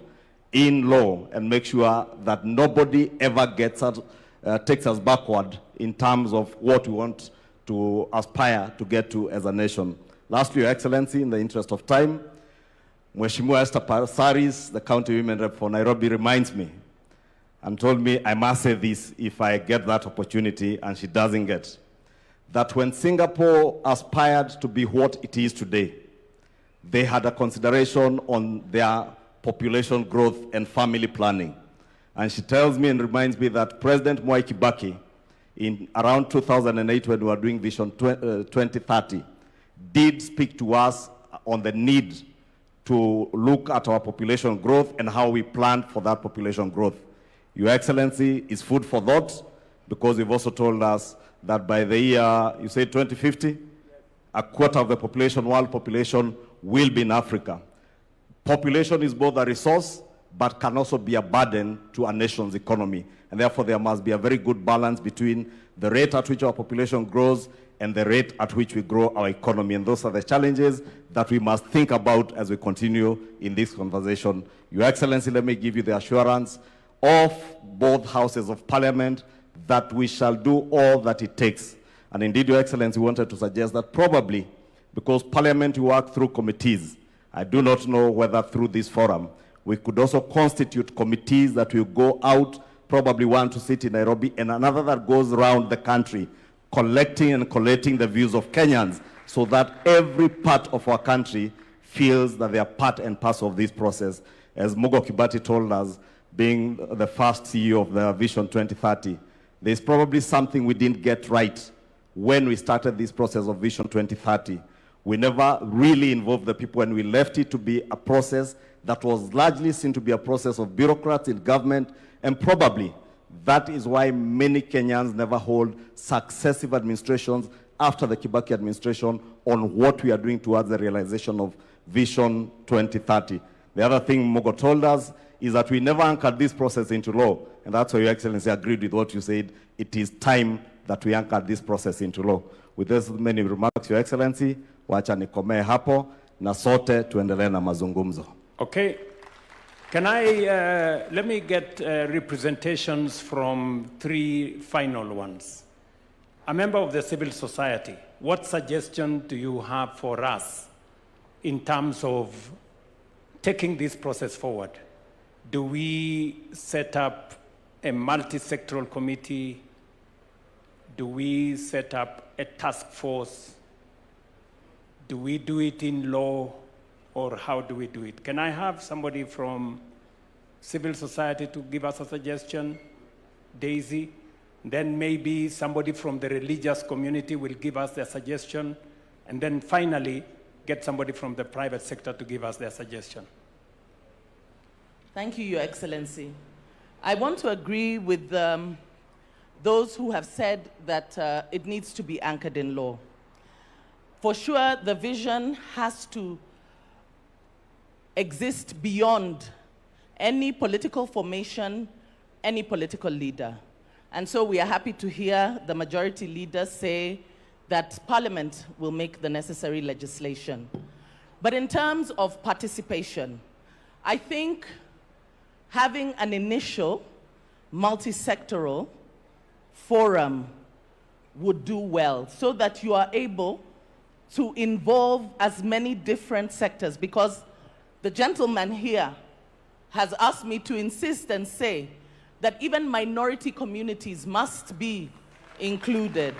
in law and make sure that nobody ever takes us backward in terms of what we want to aspire to get to as a nation. Lastly, Your Excellency, in the interest of time, Mheshimiwa Esther Pasaris, the county women rep for Nairobi, reminds me and told me I must say this if I get that opportunity, and she doesn't get, that when Singapore aspired to be what it is today, they had a consideration on their population growth and family planning. And she tells me and reminds me that President Mwai Kibaki, in around 2008 when we were doing Vision 2030, did speak to us on the need to look at our population growth and how we plan for that population growth. Your Excellency is food for thought, because you've also told us that by the year, you say 2050, a quarter of the population, world population, will be in Africa. Population is both a resource, but can also be a burden to a nation's economy. And therefore, there must be a very good balance between the rate at which our population grows and the rate at which we grow our economy. And those are the challenges that we must think about as we continue in this conversation. Your Excellency, let me give you the assurance of both houses of parliament that we shall do all that it takes. And indeed, Your Excellency wanted to suggest that probably, because parliament work through committees, I do not know whether through this forum, we could also constitute committees that will go out, probably one to sit in Nairobi and another that goes around the country, collecting and collating the views of Kenyans, so that every part of our country feels that they are part and parcel of this process. As Mugo Kibati told us, being the first CEO of the Vision 2030, there's probably something we didn't get right when we started this process of Vision 2030. We never really involved the people, and we left it to be a process that was largely seen to be a process of bureaucrats in government, and probably that is why many Kenyans never hold successive administrations after the Kibaki administration on what we are doing towards the realization of Vision 2030. The other thing Mogo told us is that we never anchored this process into law, and that's why Your Excellency agreed with what you said. It is time that we anchored this process into law. With those many remarks, Your Excellency, wacha nikomee hapo na sote tuendelee na mazungumzo. Okay. Can I, let me get representations from three final ones. A member of the civil society, what suggestion do you have for us in terms of taking this process forward? Do we set up a multi-sectoral committee? Do we set up a task force? Do we do it in law, or how do we do it? Can I have somebody from civil society to give us a suggestion? Daisy? Then maybe somebody from the religious community will give us their suggestion. And then finally, get somebody from the private sector to give us their suggestion. Thank you, Your Excellency. I want to agree with those who have said that it needs to be anchored in law. For sure, the vision has to exist beyond any political formation, any political leader. And so we are happy to hear the majority leader say that Parliament will make the necessary legislation. But in terms of participation, I think having an initial multi-sectoral forum would do well, so that you are able to involve as many different sectors, because the gentleman here has asked me to insist and say that even minority communities must be included.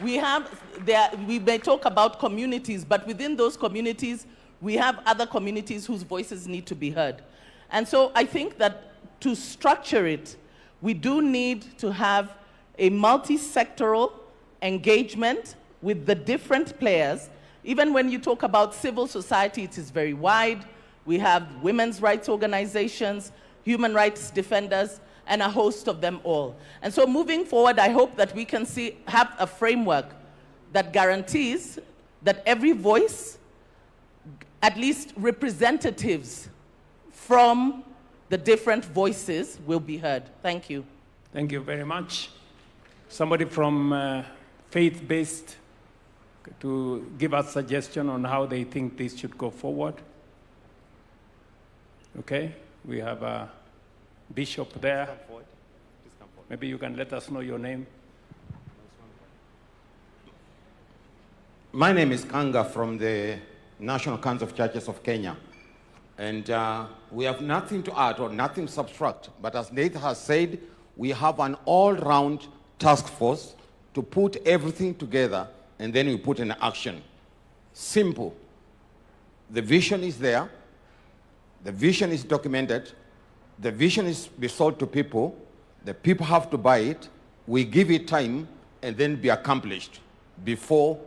We may talk about communities, but within those communities, we have other communities whose voices need to be heard. And so I think that to structure it, we do need to have a multi-sectoral engagement with the different players. Even when you talk about civil society, it is very wide. We have women's rights organizations, human rights defenders, and a host of them all. And so moving forward, I hope that we can have a framework that guarantees that every voice, at least representatives from the different voices, will be heard. Thank you. Thank you very much. Somebody from faith-based to give us suggestion on how they think this should go forward. Okay, we have a bishop there. Maybe you can let us know your name. My name is Kanga from the National Council of Churches of Kenya. And we have nothing to add or nothing to subtract. But as Nate has said, we have an all-round task force to put everything together, and then we put in action. Simple. The vision is there. The vision is documented. The vision is be sold to people. The people have to buy it. We give it time, and then be accomplished before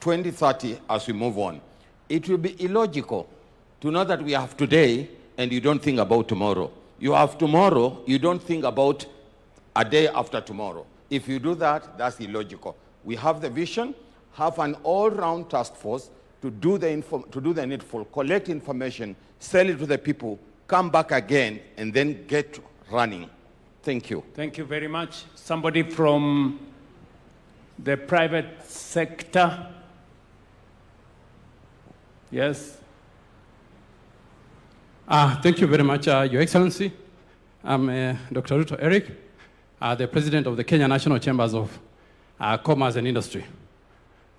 2030 as we move on. It will be illogical to know that we have today and you don't think about tomorrow. You have tomorrow, you don't think about a day after tomorrow. If you do that, that's illogical. We have the vision, have an all-round task force to do the needful, collect information, sell it to the people, come back again, and then get running. Thank you. Thank you very much. Somebody from the private sector? Yes. Thank you very much, Your Excellency. I'm Dr. Ruto Eric, the President of the Kenya National Chambers of Commerce and Industry.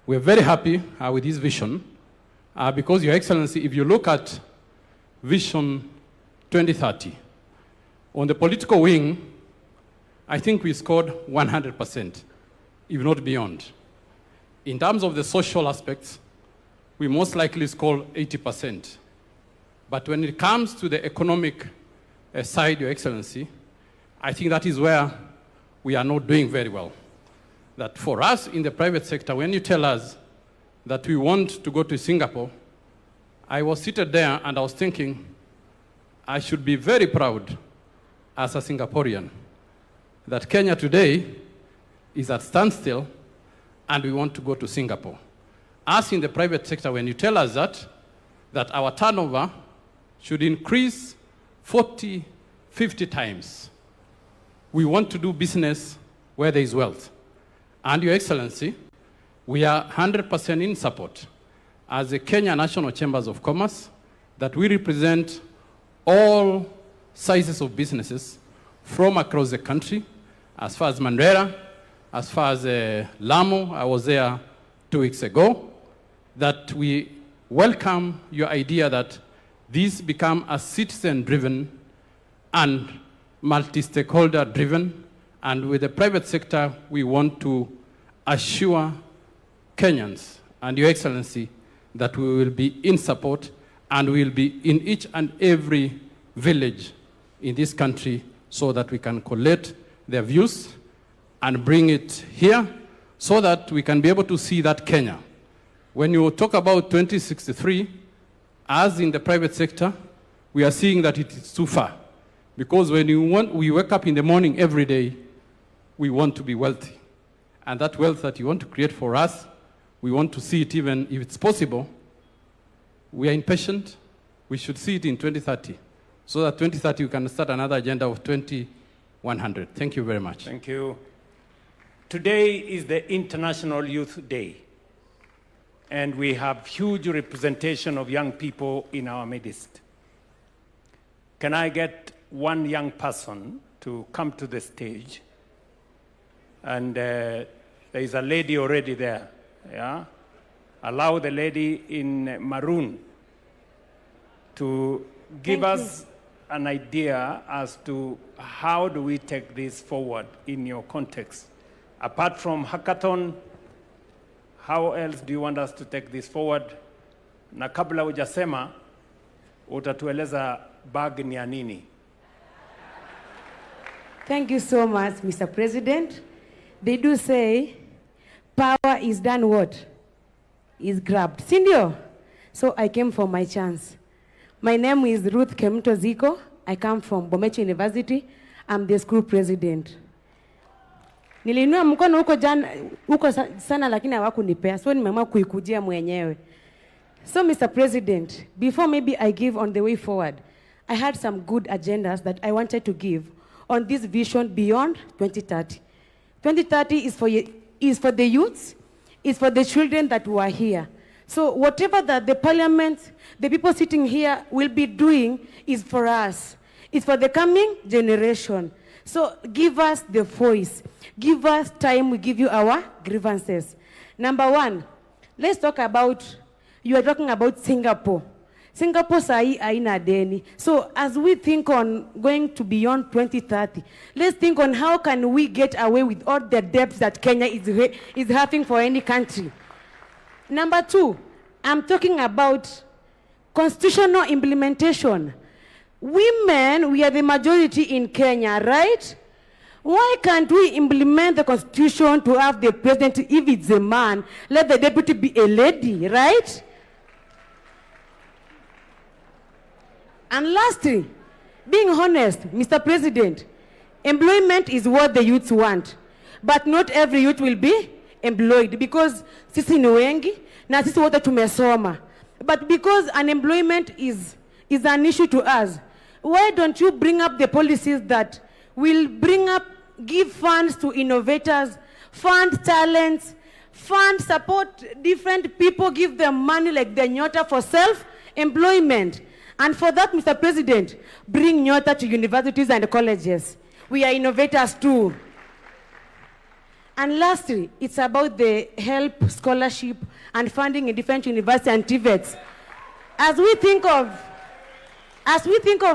We're very happy with this vision because, Your Excellency, if you look at Vision 2030, on the political wing, I think we scored 100%, if not beyond. In terms of the social aspects, we most likely scored 80%. But when it comes to the economic side, Your Excellency, I think that is where we are not doing very well. That for us in the private sector, when you tell us that we want to go to Singapore, I was seated there and I was thinking, I should be very proud as a Singaporean that Kenya today is at standstill and we want to go to Singapore. Us in the private sector, when you tell us that our turnover should increase 40, 50 times, we want to do business where there is wealth. And Your Excellency, we are 100% in support as the Kenya National Chambers of Commerce that we represent all sizes of businesses from across the country, as far as Mandera, as far as Lamu. I was there 2 weeks ago, that we welcome your idea that this become a citizen-driven and multi-stakeholder-driven, and with the private sector, we want to assure Kenyans and Your Excellency that we will be in support and we will be in each and every village in this country so that we can collect their views and bring it here so that we can be able to see that Kenya. When you talk about 2063, as in the private sector, we are seeing that it is too far. Because when we wake up in the morning every day, we want to be wealthy. And that wealth that you want to create for us, we want to see it even if it's possible. We are impatient. We should see it in 2030. So that 2030 we can start another agenda of 2100. Thank you very much. Thank you. Today is the International Youth Day. And we have huge representation of young people in our midst. Can I get one young person to come to the stage? And there is a lady already there. Yeah? Allow the lady in maroon to give us an idea as to how do we take this forward in your context. Apart from hackathon, how else do you want us to take this forward? Na kabla hujasema, utatueleza bag ni ya nini? Thank you so much, Mr. President. They do say, power is done what? Is grabbed. Sindio? So I came for my chance. My name is Ruth Kemto Ziko. I come from Bomecho University. I'm the school president. Nilinua mkono huko sana lakini hawakunipea. So nimeamua kuikujia mwenyewe. So Mr. President, before maybe I give on the way forward, I had some good agendas that I wanted to give on this vision beyond 2030. 2030 is for the youths, is for the children that were here. So whatever that the parliament, the people sitting here will be doing is for us. It's for the coming generation. So give us the voice. Give us time, we give you our grievances. Number one, let's talk about, you are talking about Singapore. Singapore sahi haina deni. So as we think on going to beyond 2030, let's think on how can we get away with all the debts that Kenya is having for any country. Number 2, I'm talking about constitutional implementation. Women, we are the majority in Kenya, right? Why can't we implement the constitution to have the president, if it's a man, let the deputy be a lady, right? And lastly, being honest, Mr. President, employment is what the youths want. But not every youth will be employed because sisi ni wengi na sisi wote tumesoma. But because unemployment is an issue to us, why don't you bring up the policies that will give funds to innovators, fund talents, fund support different people, give them money like the Nyota for self-employment. And for that, Mr. President, bring Nyota to universities and colleges. We are innovators too. And lastly, it's about the help, scholarship, and funding in different universities and TVETs. As we think of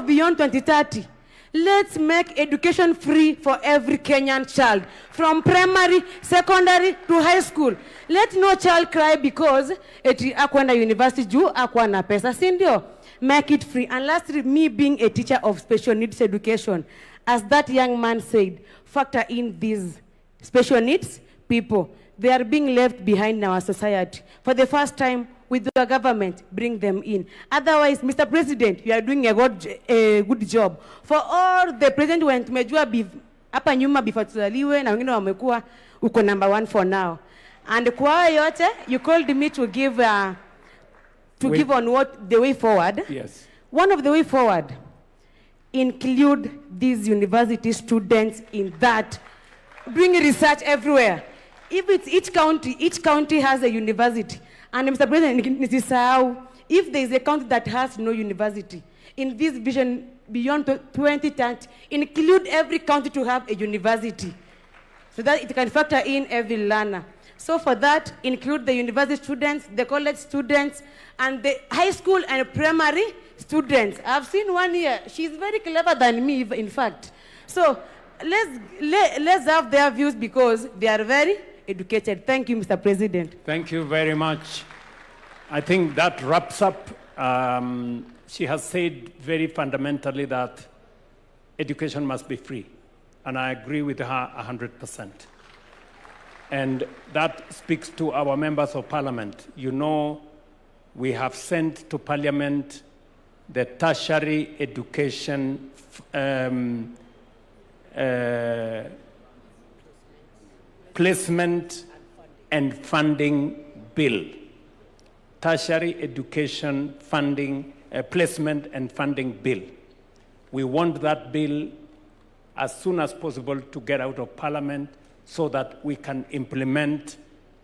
beyond 2030, let's make education free for every Kenyan child, from primary, secondary to high school. Let no child cry because eti akwenda university juu akwana pesa, si ndio? Make it free. And lastly, me being a teacher of special needs education, as that young man said, factor in these special needs people. They are being left behind in our society. For the first time, with the government, bring them in. Otherwise, Mr. President, you are doing a good job. For all the president when tumejua hapa nyuma before tuzaliwe na wengine wamekuwa uko number 1 for now. And kwa yote, you called me to give on what the way forward. Yes. One of the way forward, include these university students in that. Bring research everywhere. If it's each county has a university. And Mr. President, if there is a county that has no university, in this vision beyond 2030, include every county to have a university so that it can factor in every learner. So for that, include the university students, the college students, and the high school and primary students. I've seen one here. She's very clever than me, in fact. So let's have their views because they are very educated. Thank you, Mr. President. Thank you very much. I think that wraps up. She has said very fundamentally that education must be free. And I agree with her 100%. And that speaks to our members of parliament. You know, we have sent to parliament the tertiary education placement and funding bill. Tertiary education funding, placement and funding bill. We want that bill as soon as possible to get out of parliament so that we can implement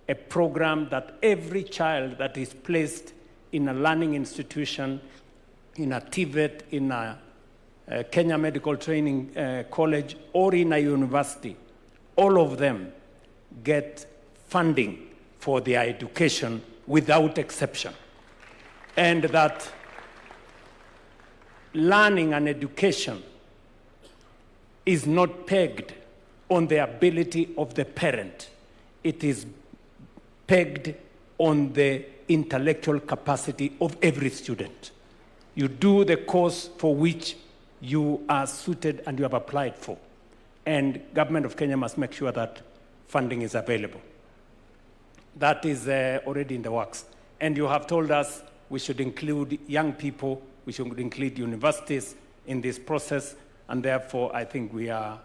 a program that every child that is placed in a learning institution, in a TVET, in a Kenya Medical Training College, or in a university, all of them get funding for their education without exception. And that learning and education is not pegged on the ability of the parent. It is pegged on the intellectual capacity of every student. You do the course for which you are suited and you have applied for. And government of Kenya must make sure that funding is available. That is already in the works. And you have told us we should include young people, we should include universities in this process, and therefore I think we are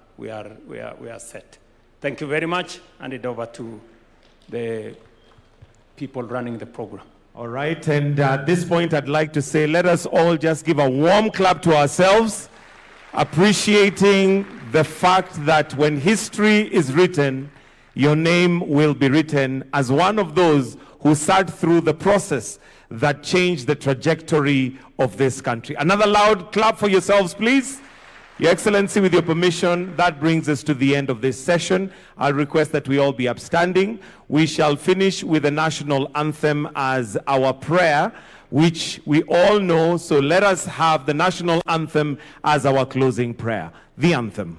set. Thank you very much. Hand it over to the people running the program. All right, and at this point I'd like to say let us all just give a warm clap to ourselves, appreciating the fact that when history is written, your name will be written as one of those who sat through the process that changed the trajectory of this country. Another loud clap for yourselves, please. Your Excellency, with your permission, that brings us to the end of this session. I'll request that we all be upstanding. We shall finish with the national anthem as our prayer. which we all know. So let us have the national anthem as our closing prayer. The anthem.